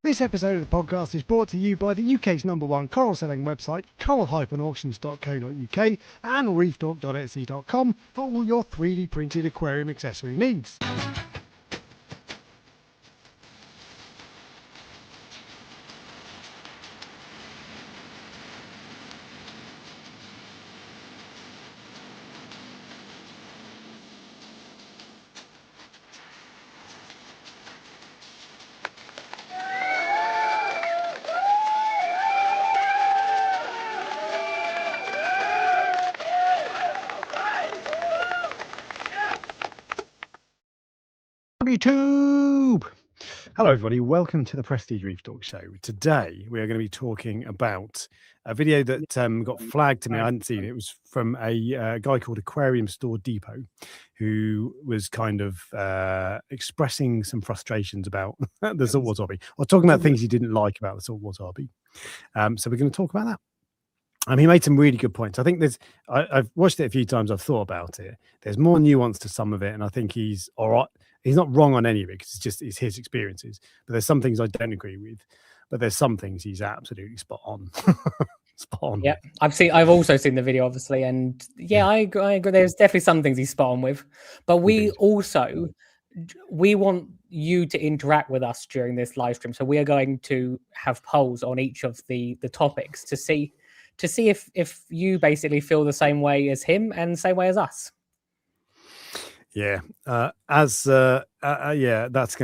This episode of the podcast is brought to you by the UK's #1 coral selling website, coral-auctions.co.uk and reefdork.etsy.com for all your 3D printed aquarium accessory needs. YouTube! Hello everybody, welcome to the Prestige Reef Talk Show. Today we are going to be talking about a video that got flagged to me. I hadn't seen it. It was from a guy called Aquarium Store Depot, who was kind of expressing some frustrations about the saltwater hobby, or talking about things he didn't like about the saltwater hobby. So we're going to talk about that. He made some really good points. I think I've watched it a few times. I've thought about it. There's more nuance to some of it, and I think he's all right. He's not wrong on any of it because it's his experiences. But there's some things I don't agree with. But there's some things he's absolutely spot on. Spot on. Yeah, I've also seen the video, obviously, and I agree. There's definitely some things he's spot on with. But we want you to interact with us during this live stream. So we are going to have polls on each of the topics to see if you basically feel the same way as him and the same way as us. Yeah, that's going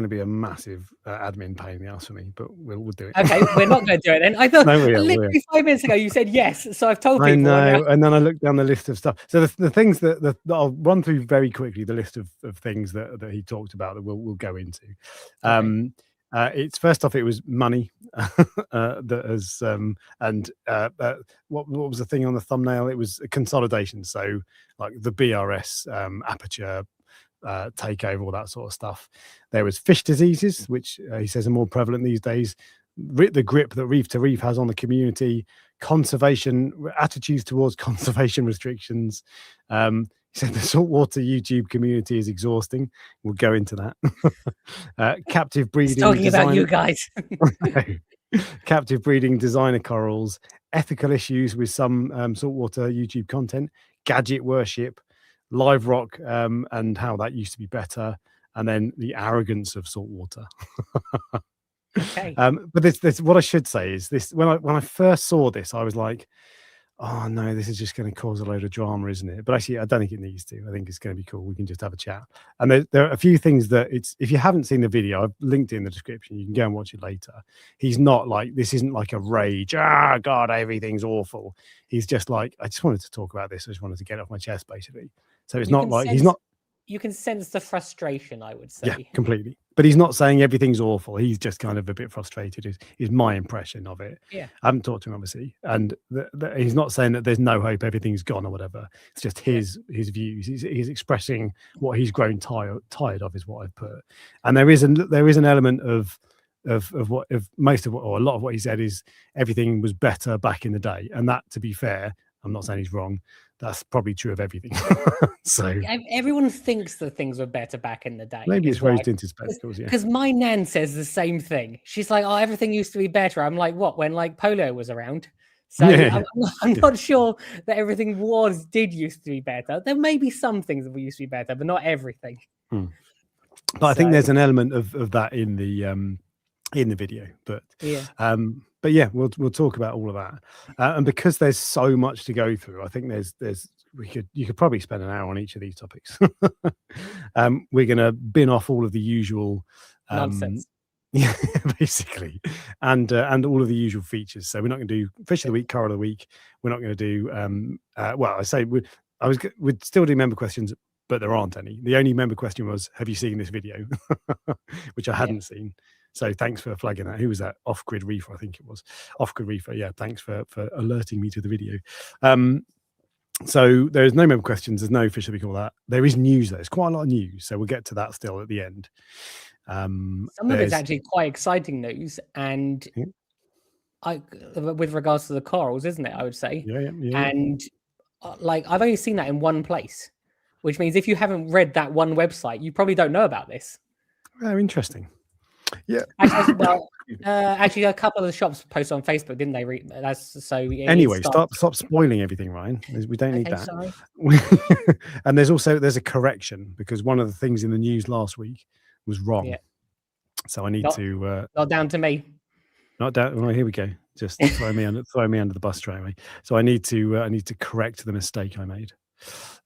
to be a massive admin pain in the ass for me, but we'll do it. Okay, we're not going to do it then. I thought literally 5 minutes ago you said yes, so I've told people. I know, and then I looked down the list of stuff. So the things that I'll run through very quickly, the list of things that he talked about that we'll go into. Okay. It's first off, it was money that has what was the thing on the thumbnail? It was consolidation. So like the BRS aperture takeover, all that sort of stuff. There was fish diseases, which he says are more prevalent these days. The grip that Reef to Reef has on the community, conservation attitudes towards conservation restrictions. He said the saltwater YouTube community is exhausting. We'll go into that. Captive breeding. Talking about you guys. Captive breeding, designer corals, ethical issues with some saltwater YouTube content, gadget worship, live rock, and how that used to be better, and then the arrogance of saltwater. Okay. But this what I should say is this: when I first saw this, I was like, oh no, this is just going to cause a load of drama, isn't it? But actually, I don't think it needs to. I think it's going to be cool. We can just have a chat. And there are a few things that if you haven't seen the video, I've linked it in the description. You can go and watch it later. He's not like, this isn't like a rage. God, everything's awful. He's just like, I just wanted to talk about this. I just wanted to get it off my chest, basically. So it's not like he's not. You can sense the frustration, I would say. Yeah, completely. But he's not saying everything's awful. He's just kind of a bit frustrated, is my impression of it. Yeah. I haven't talked to him, obviously. And he's not saying that there's no hope, everything's gone or whatever. It's just his views. He's expressing what he's grown tired of, is what I've put. And there is an element of most of what, or a lot of what he said is everything was better back in the day. And that, to be fair, I'm not saying he's wrong. That's probably true of everything. So everyone thinks that things were better back in the day. Maybe it's rose-tinted spectacles, yeah. Because my nan says the same thing. She's like, "Oh, everything used to be better." I'm like, "What? When like polio was around?" So I'm not sure that everything did used to be better. There may be some things that used to be better, but not everything. But I think there's an element of that in the video. But yeah, we'll talk about all of that. And because there's so much to go through, I think you could probably spend an hour on each of these topics. We're going to bin off all of the usual nonsense. Yeah, basically, and all of the usual features. So we're not going to do fish of the week, coral of the week. We're not going to do we'd still do member questions, but there aren't any. The only member question was, have you seen this video? Which I hadn't seen. So thanks for flagging that. Who was that? Off-Grid Reefer, I think it was. Off-Grid Reefer. Yeah, thanks for alerting me to the video. So there's no member questions. There's no fish of the week, all that. There is news, though. There's quite a lot of news. So we'll get to that still at the end. Some of it's actually quite exciting news. And with regards to the corals, isn't it? I would say. Yeah. And like, I've only seen that in one place, which means if you haven't read that one website, you probably don't know about this. Oh, interesting. Yeah. Actually, a couple of the shops posted on Facebook, didn't they? That's so. Anyway, stop spoiling everything, Ryan. We don't need Okay, that. sorry. And there's a correction, because one of the things in the news last week was wrong. Yeah. So I need to not down to me. not down. Well, here we go. Just throw me under the bus straight away. So I need to correct the mistake I made.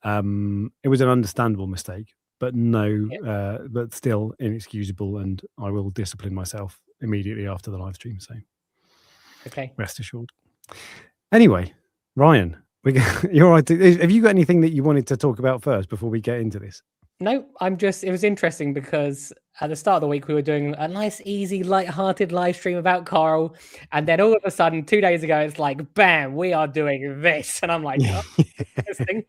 It was an understandable mistake, but but still inexcusable, and I will discipline myself immediately after the live stream. So okay, rest assured. Anyway, Ryan, you're all right. Have you got anything that you wanted to talk about first before we get into this? No, it was interesting because at the start of the week, we were doing a nice, easy, light-hearted live stream about Carl. And then all of a sudden, 2 days ago, it's like, bam, we are doing this. And I'm like, oh, interesting.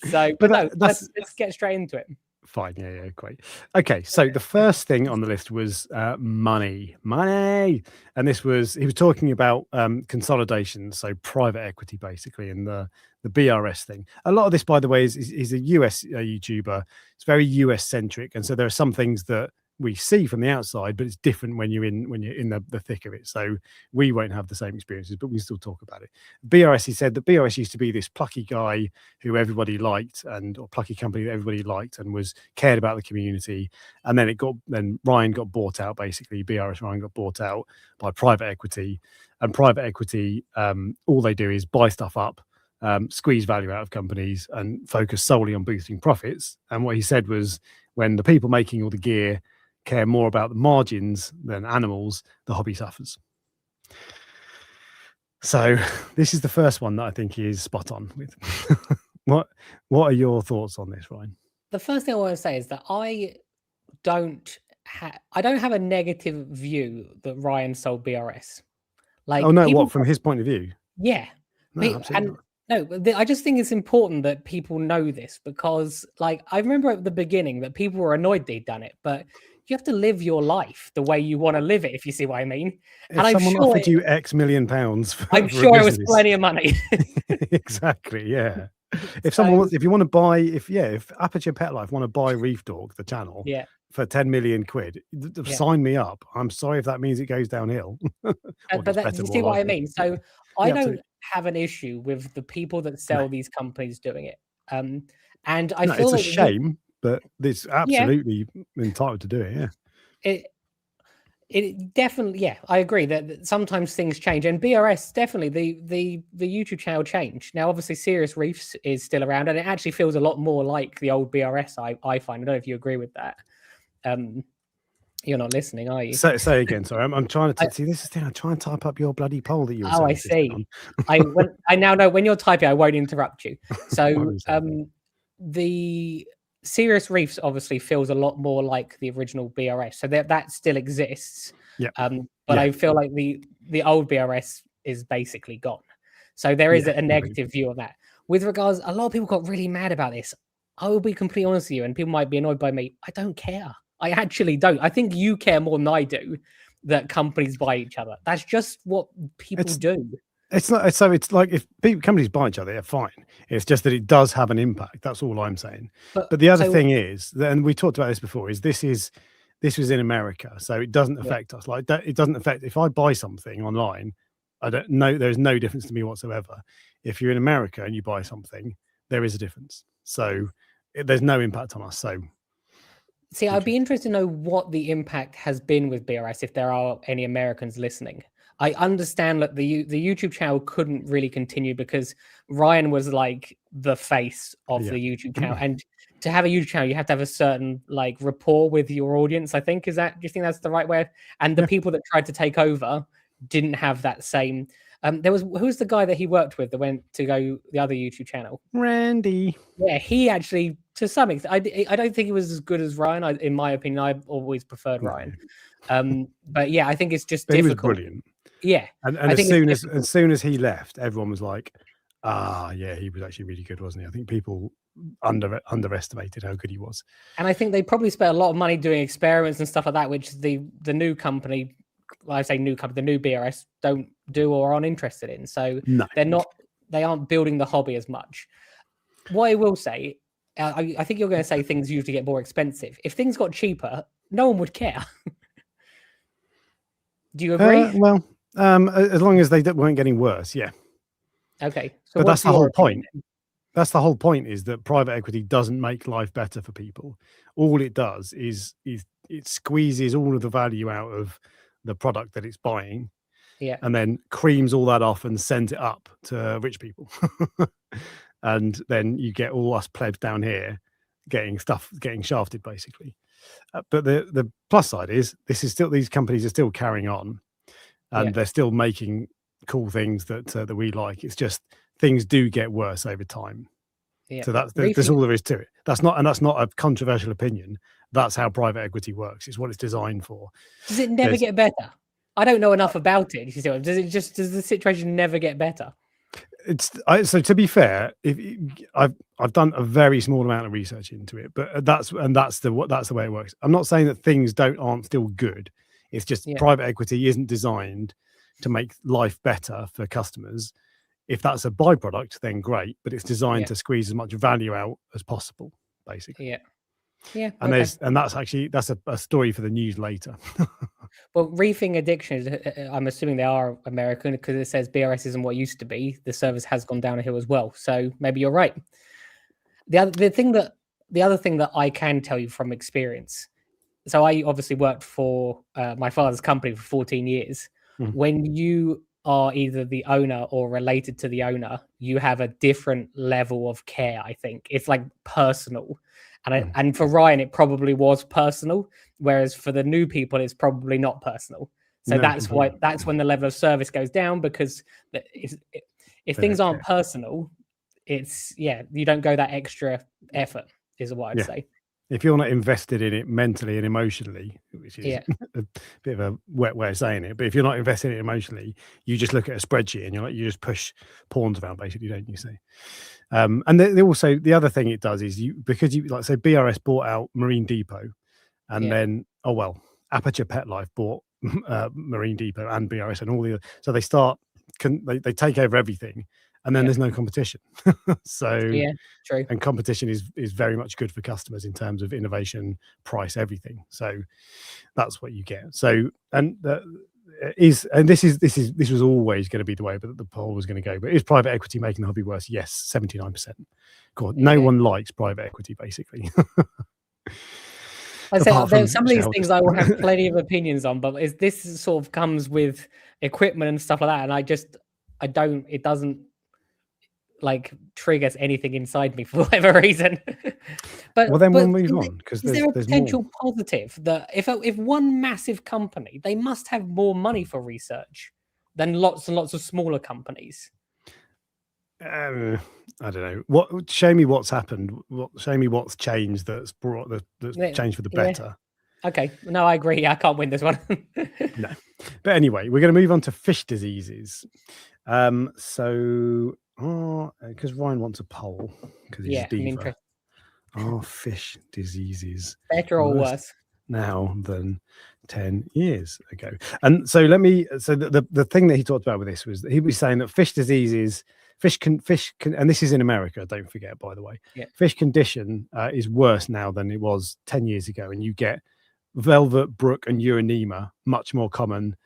So, let's get straight into it. Fine. Yeah, great. Okay, so the first thing on the list was money. And he was talking about consolidation, so private equity, basically, and the BRS thing. A lot of this, by the way, is a US YouTuber. It's very US centric, and so there are some things that we see from the outside, but it's different when you're in the thick of it. So we won't have the same experiences, but we still talk about it. BRS, he said that BRS used to be this plucky guy who everybody liked, or plucky company that everybody liked and was cared about the community. And then Ryan got bought out, basically. BRS Ryan got bought out by private equity, and private equity, all they do is buy stuff up, squeeze value out of companies, and focus solely on boosting profits. And what he said was, when the people making all the gear care more about the margins than animals, the hobby suffers. So this is the first one that I think he is spot on with. What are your thoughts on this, Ryan? The first thing I want to say is that I don't have a negative view that Ryan sold BRS. Like, oh no, what, from his point of view? Yeah. No, absolutely not. No, I just think it's important that people know this, because, like, I remember at the beginning that people were annoyed they'd done it, but you have to live your life the way you want to live it, if you see what I mean. If someone offered you X million pounds, I'm sure it was plenty of money. Exactly, yeah. If you want to buy, if Aperture Pet Life want to buy Reef Dork, the channel, for 10 million quid, sign me up. I'm sorry if that means it goes downhill. But you see what I mean? So I don't have an issue with the people that sell these companies doing it. And I feel it's a shame, but it's absolutely entitled to do it. Yeah. It definitely, I agree that sometimes things change, and BRS definitely the YouTube channel changed. Now, obviously, Serious Reefs is still around, and it actually feels a lot more like the old BRS. I find. I don't know if you agree with that. You're not listening, are you? Say again. Sorry, I'm trying to see. This is the thing. I try and type up your bloody poll that you were. Oh, I see. I now know when you're typing, I won't interrupt you. So, the Serious Reefs obviously feels a lot more like the original BRS, so that still exists. Yeah. But I feel like the old BRS is basically gone. So there is a negative view of that. With regards, a lot of people got really mad about this. I will be completely honest with you, and people might be annoyed by me. I don't care. I actually don't. I think you care more than I do that companies buy each other. That's just what people do. It's not. So it's like, if companies buy each other, they're fine. It's just that it does have an impact. That's all I'm saying. But the other thing is, and we talked about this before, is this was in America, so it doesn't affect us like that. It doesn't affect, if I buy something online, I don't know. There's no difference to me whatsoever. If you're in America and you buy something, there is a difference. So there's no impact on us. So. See, I'd be interested to know what the impact has been with BRS, if there are any Americans listening. I understand that the YouTube channel couldn't really continue because Ryan was like the face of the YouTube channel, and to have a YouTube channel, you have to have a certain like rapport with your audience. I think do you think that's the right way? And the people that tried to take over didn't have that same. Who's the guy that he worked with that went to go the other YouTube channel? Randy. Yeah, he actually, to some extent, I don't think he was as good as Ryan. In my opinion, I've always preferred Ryan. But yeah, I think it's just difficult. He was brilliant. Yeah, and as soon as he left, everyone was like, he was actually really good, wasn't he? I think people underestimated how good he was. And I think they probably spent a lot of money doing experiments and stuff like that, which the new company, well, I say new company, the new BRS don't do or aren't interested in. So they aren't building the hobby as much. What I will say, I think you're going to say things usually get more expensive. If things got cheaper, no one would care. Do you agree? Well, as long as they weren't getting worse, yeah. Okay, so But that's what's the your whole opinion point. then? That's the whole point, is that private equity doesn't make life better for people. All it does is it squeezes all of the value out of the product that it's buying, Yeah, and then creams all that off and sends it up to rich people. And then you get all us plebs down here getting shafted, basically. But the plus side is these companies are still carrying on, yeah, and they're still making cool things that we like. It's just things do get worse over time. yeah. So that's Reefing, all there is to it. That's not a controversial opinion. That's how private equity works. It's what it's designed for. does it never There's get better? I don't know enough about it. You see, does the situation never get better? So to be fair, if I've done a very small amount of research into it, but that's the way it works. I'm not saying that things aren't still good. It's just Yeah, private equity isn't designed to make life better for customers. If that's a byproduct, then great, but it's designed yeah, to squeeze as much value out as possible, basically. yeah, yeah. And Okay. that's a story for the news later. Well, reefing addictions, I'm assuming they are American because it says BRS isn't what it used to be. The service has gone down a hill as well. So maybe you're right. The other thing that I can tell you from experience. So I obviously worked for my father's company for 14 years. Mm, When you are either the owner or related to the owner, you have a different level of care. I think it's like personal, mm. and for Ryan, it probably was personal, whereas for the new people, it's probably not personal. So No, that's why that's when the level of service goes down because if they things don't aren't care. personal, you don't go that extra effort, is what I'd Yeah. say. If you're not invested in it mentally and emotionally, which is Yeah, a bit of a wet way of saying it, but if you're not invested in it emotionally, you just look at a spreadsheet and you just push pawns around, basically, don't you? See, and also the other thing it does is because you like say BRS bought out Marine Depot, and yeah, then Aperture Pet Life bought Marine Depot and BRS and all the other, so they start they take over everything, and then yeah, there's no competition. So yeah. True. and competition is very much good for customers in terms of innovation, price, everything. So that's what you get. So and this was always going to be the way, but the poll was going to go. But is private equity making the hobby worse? Yes, 79%. God, no Yeah. one likes private equity, basically. I say Apart there's from some of these things shareholders. I will have plenty of opinions on, but this sort of comes with equipment and stuff like that, and it doesn't like triggers anything inside me for whatever reason. Well, then we'll but move on because is there a there's more. potential positive that if one massive company, they must have more money for research than lots and lots of smaller companies? I don't know. What show me what's happened. Show me what's changed that's Yeah. changed for the Yeah. better. Okay. No, I agree. I can't win this one. No. But anyway, we're going to move on to fish diseases. So, because Ryan wants a poll because he's a Yeah, I'm diva. interested. Are fish diseases Better or worse? now than 10 years ago? And so the thing that he talked about with this was that he was saying that fish diseases, fish can, and this is in America, don't forget, by the way, Yeah. fish condition is worse now than it was 10 years ago. And you get velvet, brook, and uranema much more common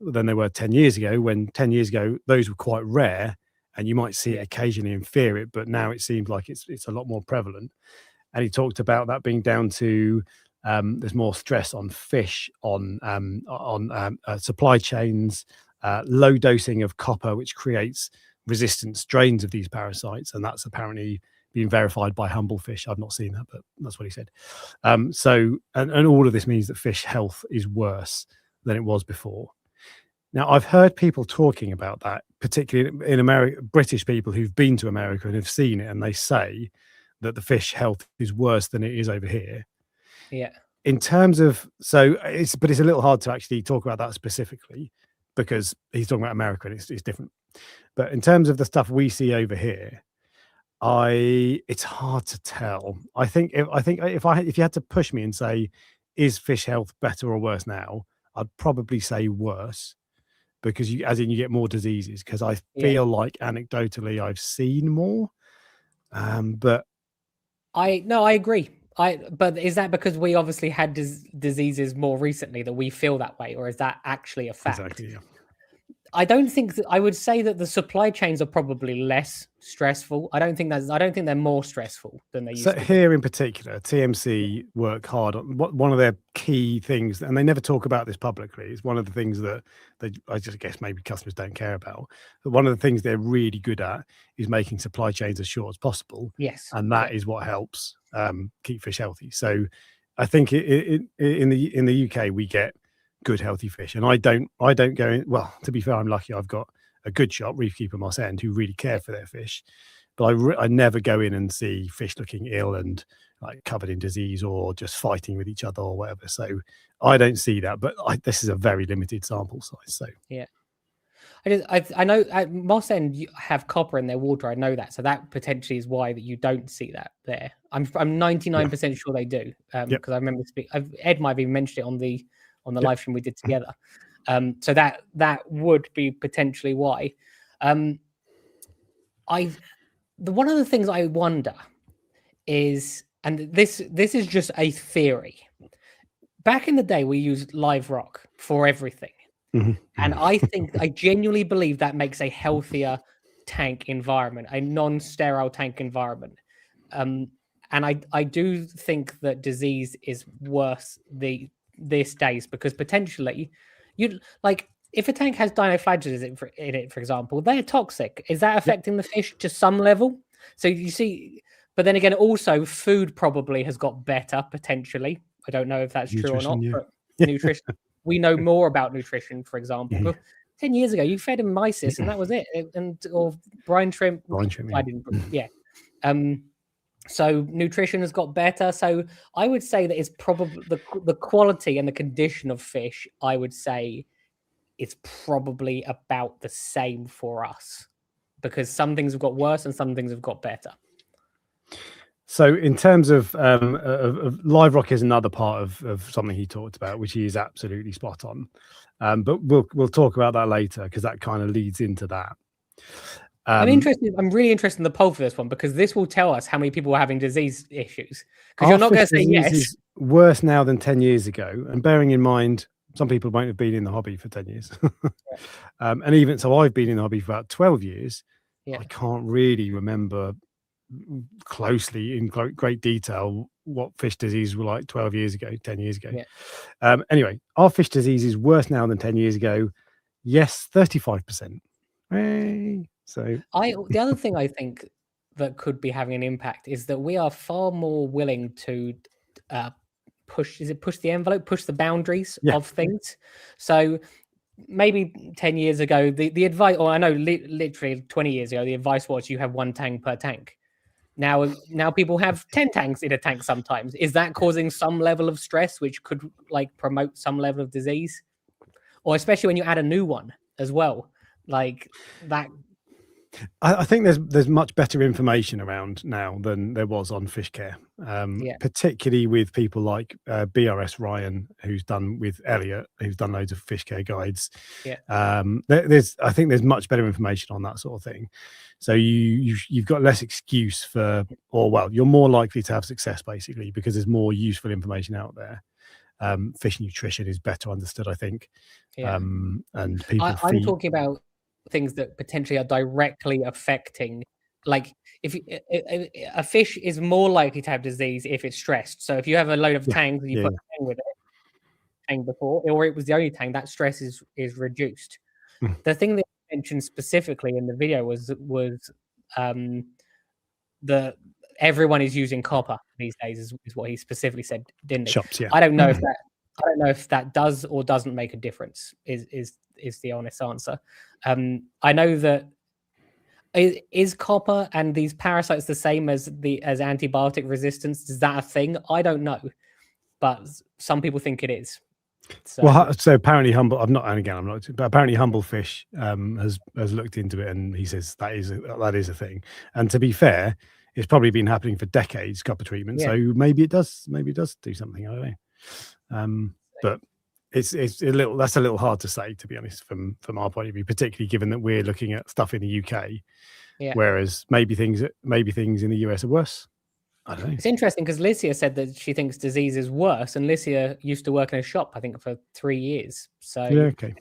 than they were 10 years ago, when 10 years ago those were quite rare and you might see it occasionally and fear it, but now it seems like it's a lot more prevalent. And he talked about that being down to there's more stress on fish, on supply chains, low dosing of copper, which creates resistant strains of these parasites, and that's apparently been verified by Humble Fish. I've not seen that, but that's what he said. So all of this means that fish health is worse than it was before. Now, I've heard people talking about that, particularly in America, British people who've been to America and have seen it, and they say that the fish health is worse than it is over here. Yeah. In terms of, but it's a little hard to actually talk about that specifically because he's talking about America and it's different. But in terms of the stuff we see over here, it's hard to tell. I think if you had to push me and say, is fish health better or worse now? I'd probably say worse, because you get more diseases, because I feel like anecdotally I've seen more. But I agree. But is that because we obviously had diseases more recently that we feel that way, or is that actually a fact? Exactly. Yeah. I don't think I would say that the supply chains are probably less stressful. I don't think they're more stressful than they used So to be. here in particular, TMC work hard on one of their key things, and they never talk about this publicly. It's one of the things that I just guess maybe customers don't care about. But one of the things they're really good at is making supply chains as short as possible. Yes, and that is what helps keep fish healthy. So I think in the UK we get good healthy fish, and I don't go in. Well, to be fair, I'm lucky. I've got a good shop, Reef Keeper Moss End, who really care for their fish. But I never go in and see fish looking ill and like covered in disease or just fighting with each other or whatever. So I don't see that. But this is a very limited sample size. So yeah. I know at Moss End you have copper in their water. I know that, so that potentially is why that you don't see that there. I'm 99% sure they do, because I remember Ed might have even mentioned it on the live stream we did together. So that would be potentially why. One of the things I wonder is, and this is just a theory. Back in the day, we used live rock for everything. Mm-hmm. And I genuinely believe that makes a healthier tank environment, a non-sterile tank environment. And I do think that disease is worse these days, because potentially if a tank has dinoflagellates in it, for example, they're toxic. Is that affecting the fish to some level? So you see, but then again, also food probably has got better potentially. I don't know if that's true or not. Yeah. But nutrition, we know more about nutrition, for example. But 10 years ago, you fed him mysis and that was it. Or brine shrimp. Yeah. So nutrition has got better. So I would say that it's probably the quality and the condition of fish, I would say, it's probably about the same for us, because some things have got worse and some things have got better. So in terms of live rock is another part of something he talked about, which he is absolutely spot on. But we'll talk about that later, because that kind of leads into that. I'm really interested in the poll for this one, because this will tell us how many people are having disease issues. Because you're not going to say yes. Is worse now than 10 years ago. And bearing in mind, some people won't have been in the hobby for 10 years. And even so, I've been in the hobby for about 12 years. Yeah. I can't really remember closely in great detail what fish diseases were like 12 years ago, 10 years ago. Yeah. Anyway, are fish diseases worse now than 10 years ago? Yes, 35%. Hey. So the other thing I think that could be having an impact is that we are far more willing to push the envelope, push the boundaries of things. So maybe 10 years ago, the advice, or I know literally 20 years ago, the advice was you have 1 tank per tank. Now people have 10 tanks in a tank sometimes. Is that causing some level of stress, which could promote some level of disease? Or especially when you add a new one as well, like that. I think there's much better information around now than there was on fish care, particularly with people like BRS Ryan, who's done with Elliot, who's done loads of fish care guides. Yeah. I think there's much better information on that sort of thing. So you've got less excuse for, you're more likely to have success basically, because there's more useful information out there. Fish nutrition is better understood, I think. Yeah. And people I'm talking about things that potentially are directly affecting, like if a fish is more likely to have disease if it's stressed. So if you have a load of tangs and you put a tang with it, tang before, or it was the only tang, that stress is reduced. The thing that you mentioned specifically in the video was the everyone is using copper these days is what he specifically said, didn't he? Shops, yeah. I don't know if that does or doesn't make a difference, is the honest answer. I know that is copper and these parasites the same as antibiotic resistance? Is that a thing? I don't know, but some people think it is. So apparently but apparently Humble Fish has looked into it, and he says that is a thing. And to be fair, it's probably been happening for decades, copper treatment. So maybe it does do something. I don't know. But it's that's a little hard to say, to be honest, from our point of view, particularly given that we're looking at stuff in the UK, whereas maybe things in the US are worse. I don't know. It's interesting because Licia said that she thinks disease is worse, and Licia used to work in a shop, I think, for 3 years. So, Yeah, okay.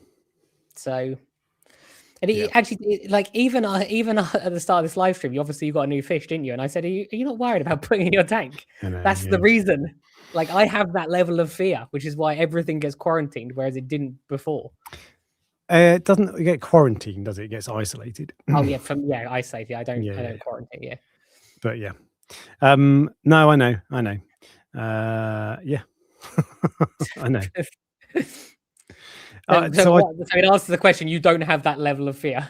And actually, like even at the start of this live stream, you got a new fish, didn't you? And I said, are you not worried about putting in your tank? That's the reason. Like I have that level of fear, which is why everything gets quarantined, whereas it didn't before. It doesn't get quarantined, does it? It gets isolated. Oh yeah, isolated. I don't quarantine. Yeah, but yeah, no, I know. Yeah, I know. So in answer to the question, you don't have that level of fear.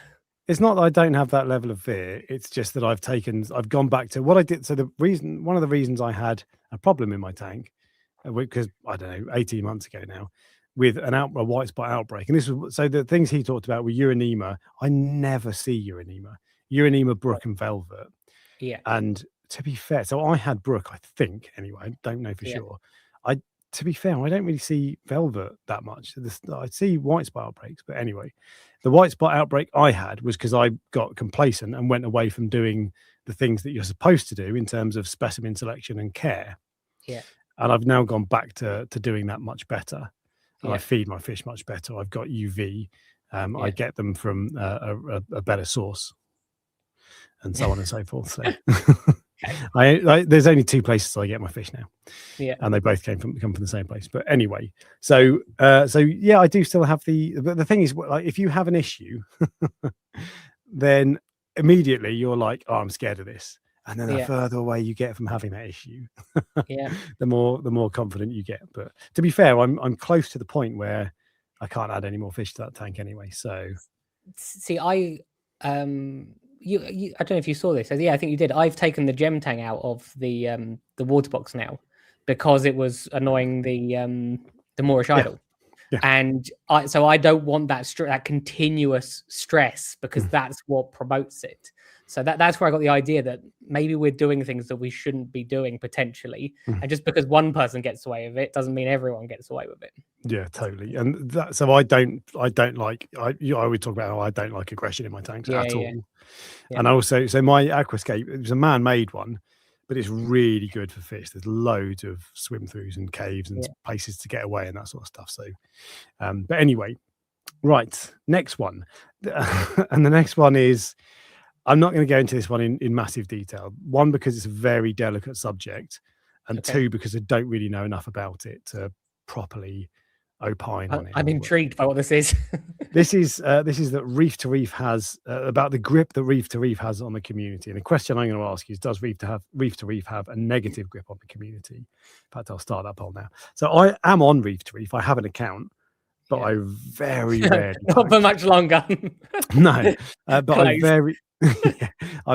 It's not that I don't have that level of fear. It's just that I've gone back to what I did. So one of the reasons I had a problem in my tank, because I don't know, 18 months ago now, with a white spot outbreak. And this was, so the things he talked about were Uranema. I never see Uranema, Brook and Velvet. Yeah. And to be fair, so I had Brook, I think, anyway, I don't know for sure. To be fair, I don't really see Velvet that much. I see white spot outbreaks, but anyway, the white spot outbreak I had was because I got complacent and went away from doing the things that you're supposed to do in terms of specimen selection and care. Yeah. And I've now gone back to doing that much better. And I feed my fish much better. I've got UV. I get them from a better source, and so on and so forth. So there's only 2 places I get my fish now. Yeah. And they both come from the same place. But anyway, so yeah, I do still have but the thing is, like, if you have an issue, then immediately you're like, oh, I'm scared of this. And then the further away you get from having that issue, the more confident you get. But to be fair, I'm close to the point where I can't add any more fish to that tank anyway. So see, I don't know if you saw this. I think you did. I've taken the gem tang out of the water box now because it was annoying the Moorish idol. Yeah. And I don't want that continuous stress, because that's what promotes it. So that's where I got the idea that maybe we're doing things that we shouldn't be doing potentially. And just because one person gets away with it doesn't mean everyone gets away with it. Yeah, totally. And so I don't like, I always talk about how I don't like aggression in my tanks at all. Yeah. And also, so my aquascape, it was a man-made one, but it's really good for fish. There's loads of swim throughs and caves and places to get away and that sort of stuff. So, but anyway, right, next one. And the next one is, I'm not going to go into this one in massive detail. One, because it's a very delicate subject, and two, because I don't really know enough about it to properly opine on it. I'm intrigued by what this is. This is that Reef to Reef has about the grip that Reef to Reef has on the community. And the question I'm going to ask is, does Reef to Reef have a negative grip on the community? In fact, I'll start that poll now. So I am on Reef to Reef. I have an account, but I very rarely not for much longer. No, but I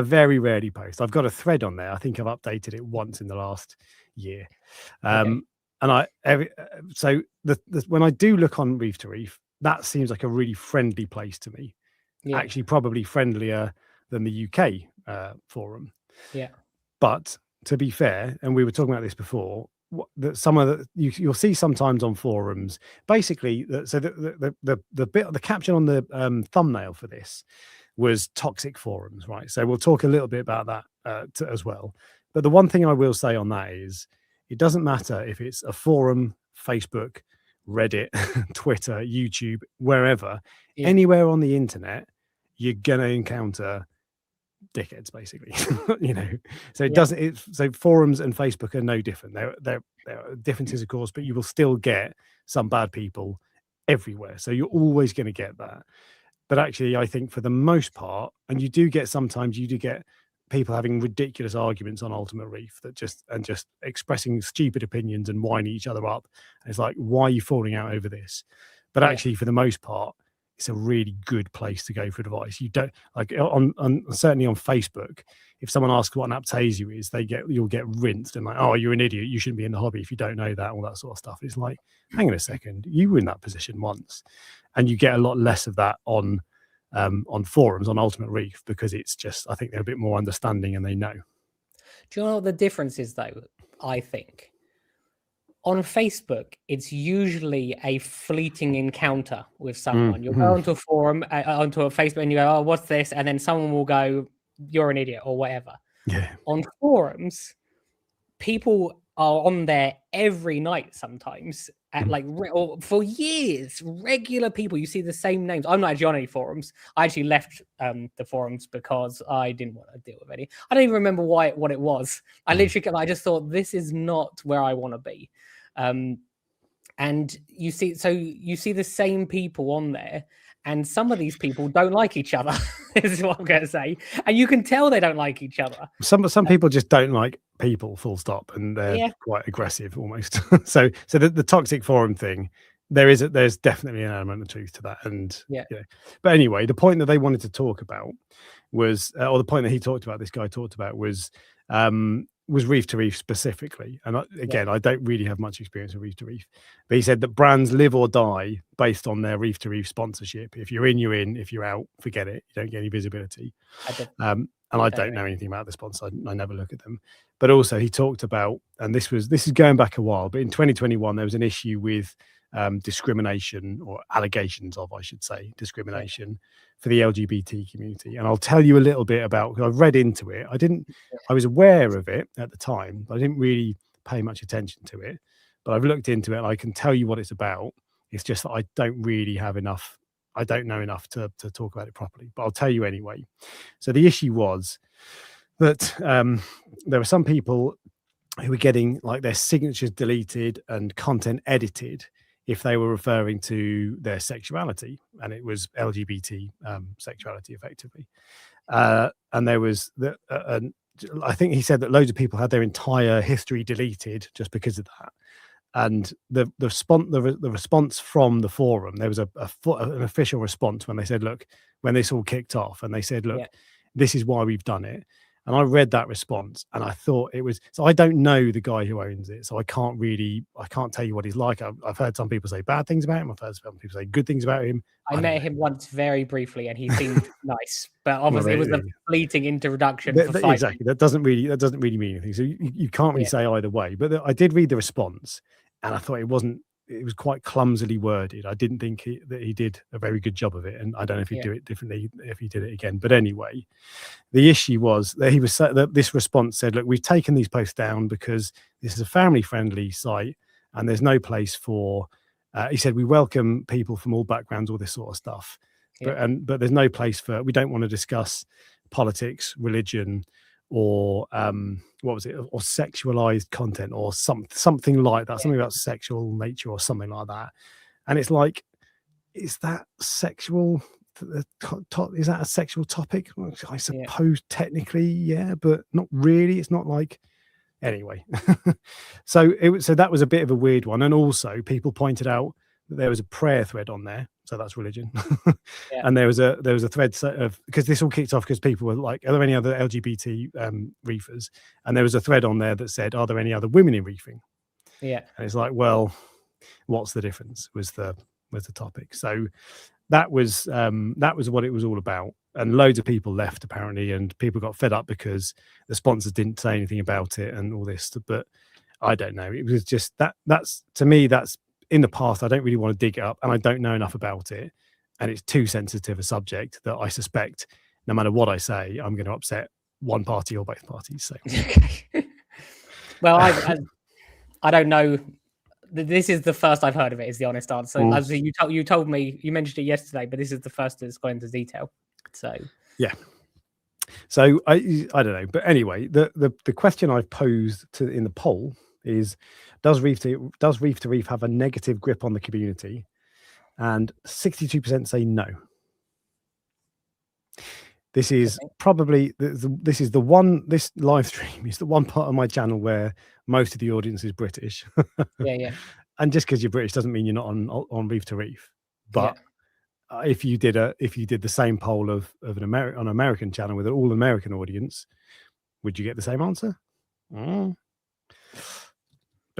very rarely post. I've got a thread on there. I think I've updated it once in the last year. And when I do look on Reef to Reef, that seems like a really friendly place to me. Actually, probably friendlier than the UK forum. Yeah. But to be fair, and we were talking about this before, that some of you'll see sometimes on forums, basically, so the caption on the thumbnail for this was toxic forums, right? So we'll talk a little bit about that as well. But the one thing I will say on that is, it doesn't matter if it's a forum, Facebook, Reddit, Twitter, YouTube, wherever, anywhere on the internet, you're gonna encounter dickheads, basically. So it doesn't. So forums and Facebook are no different. There are differences, of course, but you will still get some bad people everywhere. So you're always going to get that. But actually, I think for the most part, and you do get people having ridiculous arguments on Ultimate Reef that just expressing stupid opinions and winding each other up. And it's like, why are you falling out over this? But actually, for the most part, it's a really good place to go for advice. You don't like certainly on Facebook, if someone asks what an aptasia is, you'll get rinsed and like, oh, you're an idiot. You shouldn't be in the hobby if you don't know that, all that sort of stuff. It's like, hang on a second, you were in that position once, and you get a lot less of that on forums on Ultimate Reef, because it's just, I think they're a bit more understanding and they know. Do you know what the difference is, though? I think on Facebook, it's usually a fleeting encounter with someone. You'll go onto a forum, onto a Facebook, and you go, oh, what's this? And then someone will go, you're an idiot or whatever. Yeah. On forums, people are on there every night sometimes at like or for years, regular people. You see the same names. I'm not actually on any forums. I actually left the forums because I didn't want to deal with any. I don't even remember what it was. I just thought this is not where I want to be. And you see the same people on there, and some of these people don't like each other. Is what I'm going to say, and you can tell they don't like each other. Some people just don't like people, full stop, and they're quite aggressive almost. so the toxic forum thing, there's definitely an element of truth to that. And but anyway, the point that they wanted to talk about was, or the point that he talked about, this guy talked about was Reef to Reef specifically. And again, I don't really have much experience with Reef to Reef, but he said that brands live or die based on their Reef to Reef sponsorship. If you're in, you're in. If you're out, forget it. You don't get any visibility. And I don't know anything about the sponsor. I never look at them. But also he talked about, and this is going back a while, but in 2021 there was an issue with discrimination, or allegations of, I should say, discrimination for the LGBT community. And I'll tell you a little bit about, because I've read into it. I was aware of it at the time, but I didn't really pay much attention to it. But I've looked into it and I can tell you what it's about. It's just that I don't really have enough. I don't know enough to talk about it properly, but I'll tell you anyway. So the issue was that there were some people who were getting like their signatures deleted and content edited if they were referring to their sexuality, and it was LGBT sexuality effectively. And there was I think he said that loads of people had their entire history deleted just because of that. And the response from the forum, there was an official response when they said, look, when this all kicked off, and they said, look, this is why we've done it. And I read that response and I thought it was, so I don't know the guy who owns it. So I can't tell you what he's like. I've heard some people say bad things about him. I've heard some people say good things about him. I met him once very briefly and he seemed nice, but obviously it was a fleeting introduction. Exactly. That doesn't really mean anything. So you can't really say either way, but I did read the response and I thought it was quite clumsily worded. I didn't think that he did a very good job of it. And I don't know if he'd do it differently if he did it again. But anyway, the issue was that this response said, look, we've taken these posts down because this is a family friendly site and there's no place for, he said, we welcome people from all backgrounds, all this sort of stuff. But there's no place for, we don't want to discuss politics, religion, or what was it, or sexualized content, or something like that, something about sexual nature or something like that. And it's like, is that sexual? Is that a sexual topic? Well, I suppose technically, yeah, but not really. It's not like, anyway. So that was a bit of a weird one. And also people pointed out that there was a prayer thread on there, so that's religion. And there was a thread of, because this all kicked off because people were like, are there any other LGBT reefers? And there was a thread on there that said, are there any other women in reefing? And it's like, well, what's the difference was the topic. So that was what it was all about. And loads of people left apparently, and people got fed up because the sponsors didn't say anything about it and all this. But I don't know, it was just that's to me, that's in the past. I don't really want to dig it up, and I don't know enough about it, and it's too sensitive a subject that I suspect no matter what I say, I'm going to upset one party or both parties. So well, I don't know. This is the first I've heard of it, is the honest answer. As you told me, you mentioned it yesterday, but this is the first that's gone into detail. So yeah. So I don't know, but anyway, the question I've posed in the poll is, does Reef to Reef have a negative grip on the community? And 62% say no. This is probably this live stream is the one part of my channel where most of the audience is British. And just because you're British doesn't mean you're not on Reef to Reef. But if you did the same poll of an American channel with an all American audience, would you get the same answer? But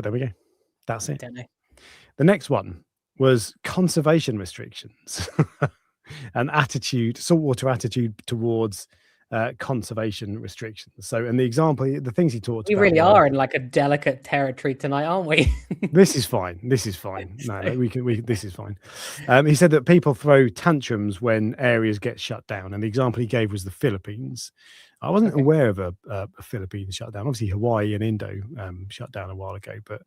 there we go. That's it. The next one was conservation restrictions. An saltwater attitude towards conservation restrictions. So, and the things he talked about. We really are in like a delicate territory tonight, aren't we? This is fine. No, this is fine. He said that people throw tantrums when areas get shut down, and the example he gave was the Philippines. I wasn't Okay. aware of a Philippines shutdown. Obviously, Hawaii and Indo shut down a while ago, but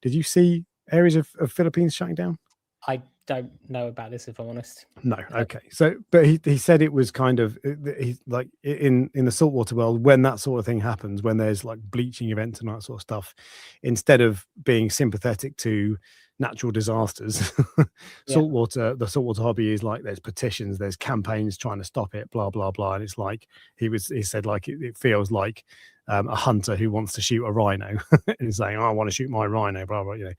did you see areas of Philippines shutting down? I don't know about this, if I'm honest. No. Okay. So, but he said it was kind of he's like in the saltwater world, when that sort of thing happens, when there's like bleaching events and that sort of stuff, instead of being sympathetic to natural disasters, Yeah. the saltwater hobby is like there's petitions, there's campaigns trying to stop it, blah blah blah, and it's like he said like it feels like a hunter who wants to shoot a rhino and saying, oh, I want to shoot my rhino, blah blah, you know.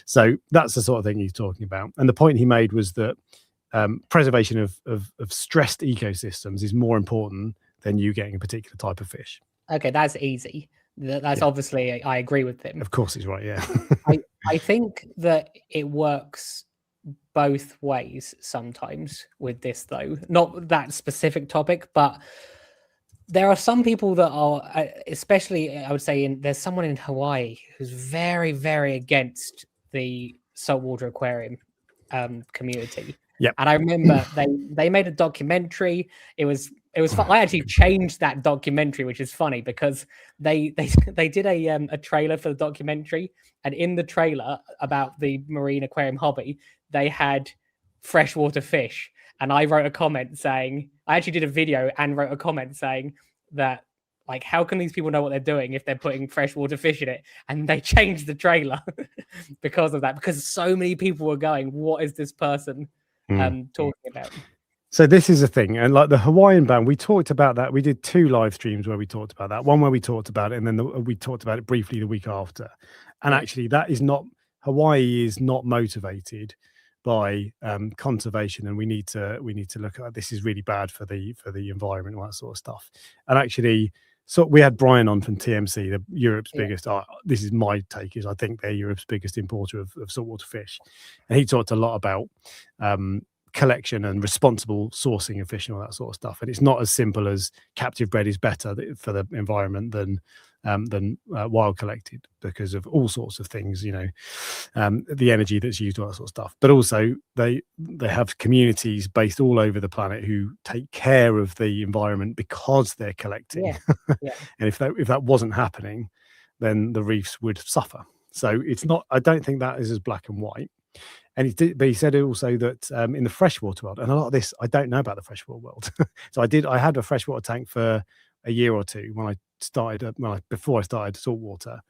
So that's the sort of thing he's talking about, and the point he made was that preservation of stressed ecosystems is more important than you getting a particular type of fish. Okay, that's easy. That's Yeah. obviously, I agree with him. Of course, he's right. Yeah. I think that it works both ways sometimes with this, though. Not that specific topic, but there are some people that are, especially, I would say, there's someone in Hawaii who's very, very against the saltwater aquarium community. Yep. And I remember they made a documentary. It was fun. I actually changed that documentary, which is funny because they did a trailer for the documentary, and in the trailer about the marine aquarium hobby, they had freshwater fish. And I wrote a comment saying, I actually did a video and wrote a comment saying that, like, how can these people know what they're doing if they're putting freshwater fish in it? And they changed the trailer because of that, because so many people were going, what is this person talking about? So this is a thing, and like the Hawaiian ban, we talked about that. We did 2 live streams where we talked about that. One where we talked about it, and then we talked about it briefly the week after. And actually, that is not Hawaii is not motivated by conservation, and we need to look at this. Is really bad for the environment and all that sort of stuff. And actually, so we had Brian on from TMC, the Europe's biggest. This is my take, is I think they're Europe's biggest importer of saltwater fish, and he talked a lot about collection and responsible sourcing of fish and all that sort of stuff. And it's not as simple as captive bred is better for the environment than wild collected, because of all sorts of things, you know, the energy that's used, all that sort of stuff. But also they have communities based all over the planet who take care of the environment because they're collecting. And if that wasn't happening, then the reefs would suffer. So it's not, I don't think that is as black and white. And but he said also that in the freshwater world, and a lot of this I don't know about the freshwater world. So I had a freshwater tank for a year or two when I started, before I started saltwater,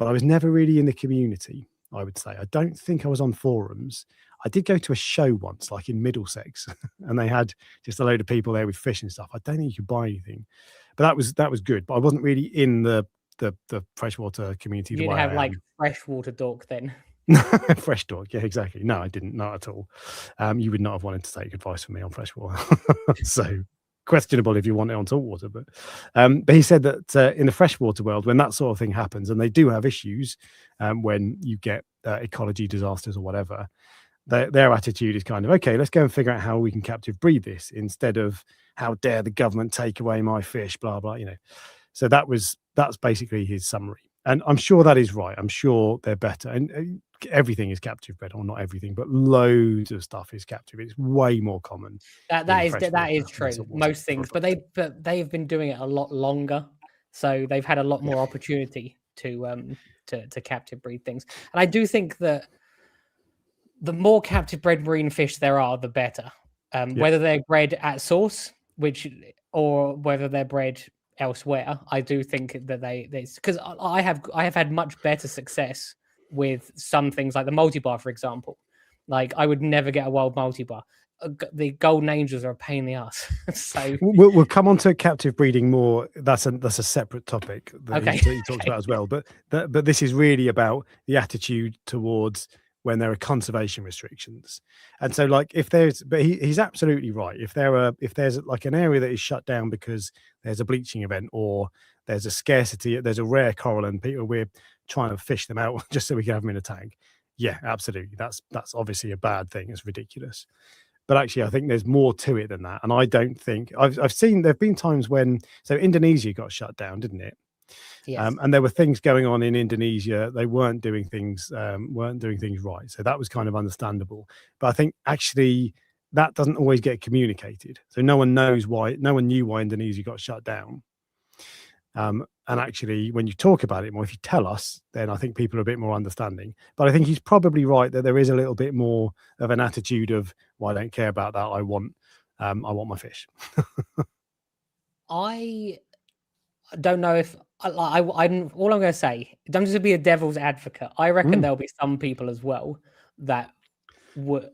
but I was never really in the community, I would say. I don't think I was on forums. I did go to a show once, like in Middlesex, and they had just a load of people there with fish and stuff. I don't think you could buy anything, but that was good. But I wasn't really in the freshwater community. You didn't have like freshwater Dork then. Fresh Dork, yeah, exactly. No, I didn't, not at all. You would not have wanted to take advice from me on freshwater. So questionable if you want it on saltwater. But he said that in the freshwater world, when that sort of thing happens, and they do have issues when you get ecology disasters or whatever, their attitude is kind of, okay, let's go and figure out how we can captive breed this, instead of how dare the government take away my fish, blah blah, you know. So that's basically his summary. And I'm sure that is right. I'm sure they're better. And everything is captive bred, or not everything, but loads of stuff is captive. It's way more common. That is true. Most things, but they've been doing it a lot longer, so they've had a lot more opportunity to captive breed things. And I do think that the more captive bred marine fish there are, the better. Whether they're bred at source, or whether they're bred elsewhere, I do think that because I have had much better success with some things like the multibar, for example. Like, I would never get a wild multibar. The golden angels are a pain in the ass. So we'll come on to captive breeding more. That's a separate topic that he talks about as well. But this is really about the attitude towards when there are conservation restrictions. And so, like, he's absolutely right. If there's like an area that is shut down because there's a bleaching event, or there's a scarcity, there's a rare coral, and we're trying to fish them out just so we can have them in a tank. Yeah, absolutely. That's obviously a bad thing. It's ridiculous. But actually, I think there's more to it than that. And I don't think I've seen, there've been times when, so Indonesia got shut down, didn't it? Yes. And there were things going on in Indonesia. They weren't doing things right. So that was kind of understandable. But I think actually that doesn't always get communicated. So no one knew why Indonesia got shut down. And actually, when you talk about it more, if you tell us, then I think people are a bit more understanding. But I think he's probably right that there is a little bit more of an attitude of, well, I don't care about that. I want my fish. I don't know if I'm all I'm going to say. I'm just to be a devil's advocate. I reckon there'll be some people as well that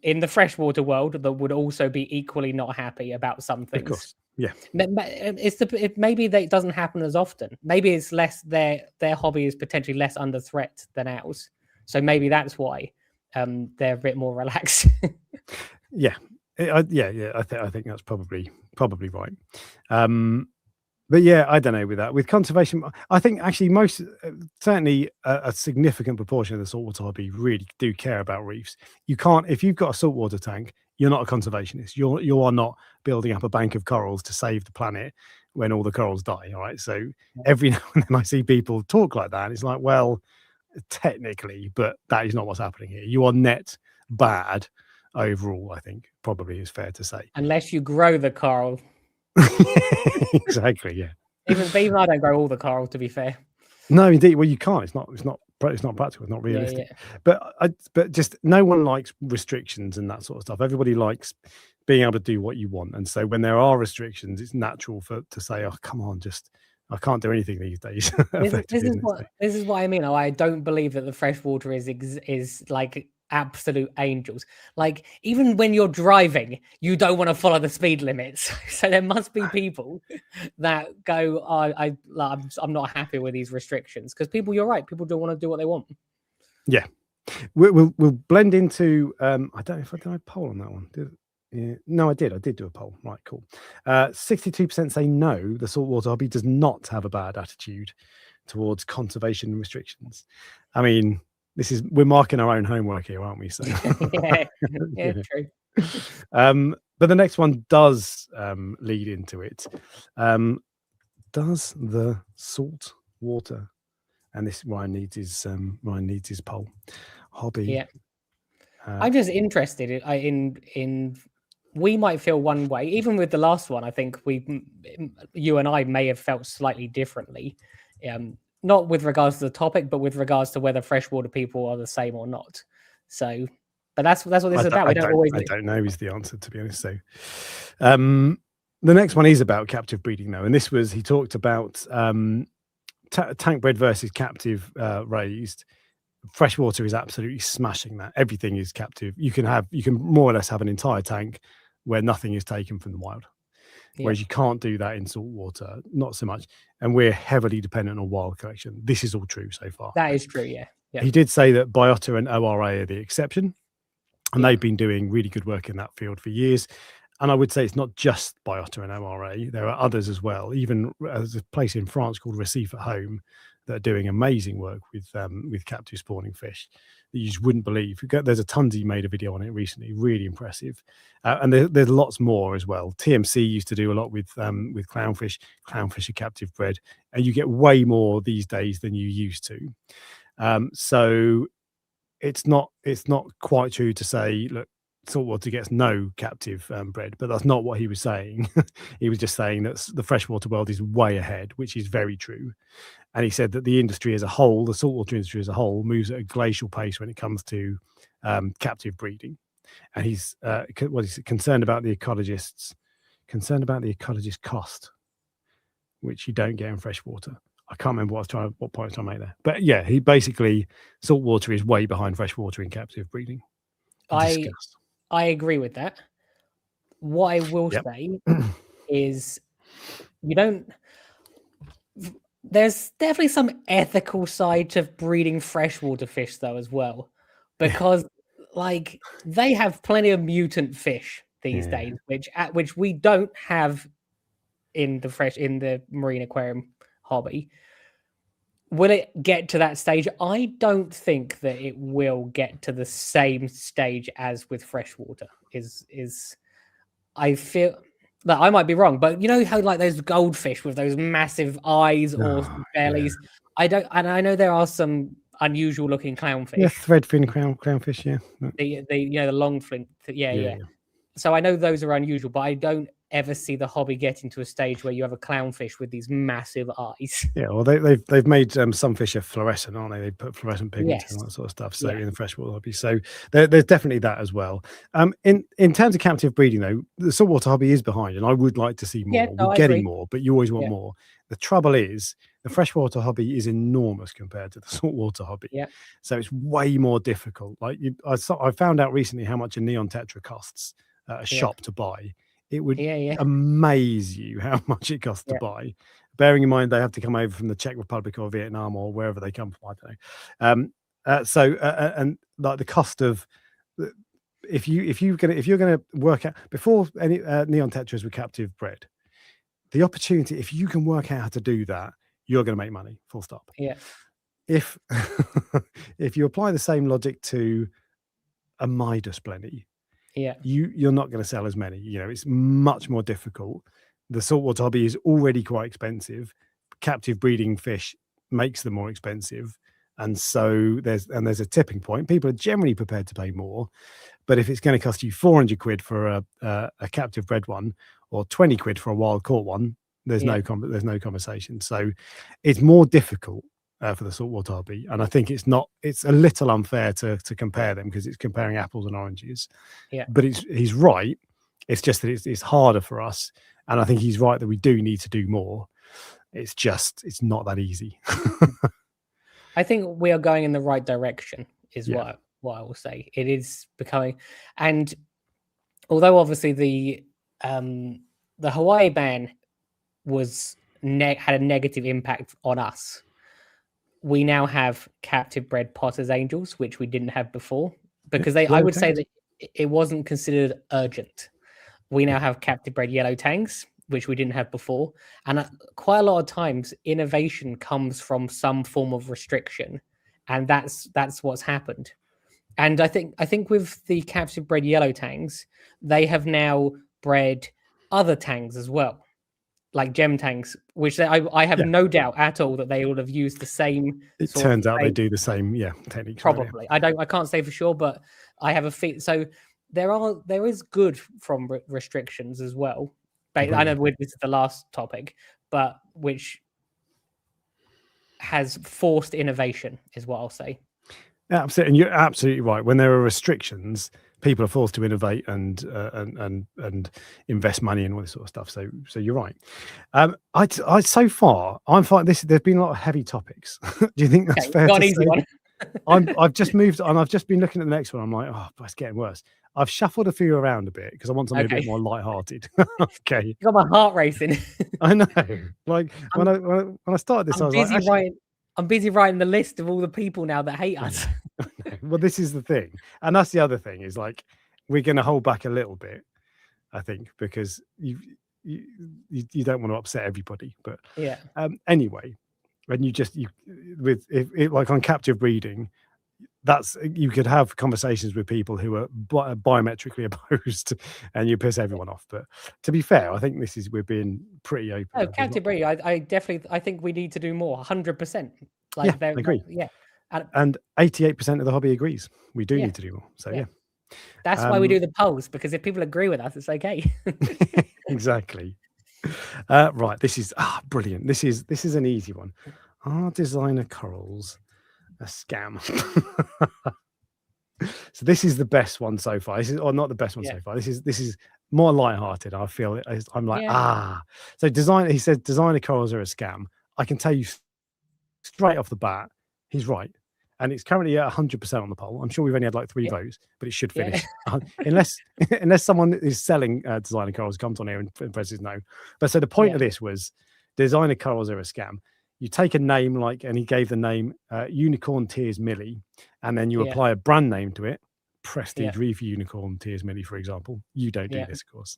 in the freshwater world that would also be equally not happy about some things. Of course, yeah. Maybe that doesn't happen as often. Maybe it's less their hobby is potentially less under threat than ours. So maybe that's why they're a bit more relaxed. Yeah, I think that's probably right. But yeah, I don't know with that. With conservation, I think actually certainly a significant proportion of the saltwater hobby really do care about reefs. You can't, if you've got a saltwater tank, you're not a conservationist. You are not building up a bank of corals to save the planet when all the corals die. All right. So every now and then I see people talk like that. And it's like, well, technically, but that is not what's happening here. You are net bad overall, I think probably is fair to say. Unless you grow the coral. Exactly, yeah. Even I don't grow all the coral, to be fair. No, indeed. Well, you can't. It's not practical. It's not realistic. Yeah. But just no one likes restrictions and that sort of stuff. Everybody likes being able to do what you want. And so when there are restrictions, it's natural to say, "Oh, come on, I can't do anything these days." This is what I mean. I don't believe that the freshwater is like absolute angels. Like even when you're driving, you don't want to follow the speed limits. So there must be people that go, I'm not happy with these restrictions, because you're right, people don't want to do what they want. Yeah, we'll blend into. I don't know if I did a poll on that one. Yeah. No, I did do a poll. Right, cool. 62% say no, the saltwater hobby does not have a bad attitude towards conservation restrictions. I mean, we're marking our own homework here, aren't we? So yeah, true. But the next one does lead into it. Does the salt water, and this Ryan needs his poll, hobby? Yeah. I'm just interested in we might feel one way, even with the last one. I think you and I may have felt slightly differently. Not with regards to the topic, but with regards to whether freshwater people are the same or not. So, but that's what this is about. I don't know is the answer, to be honest. So, the next one is about captive breeding, though, and he talked about tank bred versus captive raised. Freshwater is absolutely smashing that. Everything is captive. You can more or less have an entire tank where nothing is taken from the wild. Whereas you can't do that in saltwater, not so much. And we're heavily dependent on wild collection. This is all true so far. That is true, yeah. He did say that Biota and ORA are the exception, and they've been doing really good work in that field for years. And I would say it's not just Biota and ORA. There are others as well. Even there's a place in France called Reef at Home that are doing amazing work with captive spawning fish that you just wouldn't believe. There's a Tunsey made a video on it recently, really impressive, and there's lots more as well. TMC used to do a lot with clownfish. Clownfish are captive bred, and you get way more these days than you used to. So it's not quite true to say, look, saltwater gets no captive bred, but that's not what he was saying. He was just saying that the freshwater world is way ahead, which is very true. And he said that the industry as a whole, the saltwater industry as a whole, moves at a glacial pace when it comes to captive breeding. And he's concerned about the ecologist cost, which you don't get in freshwater. I can't remember what point I was trying to make there. But yeah, he basically, saltwater is way behind freshwater in captive breeding. I agree with that. What I will say is there's definitely some ethical side to breeding freshwater fish though as well, because like they have plenty of mutant fish these days, which we don't have in the marine aquarium hobby. Will it get to that stage? I don't think that it will get to the same stage as with freshwater. I feel that I might be wrong, but you know how like those goldfish with those massive eyes or bellies. Yeah. I know there are some unusual looking clownfish. Yeah, threadfin clownfish. Yeah, the long fin. Yeah. So I know those are unusual, but I don't ever see the hobby get into a stage where you have a clownfish with these massive eyes. Yeah, well, they've made some fish are fluorescent, aren't they? They put fluorescent pigment Yes. and all that sort of stuff. So Yeah. in the freshwater hobby, so there's definitely that as well. In terms of captive breeding, though, the saltwater hobby is behind, and I would like to see more. Yeah, no, We're I getting agree. more, but you always want Yeah. more. The trouble is, the freshwater hobby is enormous compared to the saltwater hobby. Yeah. So it's way more difficult. Like I found out recently how much a neon tetra costs at a shop to buy. It would amaze you how much it costs to buy. Bearing in mind they have to come over from the Czech Republic or Vietnam or wherever they come from, I don't know. And like the cost of if you're gonna work out before any neon tetras were captive bred, the opportunity, if you can work out how to do that, you're going to make money. Full stop. Yeah. If if you apply the same logic to a Midas blenny, you're not going to sell as many. You know, it's much more difficult. The saltwater hobby is already quite expensive. Captive breeding fish makes them more expensive, and so there's a tipping point. People are generally prepared to pay more, but if it's going to cost you 400 quid for a captive bred one or 20 quid for a wild caught one, there's no conversation. So it's more difficult for the saltwater hobby, and I think it's a little unfair to compare them because it's comparing apples and oranges. Yeah, but he's right. It's just that it's harder for us, and I think he's right that we do need to do more. It's not that easy. I think we are going in the right direction is what I will say. It is becoming, and although obviously the Hawaii ban was had a negative impact on us, we now have captive bred Potter's Angels, which we didn't have before, because I would say that it wasn't considered urgent. We now have captive bred yellow tangs, which we didn't have before, and quite a lot of times innovation comes from some form of restriction, and that's what's happened. And I think with the captive bred yellow tangs, they have now bred other tangs as well, like gem tangs, which I have no doubt at all that they would have used the same. It turns out they do the same, techniques. Probably, I can't say for sure, but I have a feel. So there is good from restrictions as well. But I know this is the last topic, but which has forced innovation is what I'll say. Absolutely, and you're absolutely right. When there are restrictions, people are forced to innovate and invest money and all this sort of stuff. So you're right. I so far I'm finding this. There's been a lot of heavy topics. Do you think that's fair? Got an easy one. I've just moved on. I've just been looking at the next one. I'm like, oh, it's getting worse. I've shuffled a few around a bit because I want something a bit more lighthearted. Okay. You got my heart racing. I know. Like when I started this, I was like, I'm busy writing the list of all the people now that hate us. Well, this is the thing, and that's the other thing is like we're going to hold back a little bit, I think, because you don't want to upset everybody. But anyway, when like on captive breeding, you could have conversations with people who are biometrically opposed, and you piss everyone off. But to be fair, I think we're being pretty open. Oh, captive breeding, I think we need to do more. 100%. Like, I agree. And 88% of the hobby agrees. We do need to do more. So that's why we do the polls, because if people agree with us, it's okay. Exactly. Right. This is brilliant. This is an easy one. Are designer corals a scam? So this is the best one so far. Or not the best one so far. This is more lighthearted. I feel it. I'm like, So he said designer corals are a scam. I can tell you straight off the bat, he's right. And it's currently at 100% on the poll. I'm sure we've only had like 3 votes, but it should finish. Unless someone is selling designer corals comes on here and presses no. But so the point of this was designer corals are a scam. You take a name and he gave the name Unicorn Tears Millie, and then you apply a brand name to it. Prestige Reef Unicorn Tears Millie, for example. You don't do this, of course.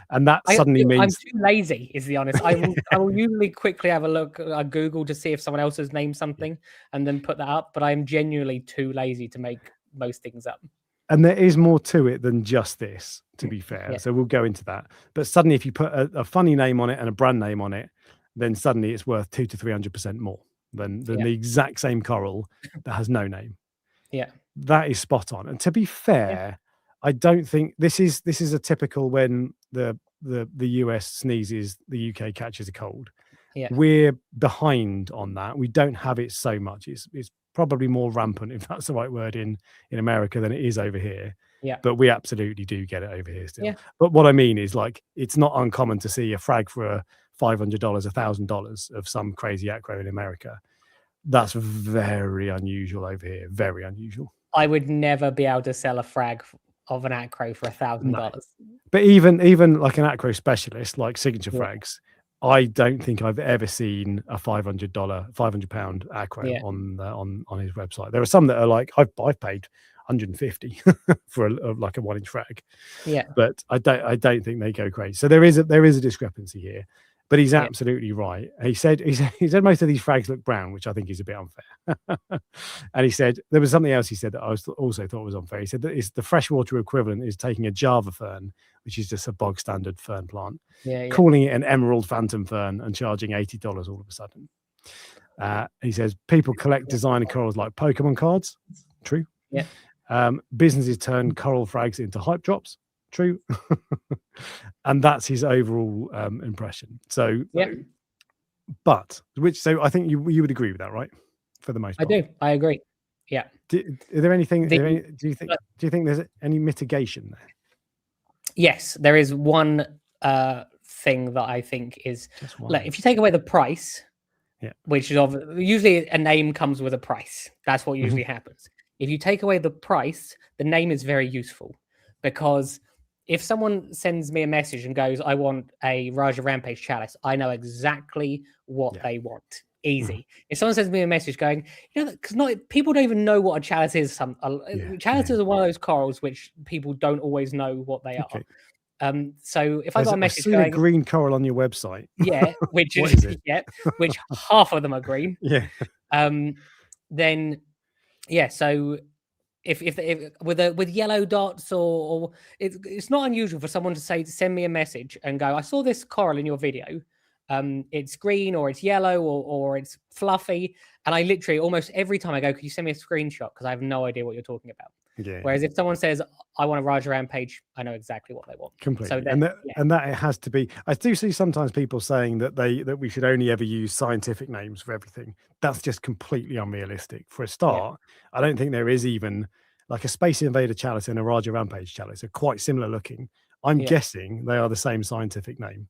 And that suddenly means I'm too lazy, is the honest. I will usually quickly have a look at Google to see if someone else has named something and then put that up, but I'm genuinely too lazy to make most things up. And there is more to it than just this, to be fair. So we'll go into that. But suddenly if you put a funny name on it and a brand name on it, then suddenly it's worth 200 to 300% more than the exact same coral that has no name. Yeah. That is spot on. And to be fair, I don't think this is a typical when the the US sneezes, the UK catches a cold. Yeah. We're behind on that. We don't have it so much. It's probably more rampant, if that's the right word, in America than it is over here. Yeah. But we absolutely do get it over here still. Yeah. But what I mean is, like, it's not uncommon to see a frag for a $500, $1,000 of some crazy acro in America. That's very unusual over here. Very unusual. I would never be able to sell a frag of an acro for $1,000. But even like an acro specialist, like Signature Yeah. Frags, I don't think I've ever seen a £500 acro on his website. There are some that are like, I've paid 150 for a 1-inch frag. Yeah. But I don't think they go crazy. So there is a discrepancy here. But he's absolutely right. He said most of these frags look brown, which I think is a bit unfair. And he said there was something else he said that I also thought was unfair. He said that it's the freshwater equivalent is taking a Java fern, which is just a bog standard fern plant, calling it an emerald phantom fern and charging $80 all of a sudden. He says people collect designer corals like Pokemon cards. True. Yeah. Businesses turn coral frags into hype drops. True. And that's his overall impression. So but so I think you would agree with that, right? For the most part. I agree. Yeah. Is there anything do you think there's any mitigation there? Yes, there is one thing that I think is, like, if you take away the price, which is usually a name comes with a price. That's what usually happens. If you take away the price, the name is very useful, because if someone sends me a message and goes, I want a Raja Rampage chalice, I know exactly what they want. Easy. If someone sends me a message going, because people don't even know what a chalice is. Chalices are one of those corals which people don't always know what they are. So if I got a message going, a green coral on your website, which is which half of them are green, then so if with yellow dots or it's not unusual for someone to send me a message and go, I saw this coral in your video, it's green or it's yellow or it's fluffy, and I literally almost every time I go, could you send me a screenshot, because I have no idea what you're talking about. Whereas if someone says I want a Raja Rampage, I know exactly what they want. Completely. So then, and that it has to be. I do see sometimes people saying that we should only ever use scientific names for everything. That's just completely unrealistic. For a start, I don't think there is even, like, a Space Invader chalice and a Raja Rampage chalice are quite similar looking. I'm guessing they are the same scientific name.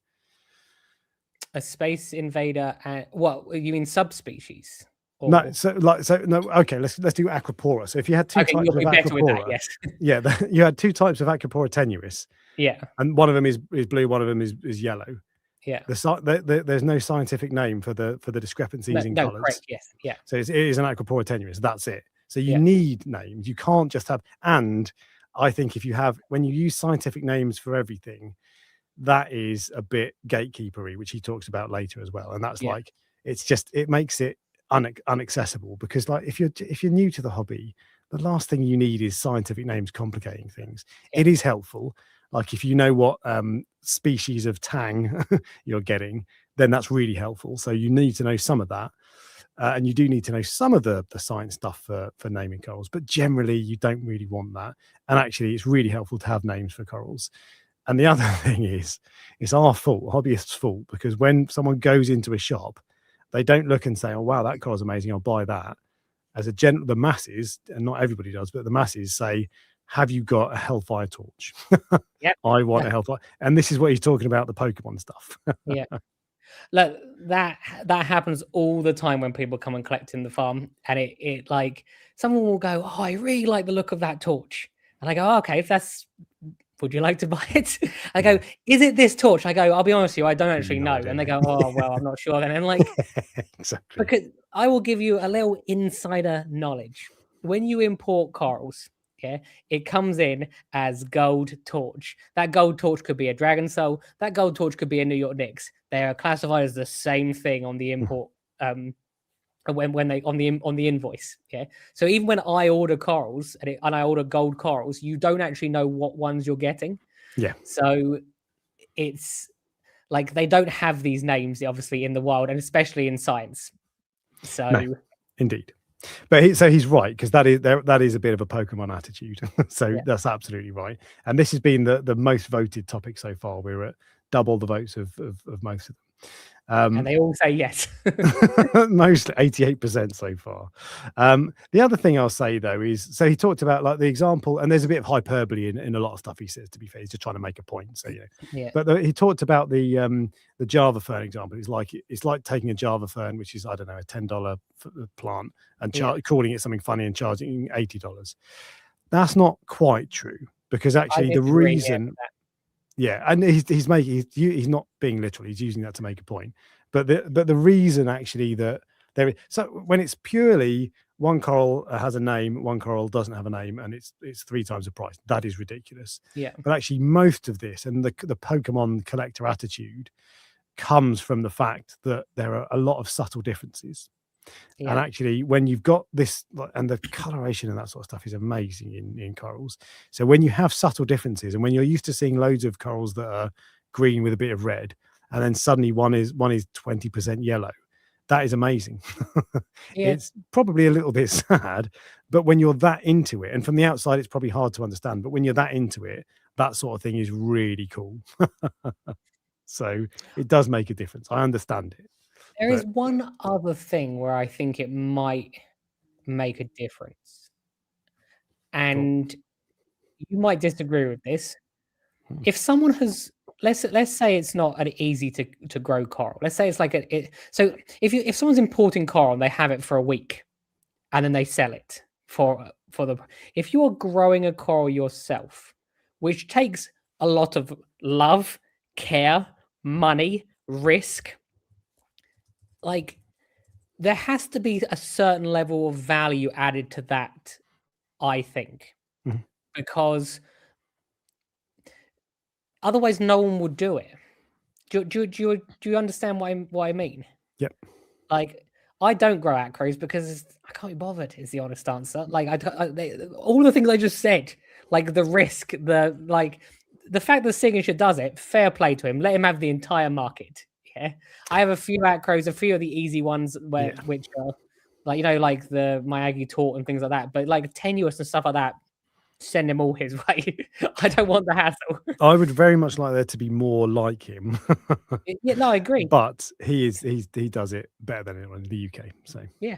A Space Invader and what you mean, subspecies? No, okay, let's do Acropora. So if you had two types of Acropora, you had two types of Acropora tenuis. And one of them is blue, one of them is yellow. There's no scientific name for the discrepancies in colors. Correct, So it is an Acropora tenuis. That's it. So you need names. You can't just have. And I think when you use scientific names for everything, that is a bit gatekeepery, which he talks about later as well. And that's like, it makes it unaccessible, because, like, if you're new to the hobby, the last thing you need is scientific names complicating things. It is helpful, like if you know what species of tang you're getting, then that's really helpful. So you need to know some of that, and you do need to know some of the science stuff for naming corals, but generally you don't really want that. And actually it's really helpful to have names for corals. And the other thing is, it's our fault, hobbyists' fault, because when someone goes into a shop, they don't look and say, oh, wow, that coral's amazing, I'll buy that. As the masses, and not everybody does, but the masses say, have you got a Hellfire torch? I want a Hellfire. And this is what he's talking about, the Pokemon stuff. Look, that happens all the time when people come and collect in the farm. And it like, someone will go, oh, I really like the look of that torch. And I go, oh, okay, would you like to buy it? I go, is it this torch? I go, I'll be honest with you, I don't actually know. And they go, oh, well, I'm not sure then. And like, because I will give you a little insider knowledge. When you import corals, it comes in as gold torch. That gold torch could be a Dragon Soul. That gold torch could be a New York Knicks. They are classified as the same thing on the import. When they on the invoice, so even when I order corals and I order gold corals, you don't actually know what ones you're getting. So it's like they don't have these names obviously in the wild, and especially in science. So no, indeed, but he's right, because that is a bit of a Pokemon attitude. So that's absolutely right. And this has been the most voted topic so far. We're at double the votes of most of them. And they all say yes. Mostly 88% so far. The other thing I'll say though is, so he talked about like the example, and there's a bit of hyperbole in a lot of stuff he says, to be fair. He's just trying to make a point. So yeah. But he talked about the Java fern example. It's like taking a Java fern, which is, I don't know, a $10 plant, and calling it something funny and charging $80. That's not quite true, because actually the reason. Yeah, and he's not being literal. He's using that to make a point. But the reason actually that so when it's purely one coral has a name, one coral doesn't have a name, and it's 3 times the price, that is ridiculous. Yeah. But actually, most of this and the Pokemon collector attitude comes from the fact that there are a lot of subtle differences. And actually, when you've got this, and the coloration and that sort of stuff is amazing in corals. So when you have subtle differences, and when you're used to seeing loads of corals that are green with a bit of red, and then suddenly one is 20% yellow, that is amazing. It's probably a little bit sad, but when you're that into it, and from the outside, it's probably hard to understand, but when you're that into it, that sort of thing is really cool. So it does make a difference. I understand it. There is one other thing where I think it might make a difference, and you might disagree with this. If someone has, let's say it's not an easy to grow coral. Let's say it's like so if someone's importing coral and they have it for a week, and then they sell it if you are growing a coral yourself, which takes a lot of love, care, money, risk. Like, there has to be a certain level of value added to that, I think, because otherwise no one would do it. Do you understand what I mean? Yep. Like, I don't grow acros because I can't be bothered, is the honest answer. Like, all the things I just said, like the risk, the fact that Signature does it, fair play to him. Let him have the entire market. Yeah, I have a few acros, a few of the easy ones which are like, like the Miyagi Tort and things like that, but like tenuous and stuff like that, send him all his way. I don't want the hassle. I would very much like there to be more like him. Yeah, no, I agree. But he does it better than anyone in the UK. So yeah.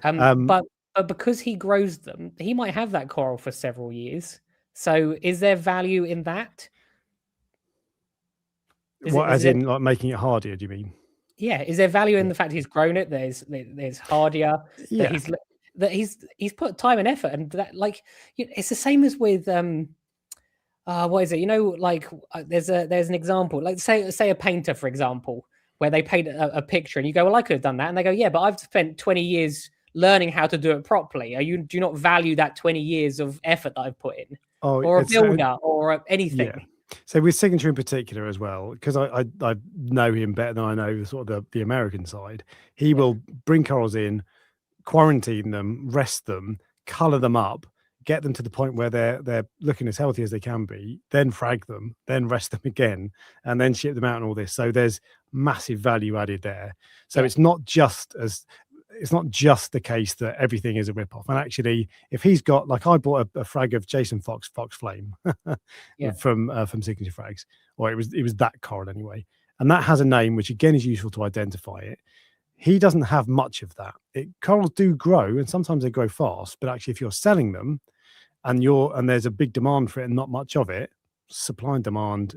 But because he grows them, he might have that coral for several years. So is there value in that? In like making it hardier, do you mean? Yeah, is there value in the fact he's grown it? There's hardier. That he's put time and effort, and that, like, it's the same as with what is it? Like there's an example, like say a painter, for example, where they paint a picture, and you go, well, I could have done that, and they go, yeah, but I've spent 20 years learning how to do it properly. Do you not value that 20 years of effort that I've put in, or a builder, or anything? Yeah. So with Signature in particular as well, because I know him better than I know sort of the American side. He will bring corals in, quarantine them, rest them, color them up, get them to the point where they're looking as healthy as they can be, then frag them, then rest them again, and then ship them out and all this. So there's massive value added there. So it's not just the case that everything is a rip-off. And actually, if he's got, like, I bought a frag of Jason Fox Flame from Signature Frags, or it was that coral anyway, and that has a name which again is useful to identify it. He doesn't have much of that. Corals do grow, and sometimes they grow fast, but actually if you're selling them and there's a big demand for it and not much of it, supply and demand,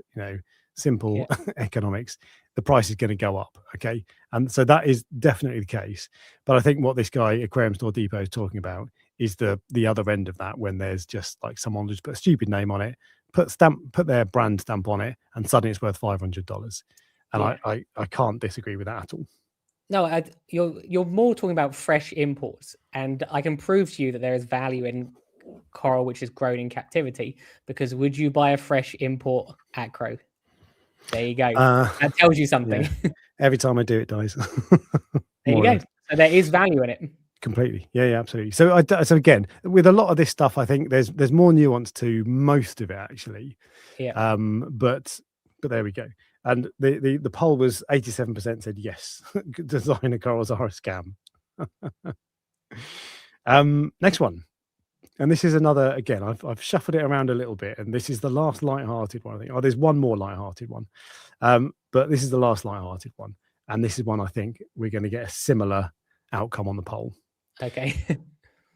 simple economics, the price is going to go up. Okay. And so that is definitely the case. But I think what this guy, Aquarium Store Depot, is talking about is the other end of that, when there's just like someone just put a stupid name on it, put their brand stamp on it, and suddenly it's worth $500. And I can't disagree with that at all. No, you're more talking about fresh imports, and I can prove to you that there is value in coral which is grown in captivity, because would you buy a fresh import acro? There you go. That tells you something. Yeah. Every time I do, it dies. There you go. So there is value in it. Completely. Yeah, absolutely. So again, with a lot of this stuff, I think there's more nuance to most of it, actually. Yeah. But there we go. And the poll was 87% said yes, designer corals are a scam. Next one. and this is another, again, I've shuffled it around a little bit, and this is the last light-hearted one, I think. Oh, there's one more light-hearted one. But this is the last light-hearted one. And this is one I think we're going to get a similar outcome on the poll. Okay.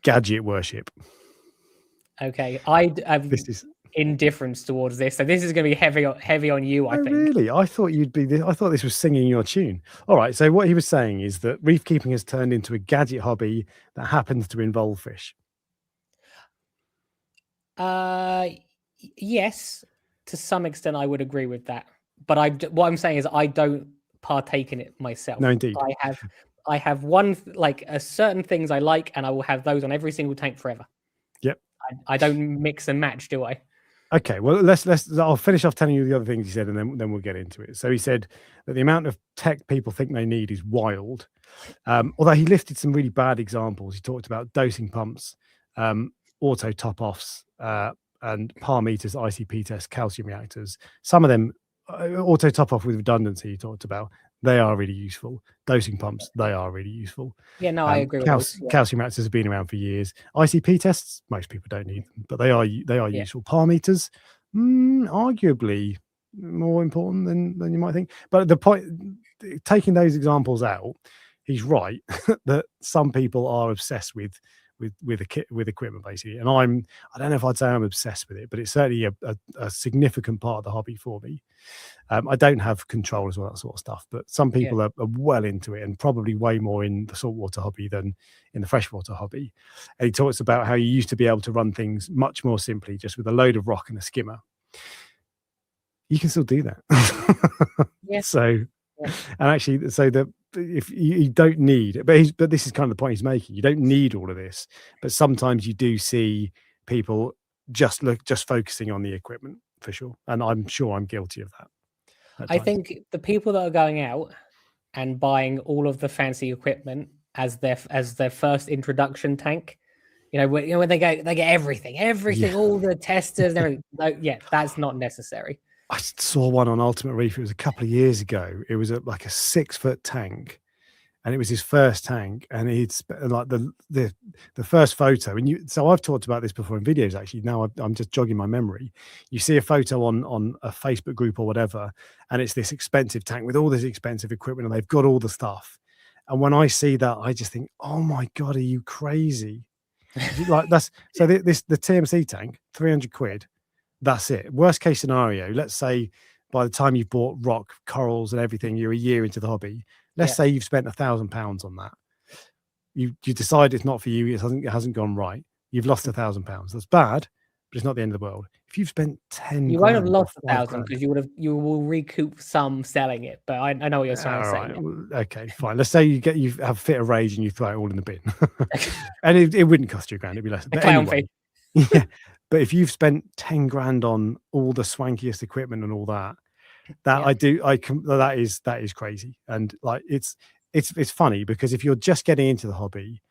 Gadget worship. Okay. I have indifference towards this. So this is going to be heavy on you, I think. Really? I thought I thought this was singing your tune. All right. So what he was saying is that reef keeping has turned into a gadget hobby that happens to involve fish. Yes, to some extent, I would agree with that. But what I'm saying is I don't partake in it myself. No, indeed. I have one, like, certain things I like, and I will have those on every single tank forever. Yep. I don't mix and match, do I? Okay, well, I'll finish off telling you the other things he said, and then we'll get into it. So he said that the amount of tech people think they need is wild. Although he listed some really bad examples. He talked about dosing pumps, auto top-offs, and par meters, ICP tests, calcium reactors. Some of them, auto top-off with redundancy, he talked about. They are really useful. Dosing pumps, they are really useful. Yeah, no, I agree with those. Yeah. Calcium reactors have been around for years. ICP tests, most people don't need them, but they are useful. Par meters, arguably more important than you might think. But the point, taking those examples out, he's right that some people are obsessed with equipment, basically. And I don't know if I'd say I'm obsessed with it, but it's certainly a significant part of the hobby for me. I don't have controllers or that sort of stuff, but some people are well into it, and probably way more in the saltwater hobby than in the freshwater hobby. And he talks about how you used to be able to run things much more simply, just with a load of rock and a skimmer. You can still do that. So, and actually, so that if you don't need, but this is kind of the point he's making. You don't need all of this, but sometimes you do see people just focusing on the equipment, for sure. And I'm sure I'm guilty of that. I think the people that are going out and buying all of the fancy equipment as their first introduction tank, when they get everything, all the testers and everything. No, that's not necessary. I saw one on Ultimate Reef. It was a couple of years ago. It was like a 6-foot tank, and it was his first tank. And he'd like the first photo. And so I've talked about this before in videos. Actually, now I'm just jogging my memory. You see a photo on a Facebook group or whatever, and it's this expensive tank with all this expensive equipment, and they've got all the stuff. And when I see that, I just think, oh my God, are you crazy? Like the TMC tank, 300 quid. That's it. Worst case scenario, let's say by the time you've bought rock, corals and everything, you're a year into the hobby. Let's say you've spent £1,000 on that. You decide it's not for you. It hasn't gone right. You've lost £1,000. That's bad, but it's not the end of the world. If you've spent 10, you won't have lost 1,000 because you will recoup some selling it. But I know what you're trying to say. Right. Well, okay, fine. Let's say you have a fit of rage and you throw it all in the bin, and it wouldn't cost you £1,000. It'd be less. But anyway, yeah. But if you've spent 10 grand on all the swankiest equipment and all that, that is crazy. And like, it's funny because if you're just getting into the hobby,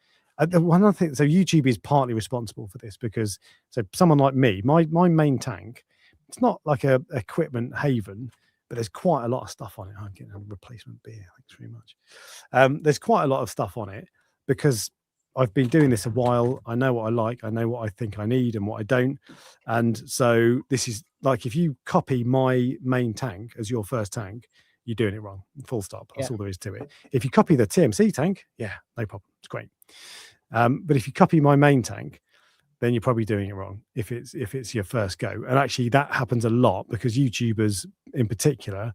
one other thing, so YouTube is partly responsible for this because, so someone like me, my main tank, it's not like a equipment haven, but there's quite a lot of stuff on it. I'm getting a replacement beer. Thanks very much. There's quite a lot of stuff on it because I've been doing this a while. I know what I like. I know what I think I need and what I don't. And so this is like, if you copy my main tank as your first tank, you're doing it wrong. Full stop. That's all there is to it. If you copy the TMC tank, no problem. It's great. But if you copy my main tank, then you're probably doing it wrong if it's your first go. And actually that happens a lot because YouTubers in particular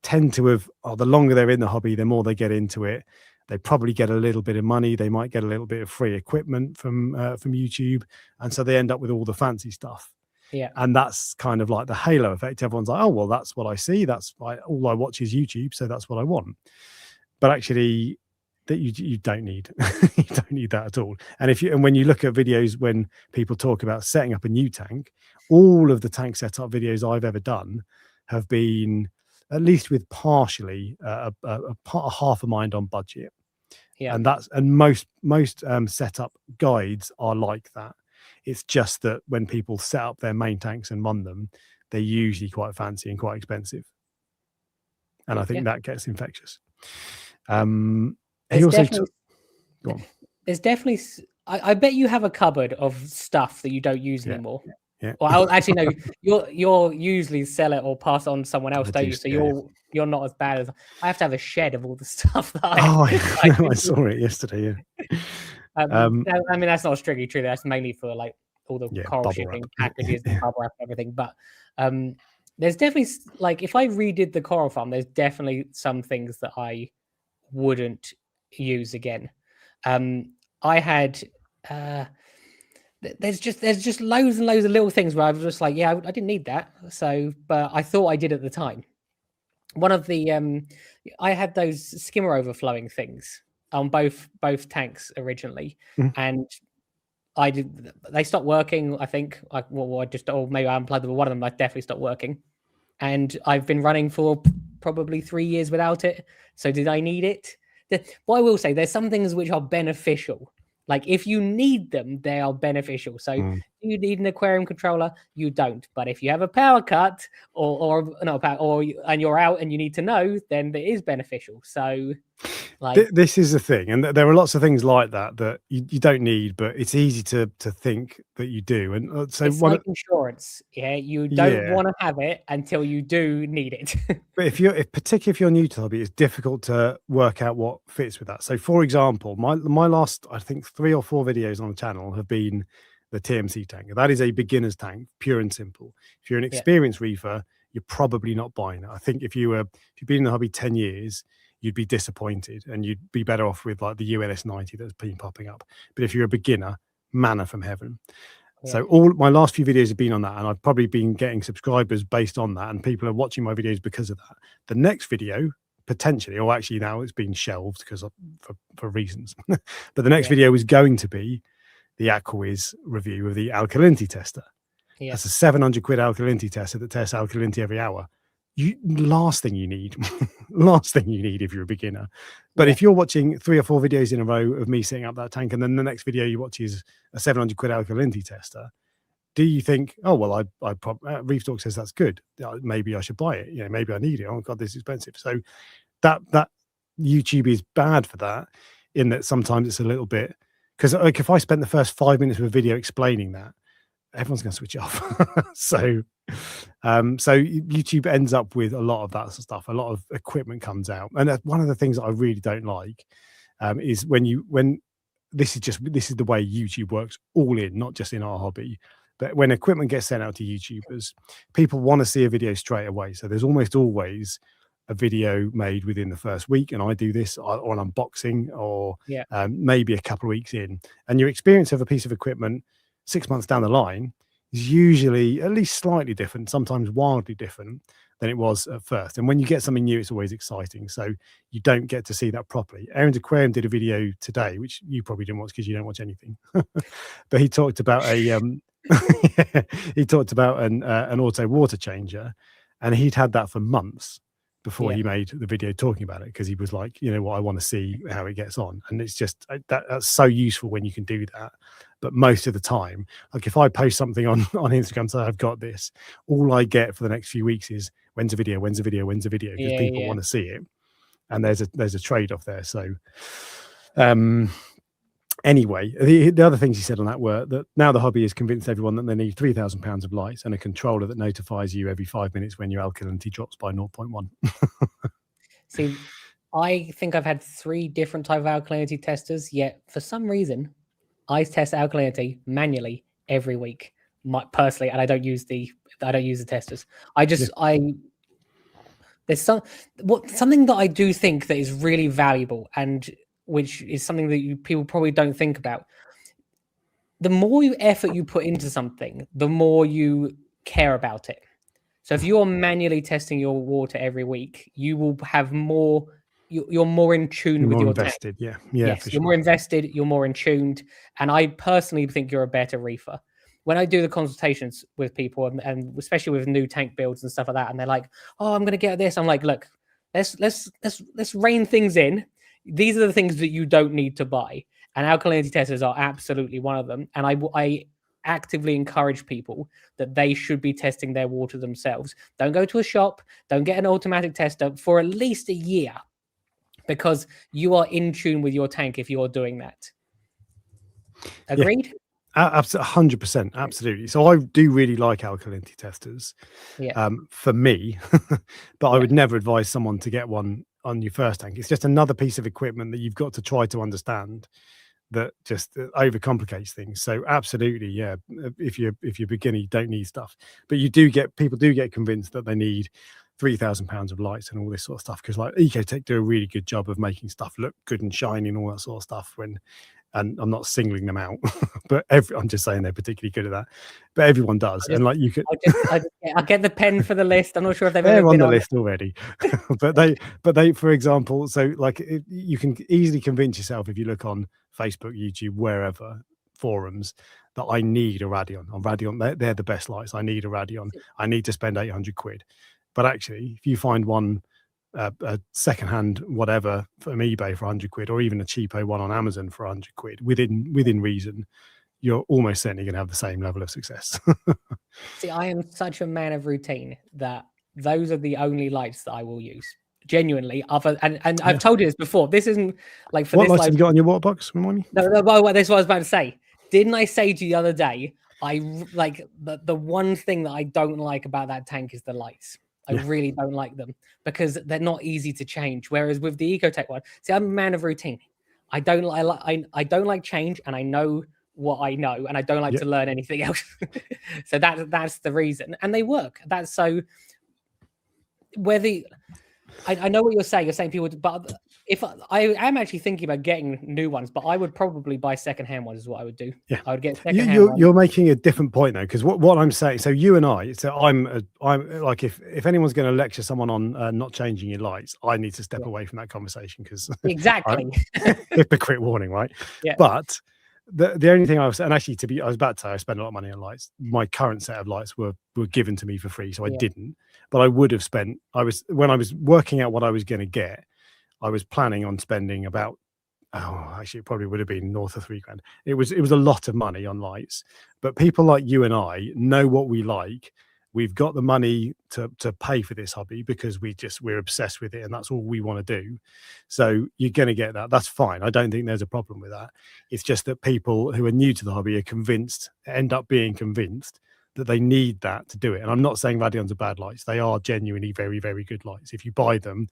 tend to have, the longer they're in the hobby, the more they get into it. They probably get a little bit of money. They might get a little bit of free equipment from YouTube. And so they end up with all the fancy stuff. Yeah. And that's kind of like the halo effect. Everyone's like, oh, well, that's what I see. That's all I watch is YouTube. So that's what I want. But actually that you don't need, you don't need that at all. And when you look at videos, when people talk about setting up a new tank, all of the tank setup videos I've ever done have been at least with partially a half a mind on budget. Yeah. And most setup guides are like that. It's just that when people set up their main tanks and run them, they're usually quite fancy and quite expensive. And I think that gets infectious. He also go on. There's definitely I bet you have a cupboard of stuff that you don't use anymore. Yeah. Well, actually, no. You're usually sell it or pass it on to someone else, don't you? So you're not as bad as I have to have a shed of all the stuff that I saw it yesterday. Yeah. I mean, that's not strictly true. That's mainly for like all the coral shipping packages and bubble wrap and everything. But there's definitely like if I redid the coral farm, there's definitely some things that I wouldn't use again. I had there's just loads and loads of little things where I was just like, yeah, I didn't need that. So, but I thought I did at the time. One of the I had those skimmer overflowing things on both tanks originally, and they stopped working. I think I just maybe I unplugged them, but one of them I definitely stopped working, and I've been running for probably 3 years without it. So did I need it? What I will say, there's some things which are beneficial. Like if you need them, they are beneficial. So do you need an aquarium controller? You don't. But if you have a power cut and you're out and you need to know, then it is beneficial. So like this is the thing, and there are lots of things like that you don't need, but it's easy to think that you do. And so it's like insurance. Yeah, you don't want to have it until you do need it. But particularly if you're new to the hobby, it's difficult to work out what fits with that. So, for example, my last, I think, 3 or 4 videos on the channel have been the TMC tank. That is a beginner's tank, pure and simple. If you're an experienced reefer, you're probably not buying it. I think if you've been in the hobby 10 years, you'd be disappointed, and you'd be better off with like the UNS 90 that's been popping up. But if you're a beginner, manna from heaven. So all my last few videos have been on that, and I've probably been getting subscribers based on that, and people are watching my videos because of that. The next video, potentially, or actually now it's been shelved because for reasons, but the next video is going to be the Aquawiz review of the alkalinity tester. That's a 700 quid alkalinity tester that tests alkalinity every hour. Last thing you need if you're a beginner. But if you're watching 3 or 4 videos in a row of me setting up that tank, and then the next video you watch is a 700 quid alkalinity tester, do you think, oh well, Reef Dork says that's good, maybe I should buy it, maybe I need it, oh god, this is expensive. So that YouTube is bad for that, in that sometimes it's a little bit, because like if I spent the first 5 minutes of a video explaining that, everyone's going to switch it off. So YouTube ends up with a lot of that sort of stuff. A lot of equipment comes out, and one of the things that I really don't like is when this is the way YouTube works, all in, not just in our hobby, but when equipment gets sent out to YouTubers, people want to see a video straight away. So there's almost always a video made within the first week, and I do this on unboxing or maybe a couple of weeks in, and your experience of a piece of equipment 6 months down the line is usually at least slightly different, sometimes wildly different than it was at first. And when you get something new, it's always exciting. So you don't get to see that properly. Aaron's Aquarium did a video today, which you probably didn't watch because you don't watch anything. But he talked about an auto water changer, and he'd had that for months before he made the video talking about it, because he was like, you know what, I want to see how it gets on. And it's just that's so useful when you can do that. But most of the time, like if I post something on Instagram, so I've got this, all I get for the next few weeks is when's a video, because people want to see it, and there's a trade-off there. So anyway, the other things he said on that were that now the hobby has convinced everyone that they need £3,000 of lights and a controller that notifies you every 5 minutes when your alkalinity drops by 0.1. See, I think I've had 3 different type of alkalinity testers, yet for some reason I test alkalinity manually every week, personally, and I don't use the testers. There's something that I do think that is really valuable, and which is something that people probably don't think about. The more effort you put into something, the more you care about it. So if you're manually testing your water every week, you will have more. You're more in tune with your invested tank. Yes, you're more invested, you're more in tuned, and I personally think you're a better reefer. When I do the consultations with people, and especially with new tank builds and stuff like that, and they're like, "Oh, I'm going to get this," I'm like, "Look, let's rein things in. These are the things that you don't need to buy, and alkalinity testers are absolutely one of them." And I actively encourage people that they should be testing their water themselves. Don't go to a shop. Don't get an automatic tester for at least a year, because you are in tune with your tank if you're doing that. Agreed? Absolutely, 100%, absolutely. So I do really like alkalinity testers. Yeah. For me, but I Yeah. would never advise someone to get one on your first tank. It's just another piece of equipment that you've got to try to understand that just overcomplicates things. So absolutely, yeah. If you're beginner, you don't need stuff, but people do get convinced that they need £3,000 of lights and all this sort of stuff because like Ecotech do a really good job of making stuff look good and shiny and all that sort of stuff. And I'm not singling them out, but I'm just saying they're particularly good at that. But everyone does, and like you could, I get the pen for the list. I'm not sure if they've they're ever on been the on list already. but they, for example, so like you can easily convince yourself if you look on Facebook, YouTube, wherever forums that I need a Radion. On Radion, they're the best lights. I need a Radion. I need to spend 800 quid. But actually, if you find one a secondhand whatever from eBay for 100 quid, or even a cheapo one on Amazon for 100 quid, within reason, you're almost certainly going to have the same level of success. See, I am such a man of routine that those are the only lights that I will use. Genuinely, and I've told you this before. This isn't like for what this lights light. have you got on your water box? Remind me. No, that's what I was about to say. Didn't I say to you the other day? I like the one thing that I don't like about that tank is the lights. I really don't like them because they're not easy to change. Whereas with the Ecotech one, see, I'm a man of routine. I don't like change, and I know what I know, and I don't like to learn anything else. So that's the reason, and they work. That's so. I know what you're saying. You're saying people, but if I am actually thinking about getting new ones, but I would probably buy secondhand ones. Is what I would do. Yeah, I would get secondhand. You're making a different point though, because what I'm saying. So you and I. So I'm like if anyone's going to lecture someone on not changing your lights, I need to step away from that conversation because exactly hypocrite warning, right? Yeah. But the only thing I was, and actually I was about to say I spend a lot of money on lights. My current set of lights were given to me for free, so I didn't. But I would have spent. When I was working out what I was going to get, I was planning on spending about. Oh, actually, it probably would have been north of £3,000. It was a lot of money on lights. But people like you and I know what we like. We've got the money to pay for this hobby because we're obsessed with it and that's all we want to do. So you're going to get that. That's fine. I don't think there's a problem with that. It's just that people who are new to the hobby end up being convinced that they need that to do it. And I'm not saying Radions are bad lights. They are genuinely very, very good lights. If you buy them,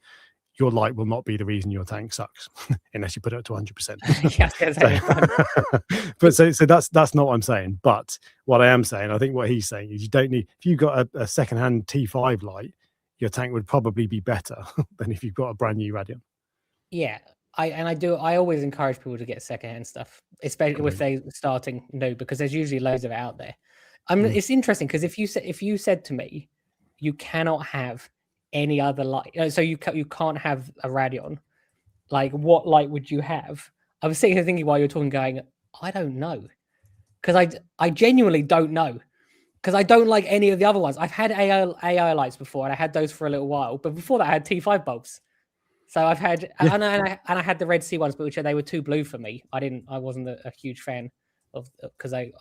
your light will not be the reason your tank sucks unless you put it up to 100%. But so that's not what I'm saying. But what I am saying, I think what he's saying is you don't need, if you've got a secondhand T5 light, your tank would probably be better than if you've got a brand new Radion. Yeah. I always encourage people to get secondhand stuff, especially if they're starting new, because there's usually loads of it out there. It's interesting because if you said to me, you cannot have any other light, so you can't have a Radion, like what light would you have? I was sitting here thinking while you're talking, going, I don't know, because I genuinely don't know, because I don't like any of the other ones. I've had AI lights before, and I had those for a little while, but before that I had T5 bulbs. So I've had and I had the Red Sea ones, but they were too blue for me. I wasn't a huge fan of, because I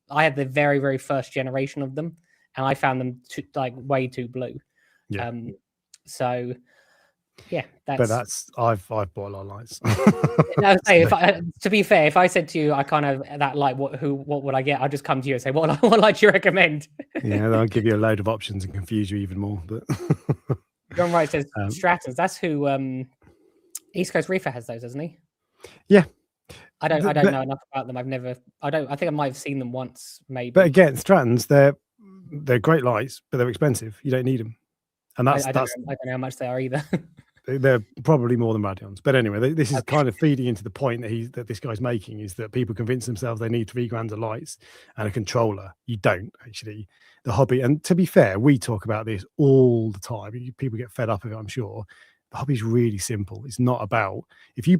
had the very, very first generation of them, and I found them way too blue. Yeah. So yeah, I've bought a lot of lights. No, to be fair, if I said to you, I can't have that light, what would I get? I'd just come to you and say, what light do you recommend? Yeah, I'll give you a load of options and confuse you even more. But John Wright says Strattons. That's who East Coast Reefer has those, doesn't he? Yeah. I don't know enough about them. I think I might have seen them once, maybe. But again, Strattons, they're great lights, but they're expensive. You don't need them. And I don't know how much they are either. They're probably more than Radions. But anyway, this is kind of feeding into the point that this guy's making, is that people convince themselves they need £3,000 of lights and a controller. You don't actually. The hobby, and to be fair, we talk about this all the time. People get fed up of it, I'm sure. The hobby's really simple. It's not about, if you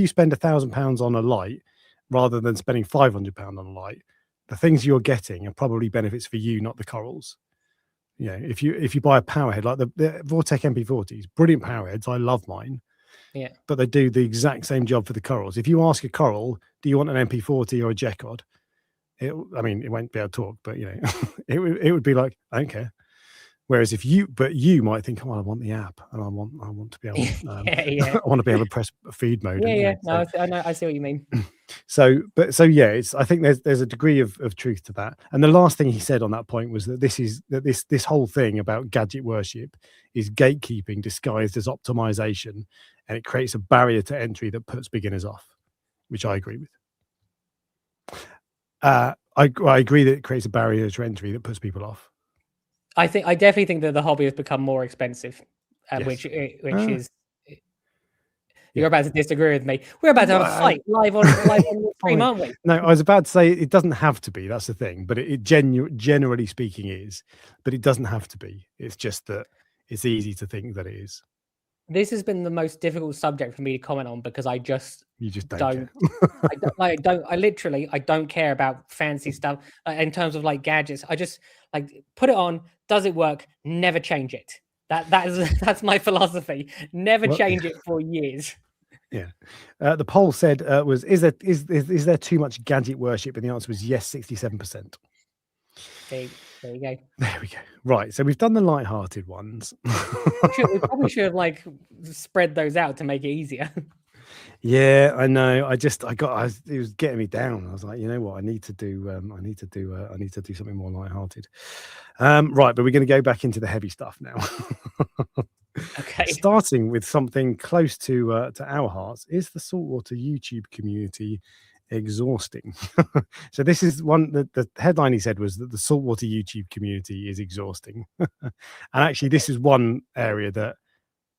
spend £1,000 on a light rather than spending £500 on a light, the things you're getting are probably benefits for you, not the corals. Yeah, if you buy a power head like the Vortec MP40s, brilliant power heads. I love mine. Yeah, but they do the exact same job for the corals. If you ask a coral, do you want an MP40 or a Jecod? It won't be able to talk, but it would be like, I don't care. Whereas you might think, oh, I want the app, and I want to be able, I want to be able to press feed mode. Yeah, no, I see what you mean. So yeah, I think there's a degree of truth to that. And the last thing he said on that point was that this whole thing about gadget worship is gatekeeping disguised as optimization, and it creates a barrier to entry that puts beginners off, which I agree with. I agree that it creates a barrier to entry that puts people off. I definitely think that the hobby has become more expensive, Yes. which is. You're about to disagree with me. We're about to have a fight live on the stream, aren't we? No, I was about to say it doesn't have to be. That's the thing, but it generally speaking is. But it doesn't have to be. It's just that it's easy to think that it is. This has been the most difficult subject for me to comment on because I just don't. I don't care about fancy stuff in terms of like gadgets. I just like put it on. Does it work? Never change it. That's my philosophy. Never change it for years. Yeah. The poll said is there too much gadget worship? And the answer was yes, 67%. There you go. There we go. Right. So we've done the light-hearted ones. We probably should have like spread those out to make it easier. Yeah, I know. It was getting me down. I was like, you know what? I need to do something more light-hearted. Right, but we're going to go back into the heavy stuff now. Okay. Starting with something close to our hearts, is the saltwater YouTube community exhausting? So this is one that the headline he said was that the saltwater YouTube community is exhausting. And actually, this is one area that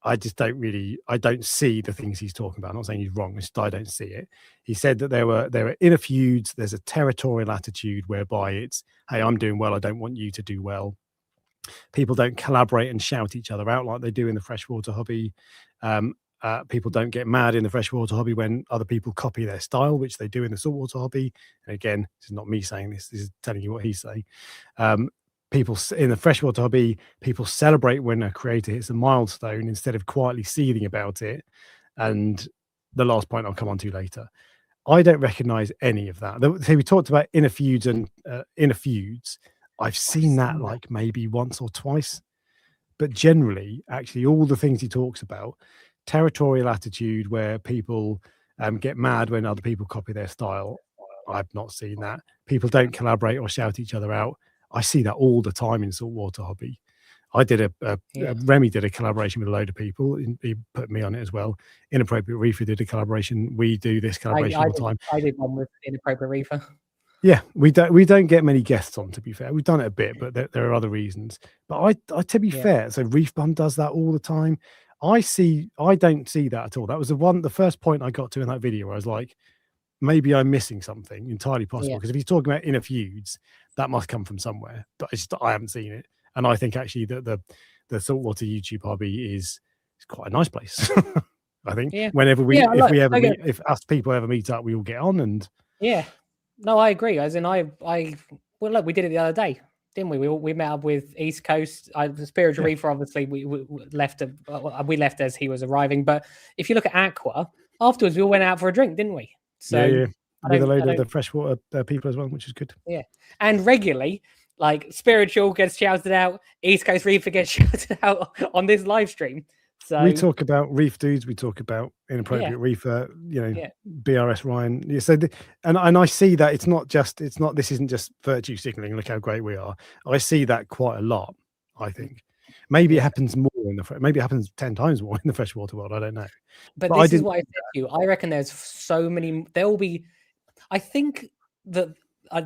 I just don't see the things he's talking about. I'm not saying he's wrong, it's just I don't see it. He said that there are inner feuds, there's a territorial attitude whereby it's, hey, I'm doing well, I don't want you to do well. People don't collaborate and shout each other out like they do in the freshwater hobby. People don't get mad in the freshwater hobby when other people copy their style, which they do in the saltwater hobby. And again, this is not me saying this is telling you what he's saying. People in the freshwater hobby, people celebrate when a creator hits a milestone instead of quietly seething about it. And the last point I'll come on to later. I don't recognize any of that. So we talked about inner feuds and inner feuds. I've seen that like maybe once or twice, but generally, actually, all the things he talks about, territorial attitude where people get mad when other people copy their style, I've not seen that. People don't collaborate or shout each other out. I see that all the time in saltwater hobby. I did Remy did a collaboration with a load of people. He put me on it as well. Inappropriate Reefer did a collaboration. We do this collaboration all the time. I did one with Inappropriate Reefer. Yeah, we don't get many guests on, to be fair. We've done it a bit, but there are other reasons. But I to be fair, so Reef Bum does that all the time. I don't see that at all. That was the first point I got to in that video where I was like, maybe I'm missing something. Entirely possible, because if he's talking about inner feuds, that must come from somewhere. But I haven't seen it. And I think actually that the saltwater YouTube hobby is quite a nice place. I think whenever if us people ever meet up, we all get on and no, I agree. As in, well, look, we did it the other day, didn't we? We met up with East Coast. The Spiritual Reefer, obviously, we left. We left as he was arriving. But if you look at Aqua, afterwards we all went out for a drink, didn't we? So with a load of the freshwater people as well, which is good. Yeah, and regularly, like Spiritual gets shouted out, East Coast Reefer gets shouted out on this live stream. So we talk about Reef Dudes, we talk about Inappropriate Reefer, BRS Ryan. Yeah, so and I see that this isn't just virtue signaling, look how great we are. I see that quite a lot, I think. Maybe it happens more maybe it happens 10 times more in the freshwater world, I don't know. But this is what I said to you. I reckon there's so many, I think that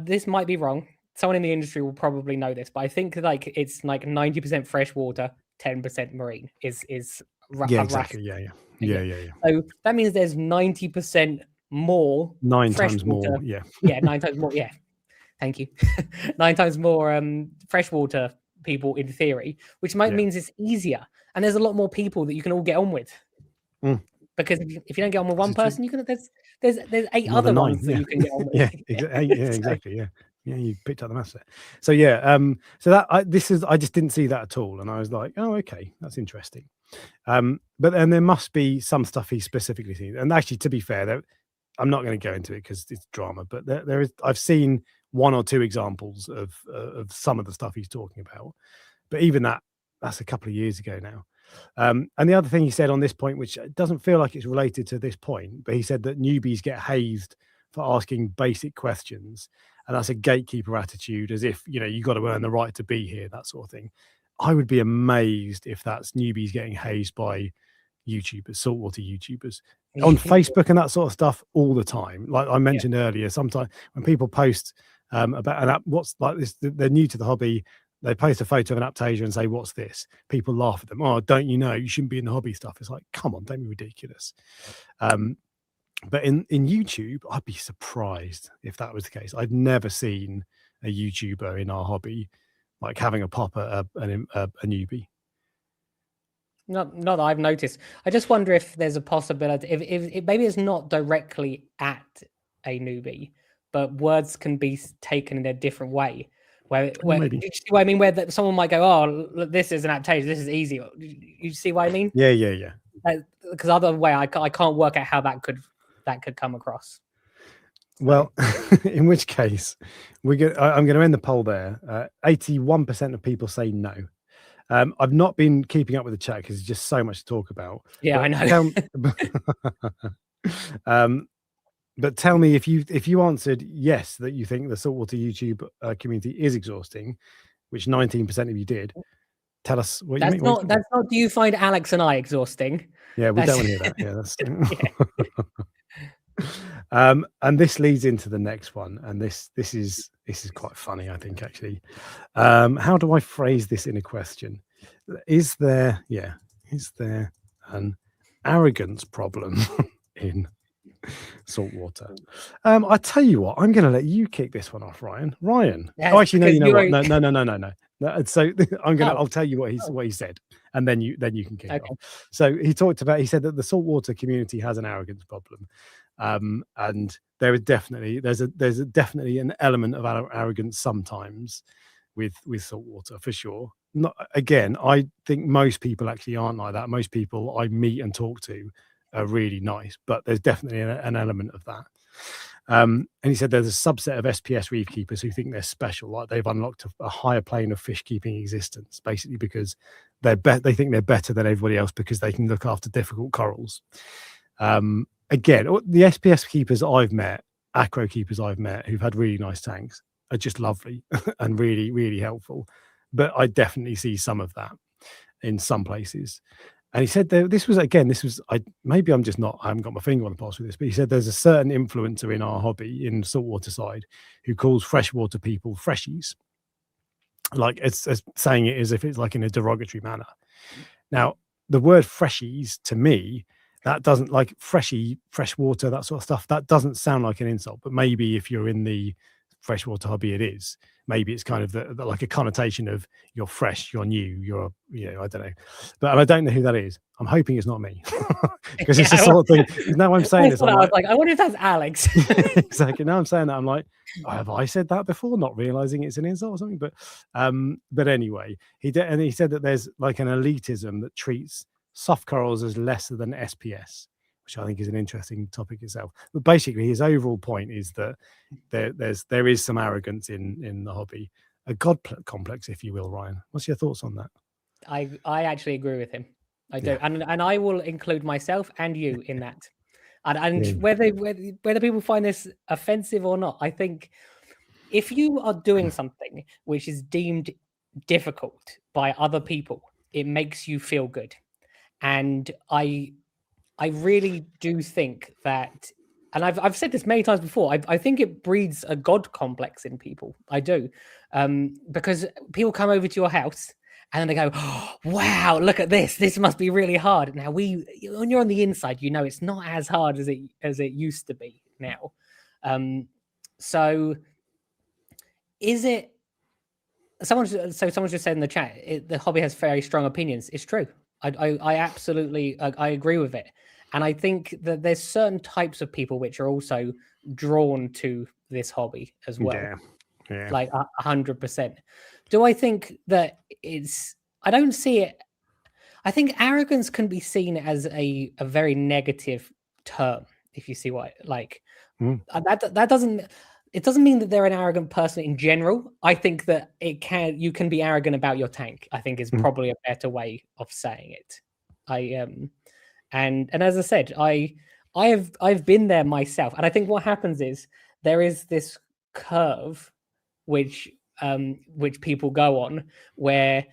this might be wrong. Someone in the industry will probably know this, but I think like it's like 90% freshwater, 10% marine is exactly. Yeah. So that means there's 90% more. 9 times more. Yeah. 9 times more. Yeah. Thank you. 9 times more freshwater people in theory, which means it's easier, and there's a lot more people that you can all get on with. Because if you don't get on with one person, you can there's 8 other ones that you can get on with. Exactly. Yeah, you picked up the master. So so that I just didn't see that at all, and I was like, oh, okay, that's interesting. But then there must be some stuff he specifically seen, and actually, to be fair, I'm not going to go into it because it's drama. But there is, I've seen 1 or 2 examples of some of the stuff he's talking about, but even that's a couple of years ago now. And the other thing he said on this point, which doesn't feel like it's related to this point, but he said that newbies get hazed for asking basic questions, and that's a gatekeeper attitude, as if you got to earn the right to be here, that sort of thing. I would be amazed if that's newbies getting hazed by YouTubers, saltwater YouTubers, on Facebook and that sort of stuff all the time. Like I mentioned earlier, sometimes when people post about an app, what's like this, they're new to the hobby. They post a photo of an Aptasia and say, "What's this?" People laugh at them. "Oh, don't you know? You shouldn't be in the hobby stuff." It's like, come on, don't be ridiculous. But in YouTube, I'd be surprised if that was the case. I'd never seen a YouTuber in our hobby like having a pop at a newbie. Not that I've noticed. I just wonder if there's a possibility, if maybe it's not directly at a newbie, but words can be taken in a different way. Where Maybe. you see what I mean? Where someone might go, "Oh, look, this is an Aptasia. This is easy." You see what I mean? Yeah. Because other way, I can't work out how that could come across. Well, in which case, I'm going to end the poll there. 81% of people say no. I've not been keeping up with the chat because there's just so much to talk about. Yeah, I know. But tell me if you answered yes, that you think the saltwater YouTube community is exhausting, which 19% of you did. Tell us what you mean. That's not. Do you find Alex and I exhausting? Yeah, we don't want to hear that. Yeah, that's. And this leads into the next one, and this is quite funny, I think, actually. How do I phrase this in a question? Is there an arrogance problem in saltwater? I tell you what, I'm going to let you kick this one off, Ryan. Yes, oh, actually, no, you know what? No. No, so I'll tell you what he said, and then you can kick it off. So he said that the saltwater community has an arrogance problem, and there's definitely an element of arrogance sometimes with saltwater, for sure. Not again, I think most people actually aren't like that. Most people I meet and talk to are really nice, but there's definitely an element of that. And he said there's a subset of SPS reef keepers who think they're special, like they've unlocked a higher plane of fish keeping existence, basically because they think they're better than everybody else because they can look after difficult corals. Again, the SPS keepers I've met, acro keepers I've met who've had really nice tanks are just lovely and really, really helpful. But I definitely see some of that in some places. And he said maybe I'm just not, I haven't got my finger on the pulse with this, but he said there's a certain influencer in our hobby, in saltwater side, who calls freshwater people freshies. Like it's saying it as if it's like in a derogatory manner. Now, the word freshies to me, that doesn't, like freshie, freshwater, that sort of stuff, that doesn't sound like an insult. But maybe if you're in the freshwater hobby, it is. Maybe it's kind of like a connotation of you're fresh, you're new, I don't know. But I don't know who that is. I'm hoping it's not me. Because it's the sort of thing. Now I'm saying this. I was like, I wonder if that's Alex. Exactly. Now I'm saying that, I'm like, have I said that before? Not realizing it's an insult or something. But anyway, he said that there's like an elitism that treats soft corals as lesser than SPS, which I think is an interesting topic itself. But basically, his overall point is that there is some arrogance in the hobby, a god complex, if you will. Ryan, what's your thoughts on that? I actually agree with him. I do, and I will include myself and you in that. And whether people find this offensive or not, I think if you are doing something which is deemed difficult by other people, it makes you feel good. And I really do think that, and I've said this many times before, I think it breeds a god complex in people. I do, because people come over to your house and then they go, oh, wow, look at this. This must be really hard. Now, when you're on the inside, it's not as hard as it used to be now. So is it? Someone's just said in the chat, the hobby has very strong opinions. It's true. I absolutely I agree with it. And I think that there's certain types of people which are also drawn to this hobby as well. Yeah. Like 100%. Do I think that I don't see it. I think arrogance can be seen as a very negative term, if you see what, like, that doesn't mean that they're an arrogant person in general. I think that you can be arrogant about your tank, I think is probably a better way of saying it. And as I said, I I've been there myself, and I think what happens is there is this curve which people go on where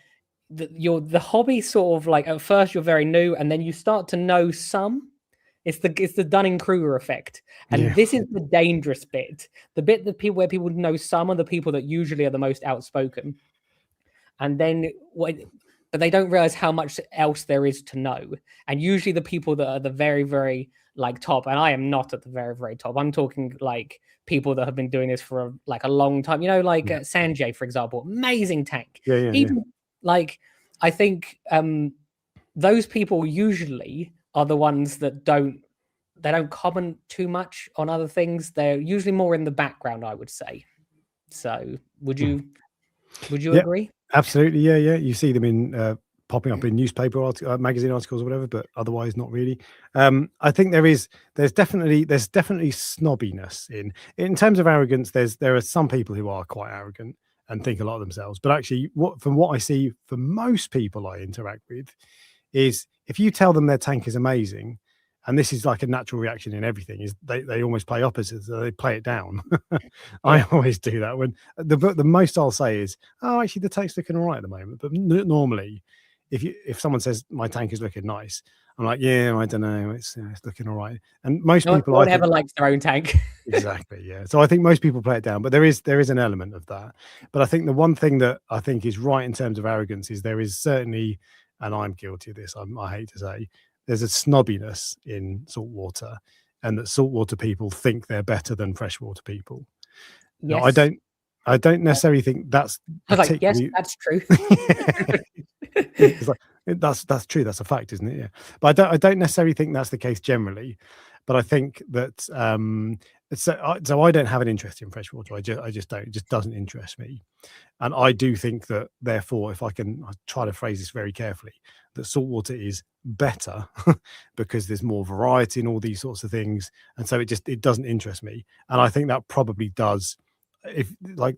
the hobby sort of like, at first you're very new and then you start to know some. It's the Dunning-Kruger effect, and this is the dangerous bit. The bit that people where people know some are the people that usually are the most outspoken, and then but they don't realize how much else there is to know. And usually the people that are the very, very like top, and I am not at the very, very top. I'm talking like people that have been doing this for a long time. You know, like Sanjay, for example, amazing tank. Even like I think those people usually are the ones that don't comment too much on other things. They're usually more in the background, I would say. So would you agree? Absolutely. Yeah. You see them in popping up in newspaper magazine articles or whatever, but otherwise not really. I think there's definitely snobbiness in terms of arrogance. There are some people who are quite arrogant and think a lot of themselves, but actually from what I see, for most people I interact with, is if you tell them their tank is amazing, and this is like a natural reaction in everything, is they almost play opposites. So they play it down. I always do that. When the most I'll say is, oh, actually the tank's looking all right at the moment. But normally, if someone says my tank is looking nice, I'm like, yeah, I don't know, it's looking all right. And most people, no one ever likes their own tank. Exactly, yeah. So I think most people play it down, but there is an element of that. But I think the one thing that I think is right in terms of arrogance is there is certainly, and I'm guilty of this, I hate to say, there's a snobbiness in saltwater, and that saltwater people think they're better than freshwater people. Yes. Now, I don't necessarily think that's particularly... I was like, yes, that's true. It's like, that's true. That's a fact, isn't it? Yeah. But I don't necessarily think that's the case generally. But I think that so I don't have an interest in freshwater. I just don't. It just doesn't interest me. And I do think that, therefore, if I try to phrase this very carefully, that saltwater is better because there's more variety in all these sorts of things, and so it doesn't interest me. And I think that probably does.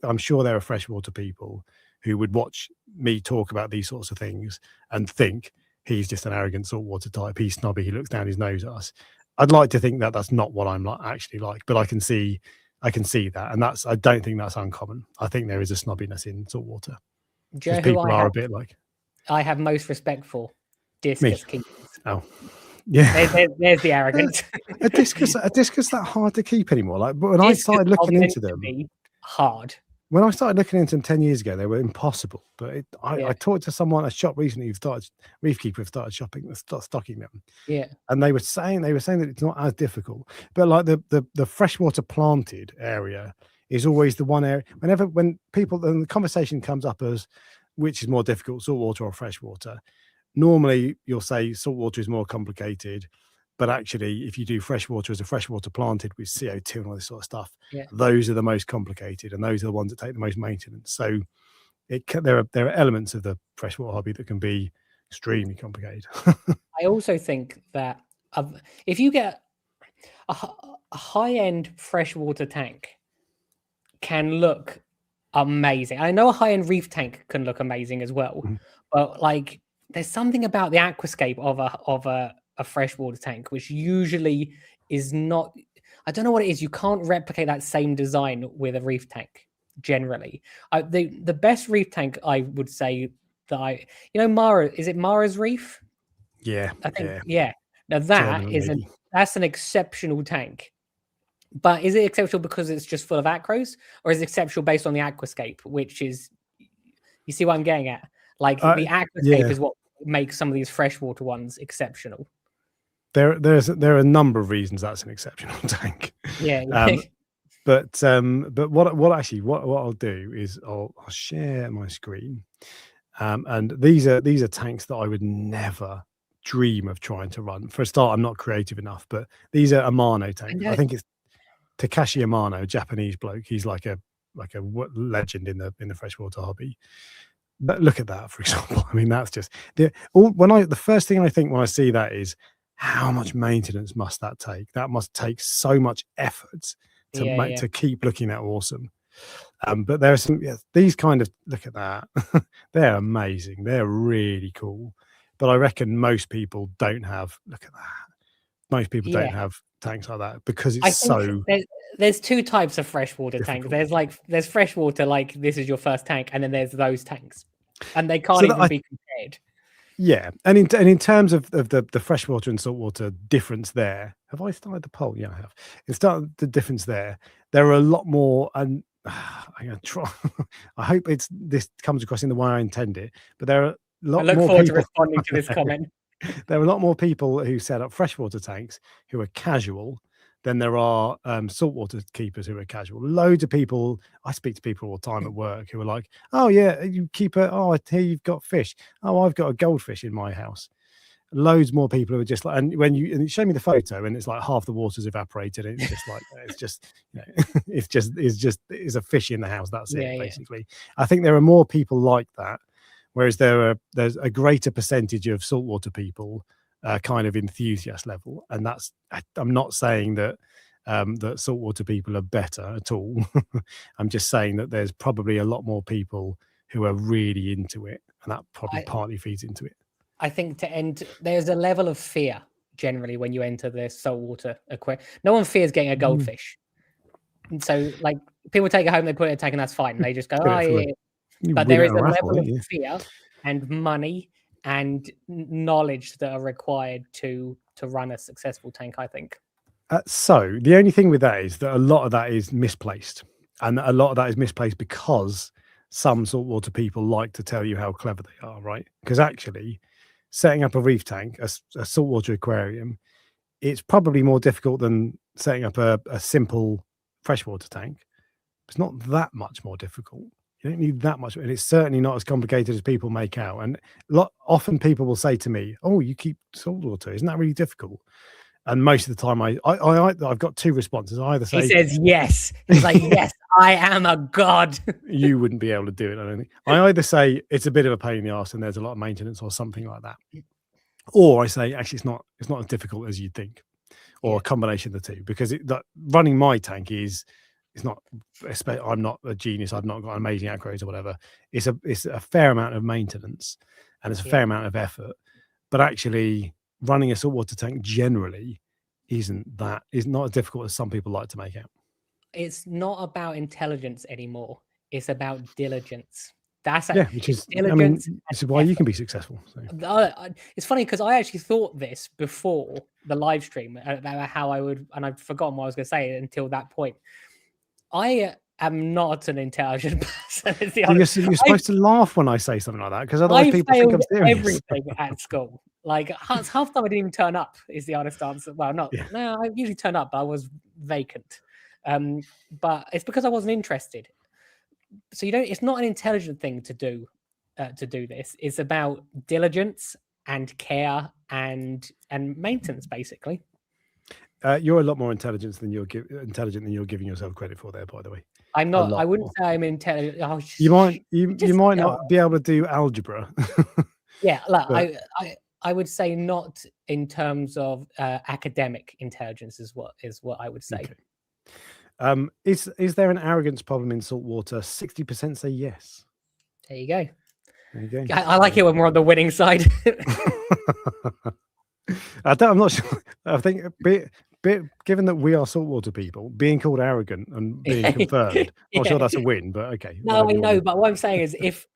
I'm sure there are freshwater people who would watch me talk about these sorts of things and think he's just an arrogant saltwater type. He's snobby. He looks down his nose at us. I'd like to think that that's not what I'm actually like, but I can see that, and I don't think that's uncommon. I think there is a snobbiness in saltwater. People are a bit like. I have most respect for discus keepers. Oh, yeah. There's the arrogance. a discus that hard to keep anymore. Like, but when I started looking into them, hard. When I started looking into them 10 years ago, they were impossible. But I talked to someone at a shop recently Reef Keeper stocking them. Yeah. And they were saying that it's not as difficult. But like the freshwater planted area is always the one area. When the conversation comes up as which is more difficult, saltwater or freshwater, normally you'll say saltwater is more complicated. But actually, if you do freshwater as a freshwater planted with CO2 and all this sort of stuff, those are the most complicated, and those are the ones that take the most maintenance. So there are elements of the freshwater hobby that can be extremely complicated. I also think that if you get a high-end freshwater tank can look amazing. I know a high-end reef tank can look amazing as well, but like there's something about the aquascape of a freshwater tank, which usually is not, I don't know what it is. You can't replicate that same design with a reef tank generally. The best reef tank I would say that Mara, is it Mara's Reef? Yeah. I think, yeah. Now that's an exceptional tank. But is it exceptional because it's just full of acros, or is it exceptional based on the aquascape, which is, you see what I'm getting at? Like the aquascape is what makes some of these freshwater ones exceptional. There are a number of reasons that's an exceptional tank. Yeah. But what I'll do is I'll share my screen, and these are tanks that I would never dream of trying to run. For a start, I'm not creative enough, but these are Amano tanks. I think it's Takashi Amano, a Japanese bloke. He's like a legend in the freshwater hobby. But look at that, for example. I mean, that's just the first thing I think when I see that is, how much maintenance must that take? That must take so much effort to keep looking that awesome. But there are some these kind of, look at that. They're amazing. They're really cool. But I reckon most people don't have, look at that. most people don't Yeah. have tanks like that because I it's think so there's two types of freshwater tanks. difficult. There's freshwater, like this is your first tank, and then there's those tanks, and they can't So that even be compared. yeah, and in terms of the freshwater and saltwater difference there, have I started the poll? Yeah, I have. It's started the difference there. There are a lot more, and I'm gonna try. I hope this comes across in the way I intend it, but there are a I lot look more forward to people. responding to this comment. There are a lot more people who set up freshwater tanks who are casual than there are saltwater keepers who are casual. Loads of people, I speak to people all the time at work who are like, "Oh yeah, you keep a. Oh, I hear you've got fish. Oh, I've got a goldfish in my house." Loads more people who are just like, and when you show me the photo, and it's like half the water's evaporated, and it's just like it's just it's a fish in the house. That's it, Yeah. basically. I think there are more people like that. Whereas there's a greater percentage of saltwater people, kind of enthusiast level, and I'm not saying that that saltwater people are better at all. I'm just saying that there's probably a lot more people who are really into it, and that probably partly feeds into it. I think there's a level of fear generally when you enter the saltwater aquarium. No one fears getting a goldfish. And so like people take it home, they put it in a tank, and that's fine. And they just go, oh yeah. But there is a level of fear and money and knowledge that are required to run a successful tank, I think. So the only thing with that is that a lot of that is misplaced, and a lot of that is misplaced because some saltwater people like to tell you how clever they are, right? Because actually, setting up a reef tank, a saltwater aquarium, it's probably more difficult than setting up a simple freshwater tank. It's not that much more difficult. You don't need that much, and it's certainly not as complicated as people make out. And often people will say to me, "Oh, you keep saltwater? Isn't that really difficult?" And most of the time, I've got two responses. I either say, he says yes. He's like, yes, I am a god. You wouldn't be able to do it. I don't think. I either say it's a bit of a pain in the arse and there's a lot of maintenance or something like that, or I say actually it's not as difficult as you'd think, or a combination of the two. Because running my tank it's not. I'm not a genius. I've not got amazing acros or whatever. It's a fair amount of maintenance, and it's a fair amount of effort. But actually, running a saltwater tank generally is not as difficult as some people like to make out. It's not about intelligence anymore. It's about diligence. That's which is, diligence. This is why you can be successful. So. It's funny because I actually thought this before the live stream about how I would, and I've forgotten what I was going to say until that point. I am not an intelligent person. You're supposed to laugh when I say something like that because otherwise people think I'm serious. Everything at school. Like half the time I didn't even turn up is the honest answer. Well, no, I usually turn up, but I was vacant. But it's because I wasn't interested. So it's not an intelligent thing to do this. It's about diligence and care and maintenance, basically. You're a lot more intelligent than you're giving yourself credit for there, by the way. I'm not. I wouldn't say I'm intelligent. Oh, you might not be able to do algebra. Yeah, like, I would say not in terms of academic intelligence is what I would say. Okay. Is there an arrogance problem in saltwater? 60% say yes. There you go. There you go. I like it when we're on the winning side. I'm not sure. I think given that we are saltwater people, being called arrogant and being confirmed, I'm not sure that's a win, but okay. No, I know, but what I'm saying is if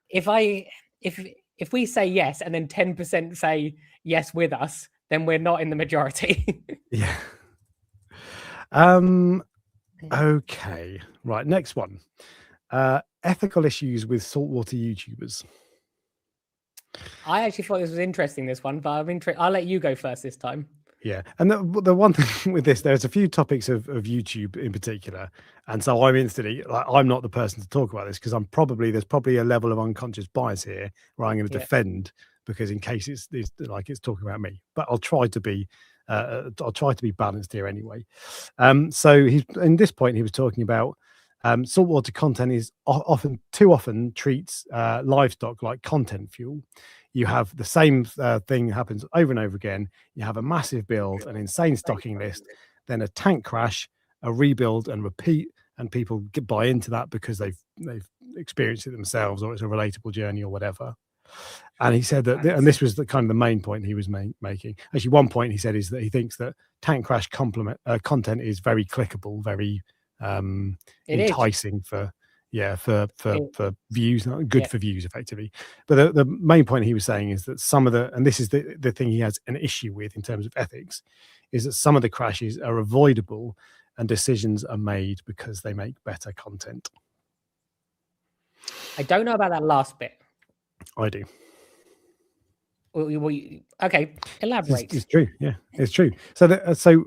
we say yes and then 10% say yes with us, then we're not in the majority. Yeah. Okay. Right. Next one. Ethical issues with saltwater YouTubers. I actually thought this was interesting, this one, but I'll let you go first this time. Yeah. And the one thing with this, there's a few topics of YouTube in particular. And so I'm instantly, like, I'm not the person to talk about this because there's probably a level of unconscious bias here where I'm going to defend because in case it's talking about me, but I'll try to be balanced here anyway. So in this point, he was talking about saltwater content is too often treats livestock like content fuel. You have the same thing happens over and over again. You have a massive build, an insane stocking list, then a tank crash, a rebuild and repeat, and people buy into that because they've experienced it themselves or it's a relatable journey or whatever. And he said that, and this was the kind of the main point he was making. Actually, one point he said is that he thinks that tank crash content is very clickable, very enticing for views, good for views, effectively. But the main point he was saying is that some of the, and this is the thing he has an issue with in terms of ethics, is that some of the crashes are avoidable and decisions are made because they make better content. I don't know about that last bit. I do. Okay, elaborate. It's true. Yeah, it's true. So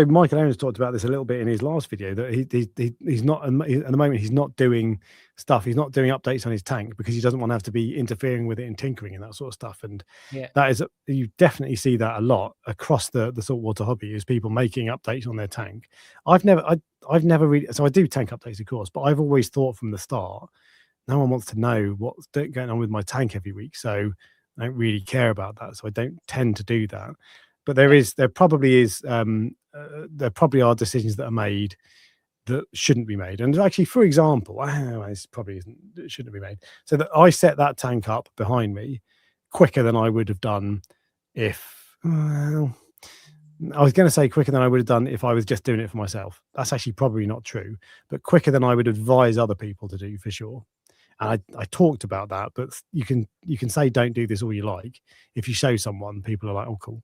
Michael Owens talked about this a little bit in his last video, that he's not at the moment, he's not doing stuff, he's not doing updates on his tank because he doesn't want to have to be interfering with it and tinkering and that sort of stuff. And that is, you definitely see that a lot across the saltwater hobby, is people making updates on their tank. I've never really, so I do tank updates, of course, but I've always thought from the start, no one wants to know what's going on with my tank every week, so I don't really care about that, so I don't tend to do that. But there probably are decisions that are made that shouldn't be made. And actually, for example, this probably shouldn't be made. So that I set that tank up behind me quicker than I would have done if, well, I was going to say quicker than I would have done if I was just doing it for myself. That's actually probably not true, but quicker than I would advise other people to do, for sure. And I talked about that, but you can say don't do this all you like. If you show someone, people are like, oh, cool.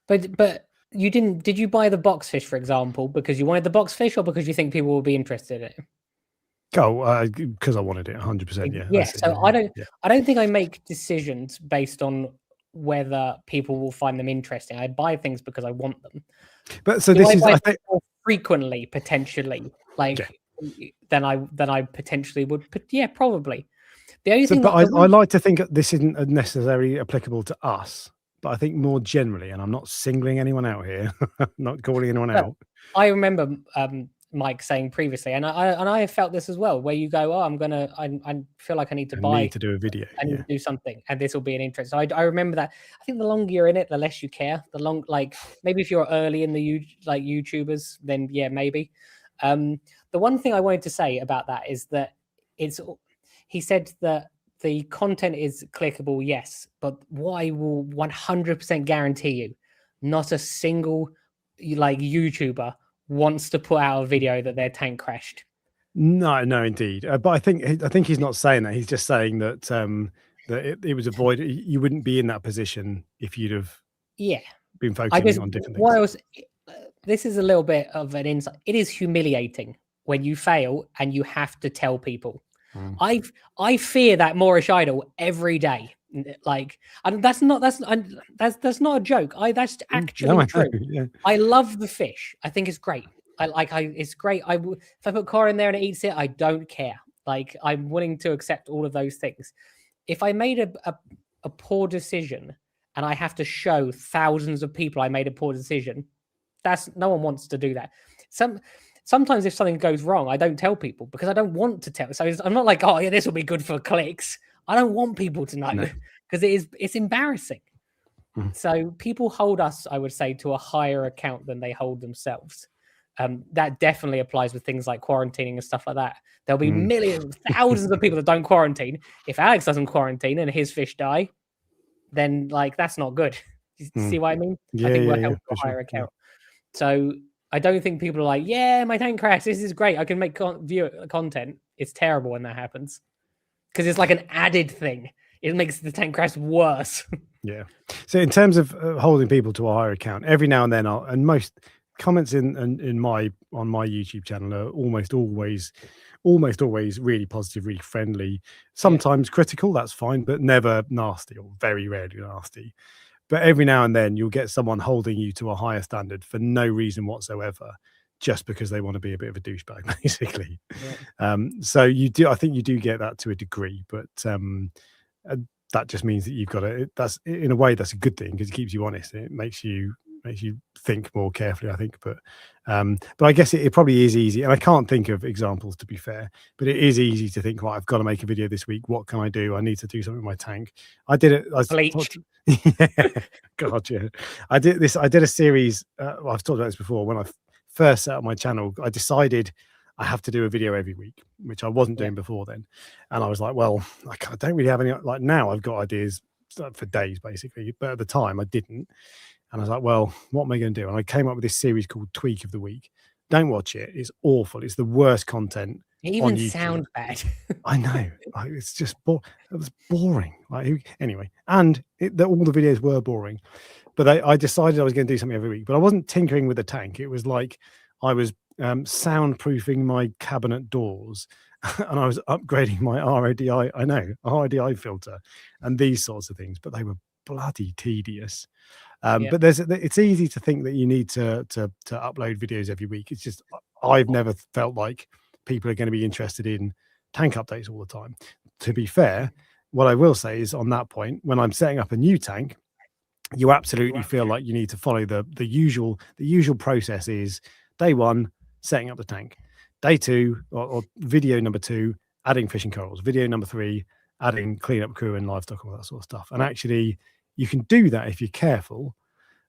But you didn't. Did you buy the box fish, for example, because you wanted the box fish, or because you think people will be interested in it? Oh, because I wanted it, 100%. Yeah. Yeah. So I don't think I make decisions based on whether people will find them interesting. I buy things because I want them. But so this is, I think, more frequently, potentially, like. Yeah. Than I potentially would, but yeah, probably. The only thing, but I like to think this isn't necessarily applicable to us, but I think more generally, and I'm not singling anyone out here, not calling anyone out. I remember Mike saying previously, and I have felt this as well, where you go, oh, I feel like I need to do a video, I need to do something, and this will be an interest. So I remember that. I think the longer you're in it, the less you care. Maybe if you're early in the YouTubers, then yeah, maybe. The one thing I wanted to say about that is that he said that the content is clickable, yes, but what I will 100% guarantee you, not a single YouTuber wants to put out a video that their tank crashed. No, indeed. But I think he's not saying that. He's just saying that that it was avoided. You wouldn't be in that position if you'd have been focusing on different things. This is a little bit of an insight. It is humiliating when you fail and you have to tell people. I fear that Moorish idol every day. And that's not a joke. That's actually true. Yeah. I love the fish. I think it's great. It's great. If I put coral in there and it eats it, I don't care. I'm willing to accept all of those things. If I made a poor decision and I have to show thousands of people I made a poor decision, no one wants to do that. Sometimes if something goes wrong, I don't tell people because I don't want to tell. So I'm not like, oh yeah, this will be good for clicks. I don't want people to know because it's embarrassing. So people hold us, I would say, to a higher account than they hold themselves. That definitely applies with things like quarantining and stuff like that. There'll be millions, thousands of people that don't quarantine. If Alex doesn't quarantine and his fish die, then that's not good. You see what I mean? Yeah, I think we're held to a higher account. So I don't think people are like, yeah, my tank crashed. This is great. I can make content. It's terrible when that happens because it's like an added thing. It makes the tank crash worse. Yeah. So in terms of holding people to a higher account, every now and then, and most comments on my YouTube channel are almost always really positive, really friendly. Sometimes critical, that's fine, but never nasty, or very rarely nasty. But every now and then you'll get someone holding you to a higher standard for no reason whatsoever, just because they want to be a bit of a douchebag, basically. Yeah. So I think you do get that to a degree, but that just means that you've got to. That's in a way that's a good thing because it keeps you honest. It makes you think more carefully, I think. But I guess it probably is easy, and I can't think of examples, to be fair, but it is easy to think, right, I've got to make a video this week. What can I do? I need to do something with my tank. I did it. Bleach. God, yeah. I did a series. I've talked about this before. When I first set up my channel, I decided I have to do a video every week, which I wasn't doing before then. And I was like, well, I don't really have any, like now I've got ideas for days basically, but at the time I didn't. And I was like, well, what am I going to do? And I came up with this series called Tweak of the Week. Don't watch it. It's awful. It's the worst content It on even YouTube. sound bad. I know. Like, it's just it was boring. Like, anyway, and all the videos were boring. But I decided I was going to do something every week. But I wasn't tinkering with the tank. It was like I was soundproofing my cabinet doors, and I was upgrading my RODI filter, and these sorts of things. But they were bloody tedious. But it's easy to think that you need to upload videos every week. It's just I've never felt like people are going to be interested in tank updates all the time. To be fair, what I will say is on that point, when I'm setting up a new tank, you absolutely feel like you need to follow the usual process is day 1, setting up the tank, day 2 or video number 2, adding fishing corals, video number 3, adding cleanup crew and livestock and all that sort of stuff. And actually you can do that if you're careful,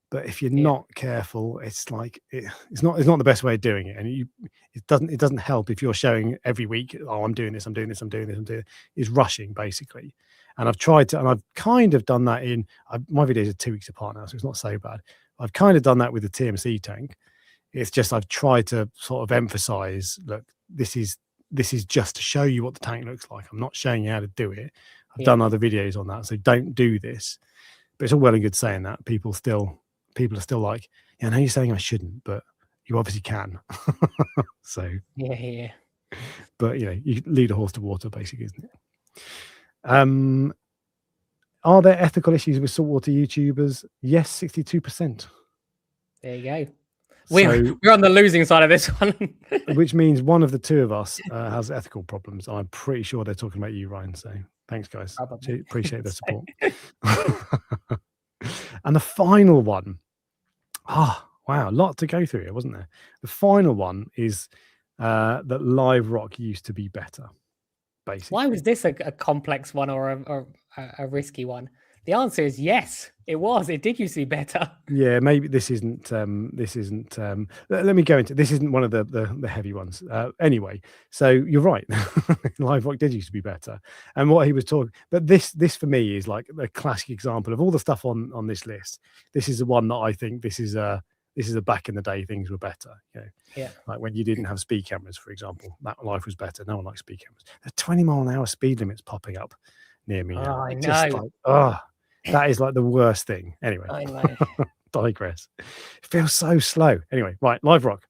but if you're not careful, it's like it's not the best way of doing it. And it doesn't help if you're showing every week, oh, I'm doing this. It's rushing basically. And I've tried to, and I've kind of done that my videos are 2 weeks apart now, so it's not so bad. I've kind of done that with the TMC tank. It's just I've tried to sort of emphasize, look, this is just to show you what the tank looks like. I'm not showing you how to do it. I've done other videos on that, so don't do this. But it's all well and good saying that. People are still like, yeah, I know you're saying I shouldn't, but you obviously can. So yeah. But you lead a horse to water, basically, isn't it? Are there ethical issues with saltwater YouTubers? Yes, 62%. There you go. We're on the losing side of this one. Which means one of the two of us has ethical problems. I'm pretty sure they're talking about you, Ryan. So thanks, guys. Appreciate the support. And the final one. Wow, a lot to go through here, wasn't there? The final one is that live rock used to be better. Basically. Why was this a complex one or a risky one? The answer is yes, it was. It did used to be better. Yeah, maybe this isn't. Let me go into. This isn't one of the heavy ones. Anyway, so you're right. Live rock did used to be better, and what he was talking. But this for me is like a classic example of all the stuff on this list. This is the one that I think this is a back in the day things were better. Like when you didn't have speed cameras, for example, that life was better. No one likes speed cameras. The 20-mile-an-hour speed limits popping up near me now. I know. Just like, that is like the worst thing. Anyway, I know. Digress. It feels so slow. Anyway, right. Live rock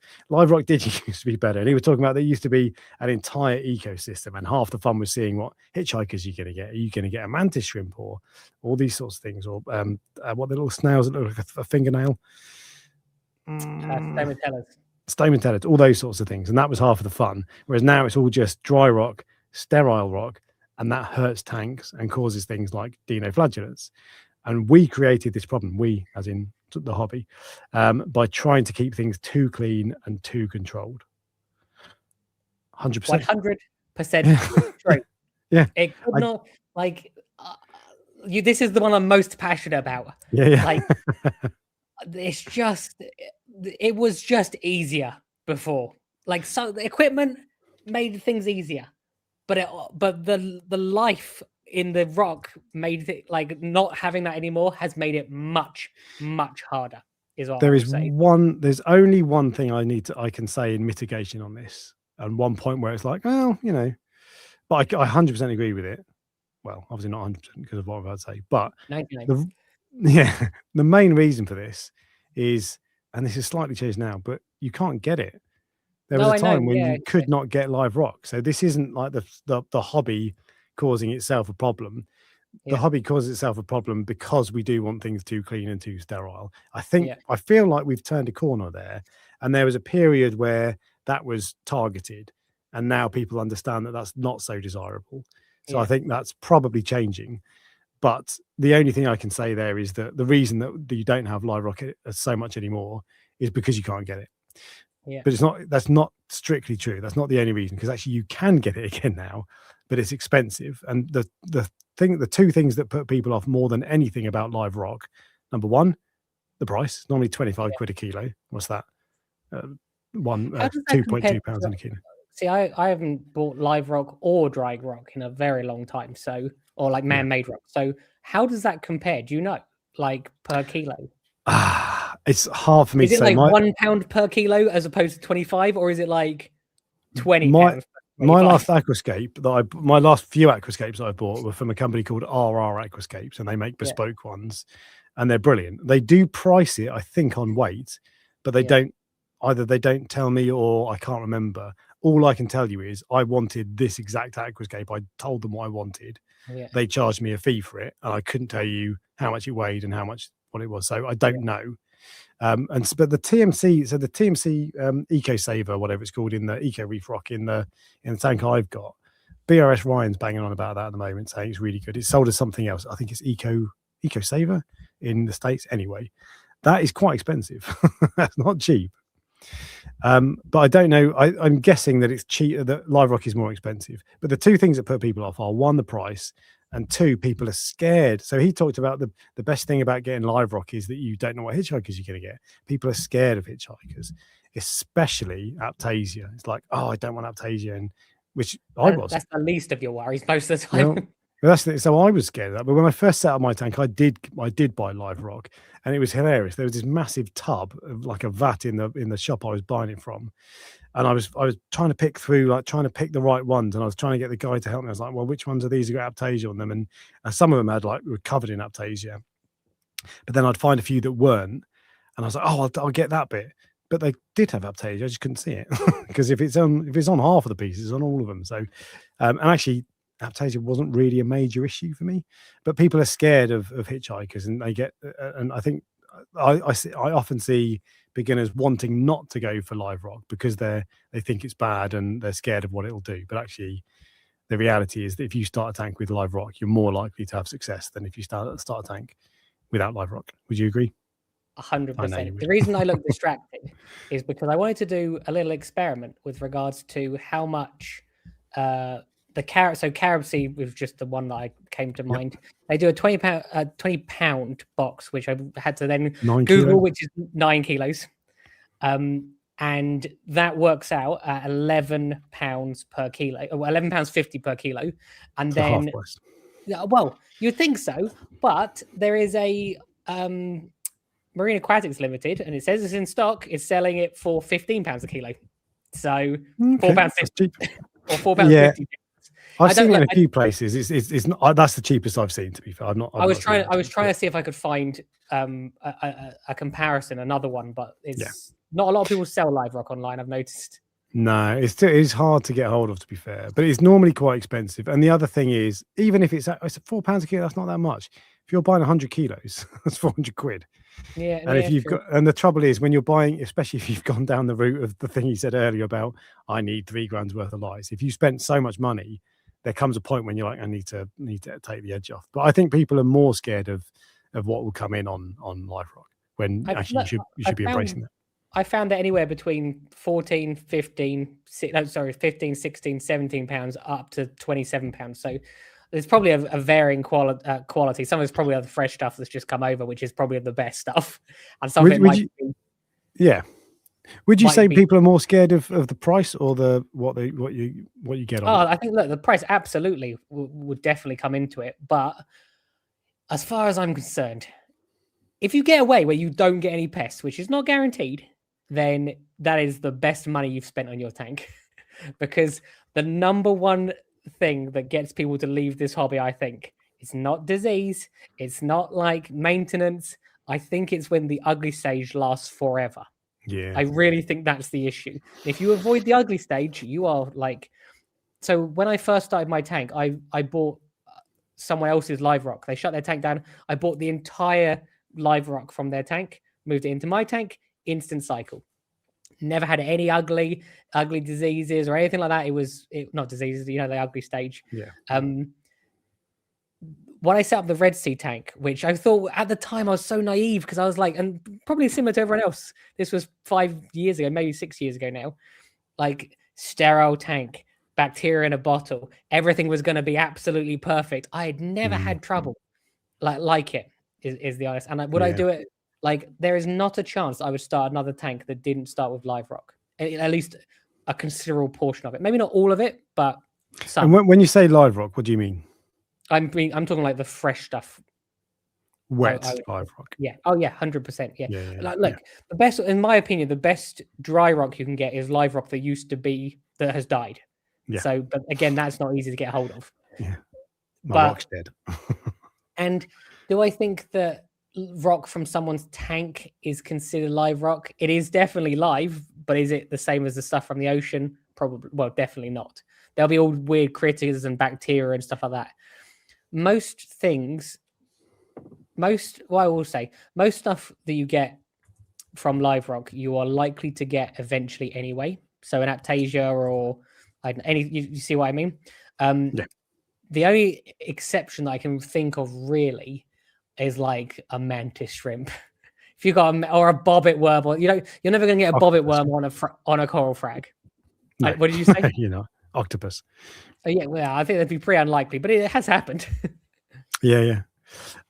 did used to be better. And he was talking about there used to be an entire ecosystem, and half the fun was seeing what hitchhikers you're going to get. Are you going to get a mantis shrimp or all these sorts of things, or what the little snails that look like a fingernail? Stomatellus, all those sorts of things. And that was half of the fun. Whereas now it's all just dry rock, sterile rock, and that hurts tanks and causes things like dinoflagellates. And we created this problem, we as in the hobby, by trying to keep things too clean and too controlled. 100%. 100% true. Yeah. It could not, like, this is the one I'm most passionate about. Yeah. Like, it was just easier before. Like, so the equipment made things easier, but the life in the rock made it, like, not having that anymore has made it much harder. Is what there's only one thing I can say in mitigation on this, and one point where it's like, well, but I 100% agree with it. Well, obviously not 100% because of what I'm about to say, but 99. The main reason for this is, and this is slightly changed now, but you can't get it. There was a time when you could not get live rock. So this isn't like the hobby causing itself a problem. The hobby causes itself a problem because we do want things too clean and too sterile. I feel like we've turned a corner there, and there was a period where that was targeted, and now people understand that that's not so desirable. So I think that's probably changing. But the only thing I can say there is that the reason that you don't have live rock so much anymore is because you can't get it. Yeah. But that's not strictly true. That's not the only reason, because actually you can get it again now, but it's expensive. And the two things that put people off more than anything about live rock, number one, the price. Normally 25 quid a kilo. What's that? 2.2 pounds in a kilo. See, I haven't bought live rock or dry rock in a very long time. So, or like man-made rock. So how does that compare? Do you know, like per kilo? It's hard for me Is to it say. like £1 per kilo as opposed to 25, or is it like £20 My per my 25? last aquascape my last few aquascapes that I bought were from a company called RR Aquascapes, and they make Yeah, bespoke ones, and they're brilliant. They do price it, I think, on weight, but they yeah, don't either. They don't tell me, or I can't remember. All I can tell you is I wanted this exact aquascape. I told them what I wanted. yeah, They charged me a fee for it, and I couldn't tell you how much it weighed and how much what it was. So I yeah, don't know. But the TMC, so the TMC Eco Saver, whatever it's called, in the Eco Reef Rock in the tank I've got, BRS Ryan's banging on about that at the moment, saying it's really good. It's sold as something else. I think it's Eco Saver in the States. Anyway, that is quite expensive. That's not cheap. But I don't know. I'm guessing that it's cheaper. That Live Rock is more expensive. But the two things that put people off are, one, the price, and two, people are scared. So he talked about the best thing about getting Live Rock is that you don't know what hitchhikers you're going to get. People are scared of hitchhikers, especially Aptasia. It's like, oh, I don't want Aptasia, and which I was. that's the least of your worries most of the You time. know, that's the, so I was scared of that. But when I first set up my tank, I did buy Live Rock, and it was hilarious. There was this massive tub of like a vat in the shop I was buying it from, and I was trying to pick through, like trying to pick the right ones, and I was trying to get the guy to help me. I was like, well, which ones of these have got Aptasia on them? And some of them had were covered in Aptasia, but then I'd find a few that weren't, and I was like, oh, I'll get that bit. But they did have Aptasia, I just couldn't see it because if it's on half of the pieces, it's on all of them. So, and actually, Aptasia wasn't really a major issue for me, but people are scared of hitchhikers, and they get, and I think I often see beginners wanting not to go for Live Rock because they think it's bad and they're scared of what it'll do. But actually, the reality is that if you start a tank with Live Rock, you're more likely to have success than if you start a tank without Live Rock. Would you agree? 100%. The reason I look distracted is because I wanted to do a little experiment with regards to how much the carrot. So Carib Sea was just the one that came to mind. Yep. They do a 20 pound box, which I had to then Google, which is 9 kilos. And that works out at £11 per kilo, or £11.50 per kilo. And it's then, well, you'd think so, but there is a Marine Aquatics Limited, and it says it's in stock. It's selling it for £15 a kilo, so £4.50 or £4.50. Yeah. I've seen it in a few places. It's not. That's the cheapest I've seen. To be fair, I was trying to see if I could find a comparison, another one, but it's not a lot of people sell Live Rock online. I've noticed. No, it's hard to get hold of, to be fair, but it's normally quite expensive. And the other thing is, even if it's £4 a kilo, that's not that much. If you're buying 100 kilos, that's 400 quid. Yeah, and if you've got, and the trouble is when you're buying, especially if you've gone down the route of the thing you said earlier about I need £3 worth of lights. If you spent so much money, there comes a point when you're like, I need to take the edge off. But I think people are more scared of what will come in on Live Rock when actually you should be embracing that. I found that anywhere between 15, 16, £17 up to £27. So there's probably a varying quality. Some of it's probably the fresh stuff that's just come over, which is probably the best stuff. And some of it might be. Yeah. Would you say people are more scared of the price or what you get on it? I think, look, the price absolutely would definitely come into it. But as far as I'm concerned, if you get away where you don't get any pests, which is not guaranteed, then that is the best money you've spent on your tank. Because the number one thing that gets people to leave this hobby, I think, it's not disease, it's not like maintenance. I think it's when the ugly stage lasts forever. Yeah, I really think that's the issue. If you avoid the ugly stage, you are like. So when I first started my tank, I bought someone else's Live Rock. They shut their tank down. I bought the entire Live Rock from their tank, moved it into my tank, instant cycle. Never had any ugly diseases or anything like that. It was not diseases, the ugly stage. Yeah. When I set up the Red Sea tank, which I thought at the time I was so naive because I was like, and probably similar to everyone else. This was 5 years ago, maybe 6 years ago now. Like sterile tank, bacteria in a bottle, everything was going to be absolutely perfect. I had never had trouble like it. Is the honest. And would I do it? Like, there is not a chance I would start another tank that didn't start with Live Rock. At least a considerable portion of it. Maybe not all of it, but some. And when you say live rock, what do you mean? I'm talking like the fresh stuff. Wet live rock. Yeah. Oh yeah, 100%. Yeah. Yeah. Look, the best, in my opinion, the best dry rock you can get is live rock that used to be, that has died. Yeah. So, but again, that's not easy to get hold of. Yeah. My rock's dead. And do I think that rock from someone's tank is considered live rock? It is definitely live, but is it the same as the stuff from the ocean? Probably. Well, definitely not. There'll be all weird critters and bacteria and stuff like that. Most stuff that you get from live rock, you are likely to get eventually anyway. So an Aptasia or you see what I mean? Yeah. The only exception that I can think of really is like a mantis shrimp. If you got or a bobbit worm, or you're never going to get a bobbit worm on a coral frag. No. What did you say? Octopus. Oh, yeah, well, I think that'd be pretty unlikely, but it has happened. Yeah.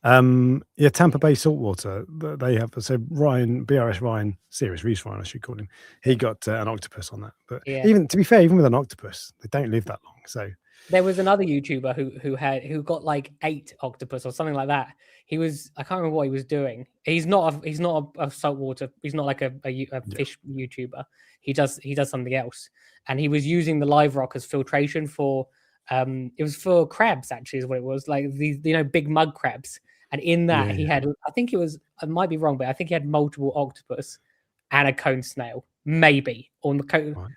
Tampa Bay saltwater. They have, so Ryan, BRS Ryan, Serious Reef Ryan, I should call him. He got an octopus on that. But even to be fair, even with an octopus, they don't live that long. So there was another YouTuber who got like 8 octopus or something like that. I can't remember what he was doing. He's not a saltwater. He's not like a fish YouTuber. He does something else, and he was using the live rock as filtration for. It was for crabs, actually, is what it was, like these, big mud crabs. And in that, he had, I might be wrong, but I think he had multiple octopus and a cone snail, maybe on the cone. Right.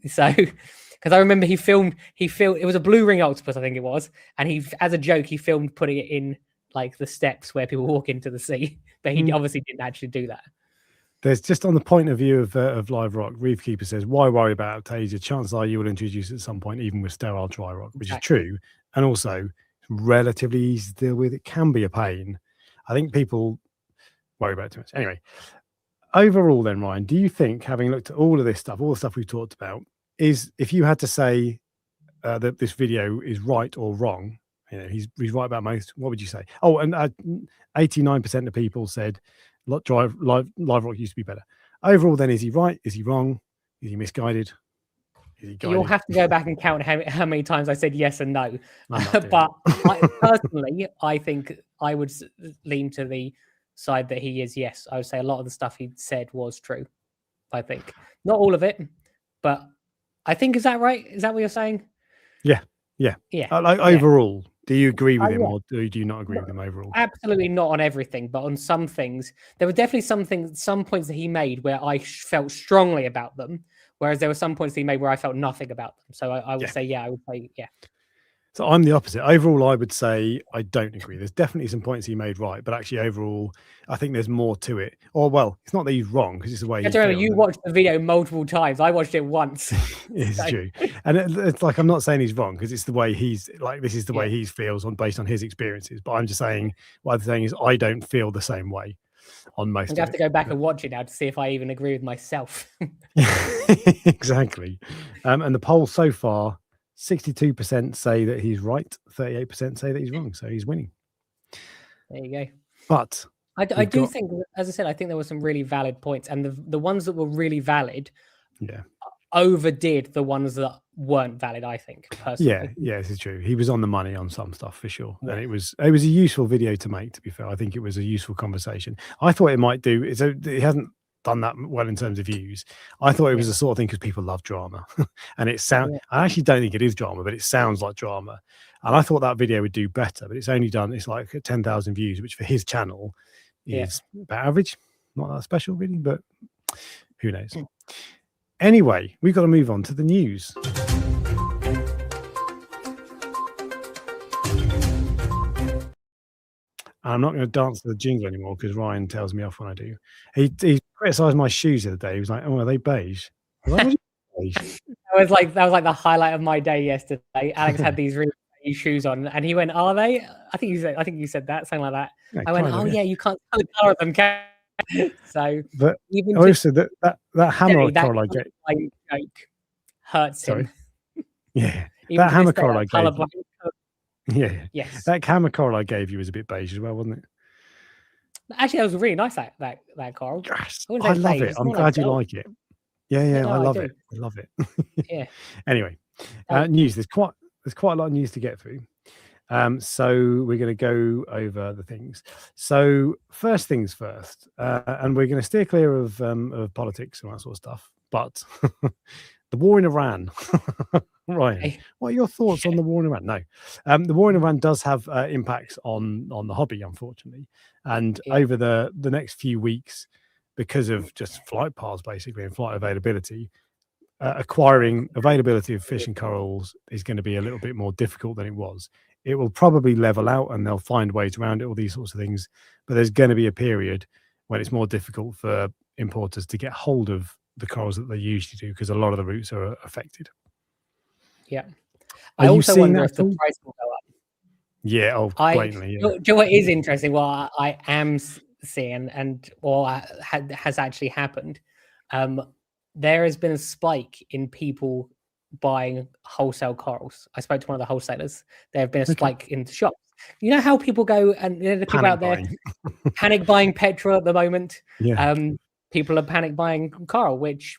So, because I remember he filmed, it was a blue ring octopus, I think it was, and he, as a joke, he filmed putting it in like the steps where people walk into the sea, but he obviously didn't actually do that. There's just on the point of view of live rock, Reef Keeper says, why worry about Aptasia? Chances are you will introduce it at some point, even with sterile dry rock, which is true. And also relatively easy to deal with. It can be a pain. I think people worry about it too much. Anyway, overall then, Ryan, do you think, having looked at all of this stuff, all the stuff we've talked about, is if you had to say that this video is right or wrong, he's right about most, what would you say? Oh, and 89% of people said live rock used to be better. Overall, then, is he right? Is he wrong? Is he misguided? Is he guided? You'll have to go back and count how many times I said yes and no. But personally, I think I would lean to the side that he is yes. I would say a lot of the stuff he said was true. I think not all of it, but I think, is that right? Is that what you're saying? Yeah. Overall. Do you agree with him, or do you not agree with him overall? Absolutely not on everything, but on some things. There were definitely some points that he made where I felt strongly about them, whereas there were some points that he made where I felt nothing about them. So I would say, yeah. So I'm the opposite. Overall, I would say I don't agree. There's definitely some points he made right, but actually overall, I think there's more to it. Or, well, it's not that he's wrong, because it's the way he remember, you watched the video multiple times. I watched it once. It's true. And it's like, I'm not saying he's wrong, because it's the way he's, like, this is the way he feels based on his experiences. But I'm just saying, what I'm saying is I don't feel the same way on most of it. I have to go back and watch it now to see if I even agree with myself. Exactly. And the poll so far, 62% say that he's right, 38% say that he's wrong, so he's winning. There you go. But I do think, as I said, I think there were some really valid points, and the ones that were really valid, overdid the ones that weren't valid, I think, personally. Yeah, this is true. He was on the money on some stuff for sure, and it was a useful video to make. To be fair, I think it was a useful conversation. I thought it might do. It hasn't done that well in terms of views. I thought it was the sort of thing because people love drama, and it sounds. I actually don't think it is drama, but it sounds like drama. And I thought that video would do better, but it's only done. It's like 10,000 views, which for his channel is about average, not that special really, but who knows. Anyway, we've got to move on to the news. I'm not going to dance to the jingle anymore because Ryan tells me off when I do. He criticised my shoes the other day. He was like, "Oh, are they beige?" I was like, beige? That was like the highlight of my day yesterday. Alex had these really beige shoes on, and he went, "Are they?" I think you said that, something like that. Yeah, I went, "Oh yeah, you can't tell the colour of them, can you?" So, but even also that hammer coral I get hurts him. Yeah, that hammer coral I gave. Yeah. Yes. That camera coral I gave you was a bit beige as well, wasn't it? Actually, that was really nice. That coral. Yes. I love it. I'm glad you like it. Yeah, No, I I love do. it. I love it. Yeah. Anyway, Oh, news. There's quite a lot of news to get through. So we're going to go over the things. So first things first, and we're going to steer clear of politics and that sort of stuff. But the war in Iran, Ryan, okay. what are your thoughts on the war in Iran? No, the war in Iran does have impacts on the hobby, unfortunately, and Yeah. over the next few weeks, because of just flight paths basically and flight availability. Acquiring availability of fish and corals is going to be a little bit more difficult than it was. It will probably level out and they'll find ways around it, all these sorts of things. But there's going to be a period when it's more difficult for importers to get hold of the corals that they usually do because a lot of the routes are affected. Yeah. Are I you also seeing wonder that if at the all? price will go up. Yeah, oh, I blatantly, yeah. do you know what is interesting? Well, I am seeing, and has actually happened. There has been a spike in people buying wholesale corals. I spoke to one of the wholesalers. There have been a Okay. spike in the shops. You know how people go, and the people Panic out there buying. panic buying petrol at the moment. Yeah. People are panic buying coral, which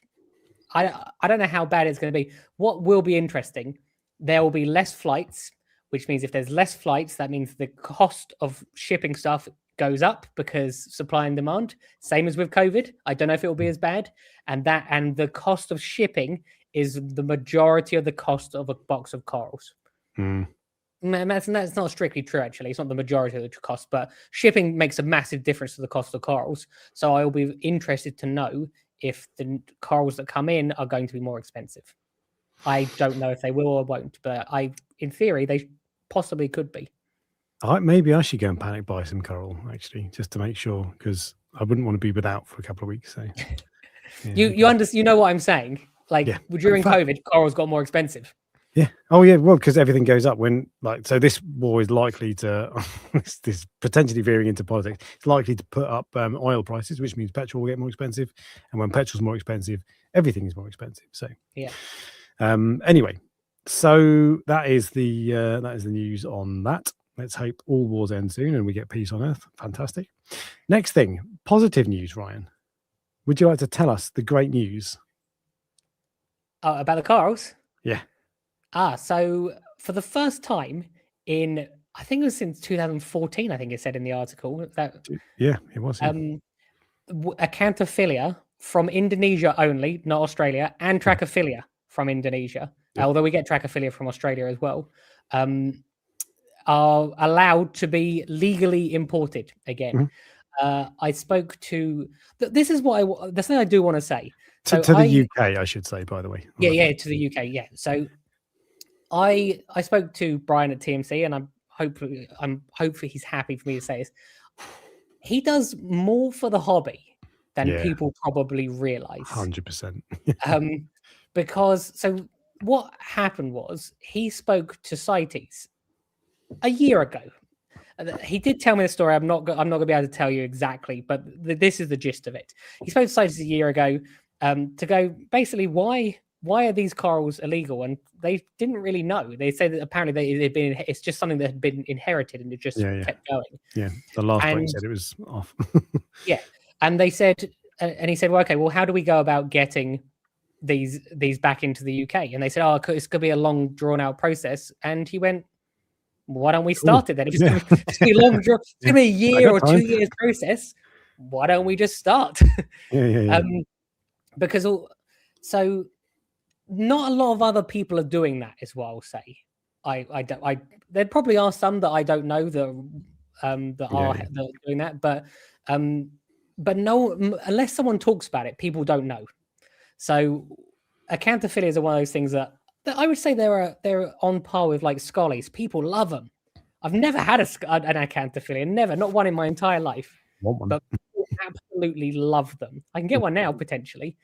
I don't know how bad it's going to be. What will be interesting, there will be less flights, which means if there's less flights, that means the cost of shipping stuff goes up because supply and demand. Same as with COVID. I don't know if it will be as bad. And the cost of shipping is the majority of the cost of a box of corals. Mm. That's not strictly true, actually. It's not the majority of the cost, but shipping makes a massive difference to the cost of corals. So I'll be interested to know if the corals that come in are going to be more expensive. I don't know if they will or won't, but in theory, they possibly could be. Maybe I should go and panic buy some coral actually, just to make sure, because I wouldn't want to be without for a couple of weeks. So yeah, You know what I'm saying? Like yeah. during COVID, corals got more expensive. Yeah. Oh, yeah. Well, because everything goes up when, so this war is likely to, this potentially veering into politics. It's likely to put up oil prices, which means petrol will get more expensive, and when petrol's more expensive, everything is more expensive. So yeah. Anyway, so that is the news on that. Let's hope all wars end soon and we get peace on Earth. Fantastic. Next thing, positive news, Ryan. Would you like to tell us the great news? About the corals? Yeah. So for the first time in, I think it was since 2014, I think it said in the article that yeah, it was. Yeah. Acanthophyllia from Indonesia only, not Australia, and Trachyphylia from Indonesia, although we get Trachyphylia from Australia as well, are allowed to be legally imported again. I spoke to. This is the thing I do want to say. So to the UK, I should say, by the way. Yeah, to the UK. Yeah. So I spoke to Brian at TMC, and I'm hopefully he's happy for me to say this. He does more for the hobby than people probably realize. 100%. Because so what happened was he spoke to CITES a year ago. He did tell me the story. I'm not going to be able to tell you exactly, but this is the gist of it. He spoke to CITES a year ago to go basically why are these corals illegal? And they didn't really know. They said that apparently it's just something that had been inherited and it just kept going. Yeah, the last one said it was off. Yeah, and they said, and he said, well, okay, well, how do we go about getting these back into the UK? And they said, oh, it's going to be a long, drawn out process. And he went, why don't we start it then? If it's going to be long, it's going to be a year or 2 years process. Why don't we just start? Because so not a lot of other people are doing that, is what I'll say. There probably are some that I don't know that are doing that, but no, unless someone talks about it, people don't know. So acanthophylia are one of those things that I would say they're on par with like scollies. People love them. I've never had an acanthophylia, not one in my entire life. But people absolutely love them. I can get one now potentially.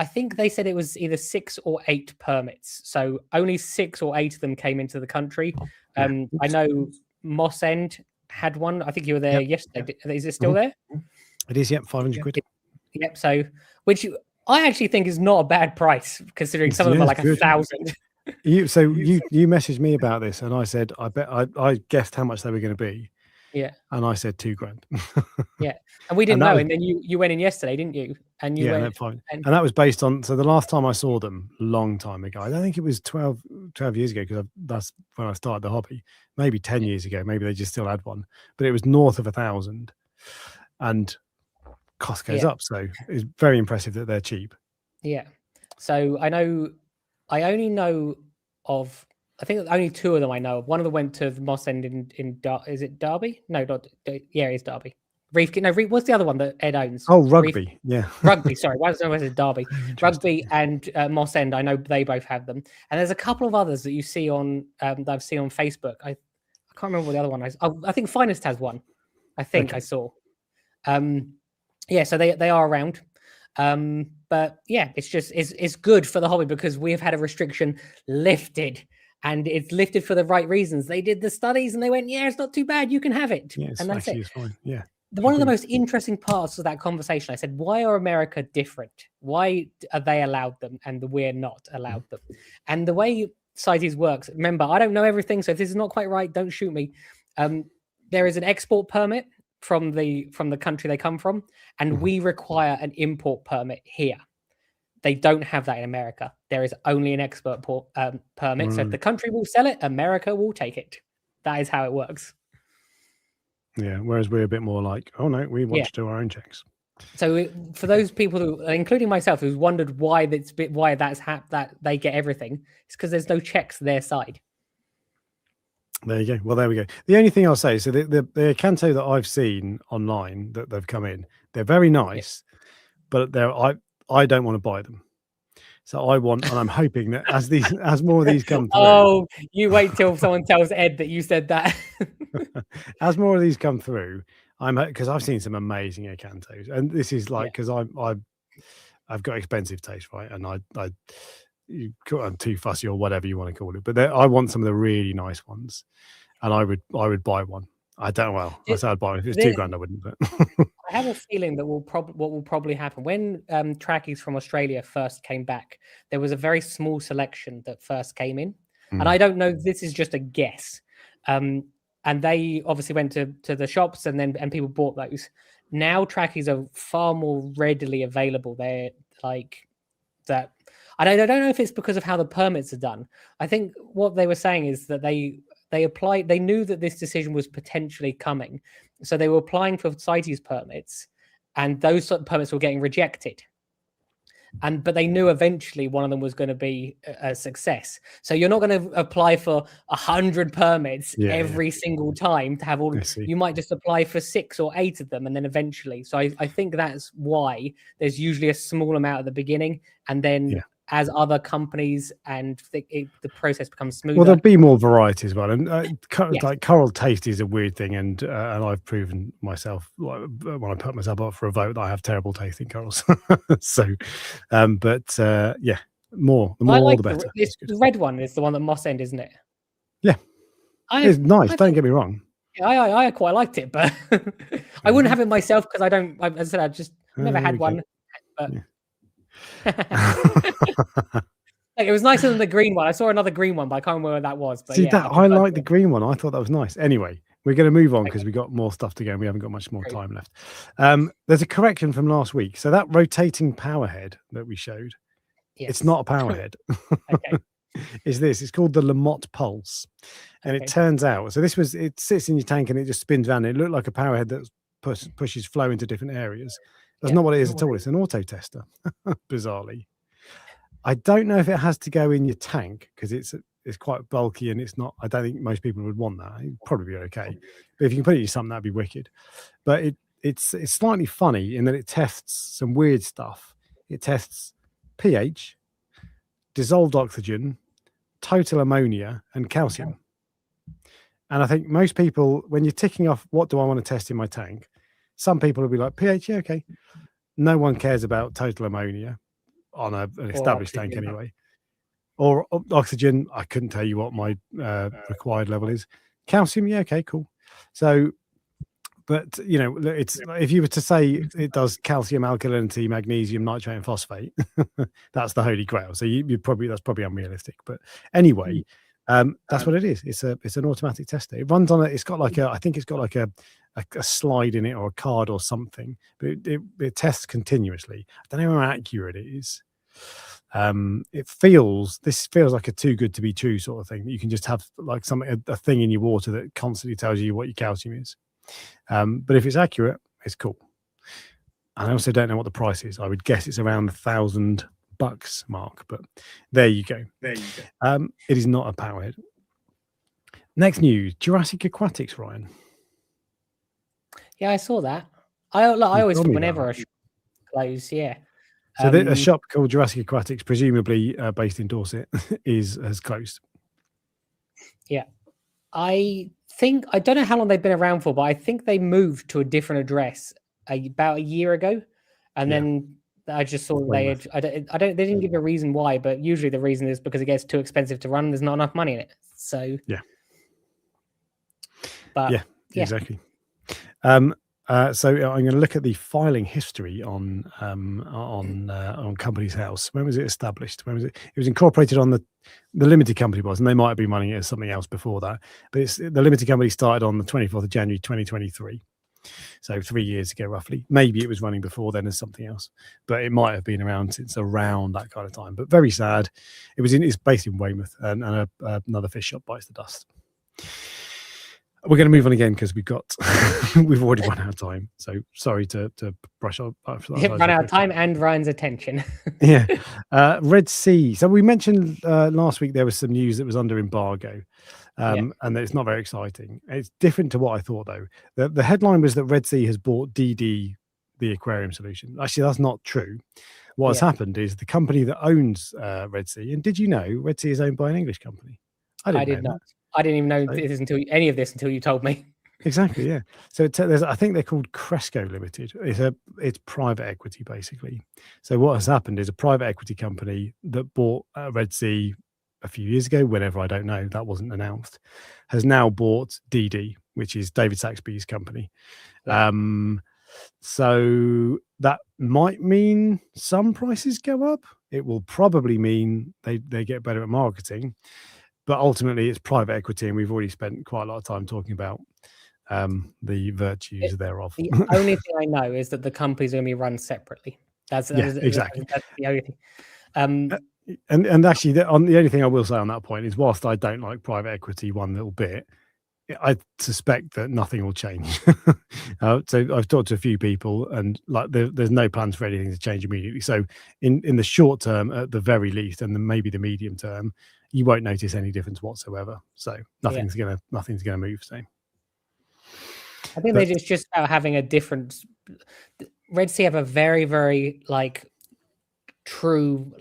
I think they said it was either 6 or 8 permits, so only 6 or 8 of them came into the country. I know Moss End had one. I think you were there yesterday. Is it still there? It is. Yep, 500 quid. Yep. So, which I actually think is not a bad price considering some of them are like 1,000. You messaged me about this, and I said I guessed how much they were going to be, Yeah. And I said $2,000. Yeah. And we didn't that know. was- And then you went in yesterday, didn't you? And you yeah, went. no, fine. And And that was based on, so the last time I saw them, a long time ago, I don't think it was 12 years ago, because that's when I started the hobby. Maybe 10 years ago, maybe they just still had one, but it was north of 1,000, and cost goes Yeah. up. So it's very impressive that they're cheap. Yeah. So I only know of, I think only two of them I know of. One of them went to the Moss End is it Derby? No, not, yeah, it's Derby. Reef, no, Reef, what's the other one that Ed owns? Oh, Rugby. Reef, Yeah. Rugby, sorry. Why is it Derby? Interesting. Rugby and Moss End, I know they both have them. And there's a couple of others that you see on, that I've seen on Facebook. I can't remember what the other one is. Oh, I think Finest has one. I think I saw. Yeah, so they are around. But yeah, it's good for the hobby because we have had a restriction lifted, and it's lifted for the right reasons. They did the studies and they went, yeah, it's not too bad, you can have it. Yeah, and that's it. It's fine. Yeah. One of the most interesting parts of that conversation, I said, why are America different? Why are they allowed them and we're not allowed them? And the way CITES works, remember, I don't know everything, so if this is not quite right, don't shoot me. There is an export permit from the country they come from, and we require an import permit here. They don't have that in America. There is only an export permit. So if the country will sell it, America will take it. That is how it works. Yeah, whereas we're a bit more like, oh no, we want to do our own checks. So for those people who, including myself, who's wondered why that they get everything, it's because there's no checks their side. There you go. Well, there we go. The only thing I'll say, so the Canto that I've seen online that they've come in, they're very nice, but I don't want to buy them. So I want, and I'm hoping that as more of these come through. Oh, you wait till someone tells Ed that you said that. As more of these come through, because I've seen some amazing Acantos, and this is like, because I've got expensive taste, right? And I'm too fussy or whatever you want to call it, but I want some of the really nice ones, and I would buy one. I don't know. Well, I said I'd buy it. If it's $2,000, I wouldn't. But I have a feeling that what will probably happen when trackies from Australia first came back, there was a very small selection that first came in, and I don't know. This is just a guess. And they obviously went to the shops, and people bought those. Now trackies are far more readily available. They're like that. I don't know if it's because of how the permits are done. I think what they were saying is that they knew that this decision was potentially coming. So they were applying for CITES permits, and those permits were getting rejected. But they knew eventually one of them was going to be a success. So you're not going to apply for 100 permits every single time to have all. You might just apply for 6 or 8 of them, and then eventually. So I think that's why there's usually a small amount at the beginning, and then as other companies and the process becomes smoother. Well, there'll be more variety as well, and like coral taste is a weird thing, and I've proven myself when I put myself up for a vote that I have terrible taste in corals. So, yeah, more the better. The red one is the one that Moss End, isn't it? Yeah, it's nice. Don't get me wrong. I quite liked it, but I wouldn't have it myself because I don't. As I said, I just never had one. But it was nicer than the green one. I saw another green one, but I can't remember where that was. But see, I like the green one. I thought that was nice. Anyway, we're going to move on because we got more stuff to go and we haven't got much more time left. There's a correction from last week. So that rotating power head that we showed, it's not a power head. It's called the Lamotte Pulse, and it turns out, so it sits in your tank and it just spins around. It looked like a power head that pushes flow into different areas. That's not what it is at all. It's an auto tester, bizarrely. I don't know if it has to go in your tank because it's quite bulky and it's not. I don't think most people would want that. It'd probably be okay, but if you can put it in something, that'd be wicked. But it's slightly funny in that it tests some weird stuff. It tests pH, dissolved oxygen, total ammonia, and calcium. And I think most people, when you're ticking off what do I want to test in my tank, some people will be like pH, okay. No one cares about total ammonia on an established tank anyway. Or oxygen, I couldn't tell you what my required level is. Calcium, yeah, okay, cool. So, but it's if you were to say it does calcium, alkalinity, magnesium, nitrate, and phosphate, that's the holy grail. So that's probably unrealistic. But anyway, That's what it is. It's an automatic tester. It runs on it. It's got like I think it's got like a slide in it or a card or something, but it tests continuously. I don't know how accurate it is. This feels like a too good to be true sort of thing, that you can just have like a thing in your water that constantly tells you what your calcium is. But if it's accurate, it's cool. And I also don't know what the price is. I would guess it's around $1,000 mark, but there you go. It is not a powerhead. Next news, Jurassic Aquatics, Ryan. Yeah, I saw that. I always whenever a shop closes, yeah. So a shop called Jurassic Aquatics, presumably based in Dorset, has closed. Yeah. I don't know how long they've been around for, but I think they moved to a different address about a year ago, and then I just saw they didn't give a reason why, but usually the reason is because it gets too expensive to run. There's not enough money in it. So exactly. So I'm going to look at the filing history on Companies House. When was it established? When was it? It was incorporated on the limited company was, and they might have been running it as something else before that. But the limited company started on the 24th of January 2023. So 3 years ago, roughly. Maybe it was running before then as something else, but it might have been around since around that kind of time. But very sad. It's based in Weymouth, and another fish shop bites the dust. We're going to move on again because we've already run out of time. So sorry to brush up. Run out of time and Ryan's attention. Red Sea. So we mentioned last week there was some news that was under embargo, and it's not very exciting. It's different to what I thought, though. The headline was that Red Sea has bought DD, the aquarium solution. Actually, that's not true. What has happened is the company that owns Red Sea, and did you know Red Sea is owned by an English company? I did not. I didn't even know any of this until you told me. Exactly, yeah. So I think they're called Cresco Limited. It's private equity, basically. So what has happened is a private equity company that bought Red Sea a few years ago, whenever, I don't know, that wasn't announced, has now bought DD, which is David Saxby's company. So that might mean some prices go up. It will probably mean they get better at marketing. But ultimately, it's private equity, and we've already spent quite a lot of time talking about the virtues thereof. The only thing I know is that the companies are going to be run separately. Exactly. That's the only thing. And actually, the only thing I will say on that point is, whilst I don't like private equity one little bit, I suspect that nothing will change. So I've talked to a few people, and like there's no plans for anything to change immediately. So in the short term, at the very least, and then maybe the medium term, you won't notice any difference whatsoever. So nothing's gonna move. So I think it's just about having a different. Red Sea have a very, very true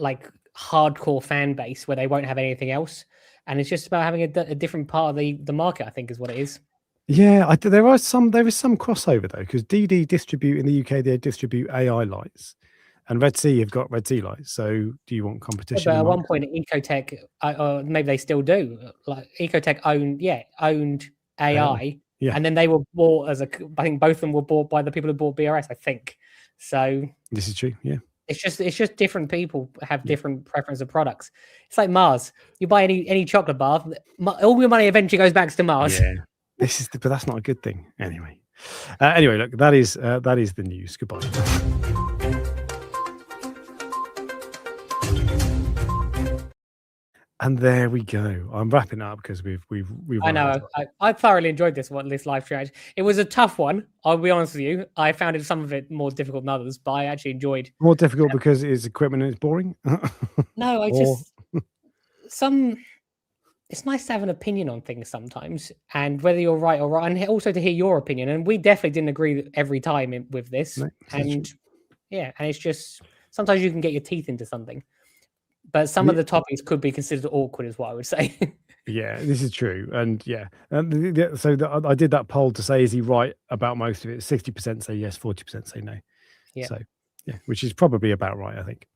hardcore fan base where they won't have anything else, and it's just about having a different part of the market, I think, is what it is. Yeah, there is some crossover though, because DD distribute in the UK, they distribute AI lights. And Red Sea have got Red Sea lights. So do you want competition? But at one point, Ecotech, or maybe they still do. Like Ecotech owned AI, and then they were bought I think both of them were bought by the people who bought BRS. I think so. This is true. Yeah, it's just different people have different preference of products. It's like Mars. You buy any chocolate bar, all your money eventually goes back to Mars. Yeah, but that's not a good thing. Anyway, look, that is the news. Goodbye. And there we go. I'm wrapping up because we've. I know. I thoroughly enjoyed this live stream. It was a tough one. I'll be honest with you. I found some of it more difficult than others, but I actually enjoyed. More difficult because it's equipment and it's boring. No, it's nice to have an opinion on things sometimes, and whether you're right or wrong, and also to hear your opinion. And we definitely didn't agree every time with this. No, and it's just sometimes you can get your teeth into something. But some of the topics could be considered awkward, is what I would say. Yeah, this is true. And I did that poll to say, is he right about most of it? 60% say yes, 40% say no. Yeah. So, which is probably about right, I think.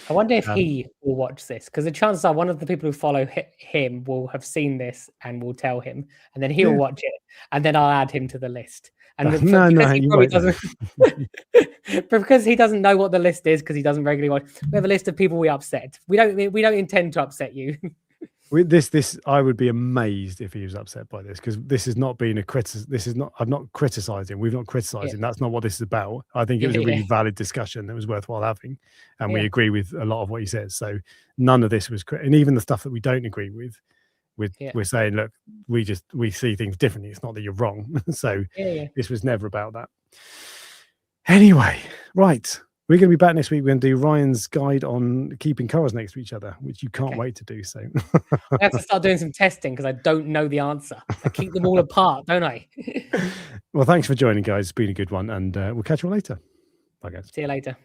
I wonder if he will watch this, because the chances are one of the people who follow him will have seen this and will tell him, and then he'll watch it, and then I'll add him to the list. And because he doesn't know what the list is, because he doesn't regularly watch, we have a list of people we upset. We don't intend to upset you. This I would be amazed if he was upset by this, because this has not been a this is not, I'm not criticizing, we've not criticizing, that's not what this is about. I think it was a really valid discussion that was worthwhile having, and we agree with a lot of what he says. So none of this was and even the stuff that we don't agree with, we're saying, look, we see things differently. It's not that you're wrong. So this was never about that. Anyway, right. We're going to be back next week. We're going to do Ryan's guide on keeping cars next to each other, which you can't wait to do. So I have to start doing some testing because I don't know the answer. I keep them all apart, don't I? Well, thanks for joining, guys. It's been a good one, and we'll catch you all later. Bye, guys. See you later.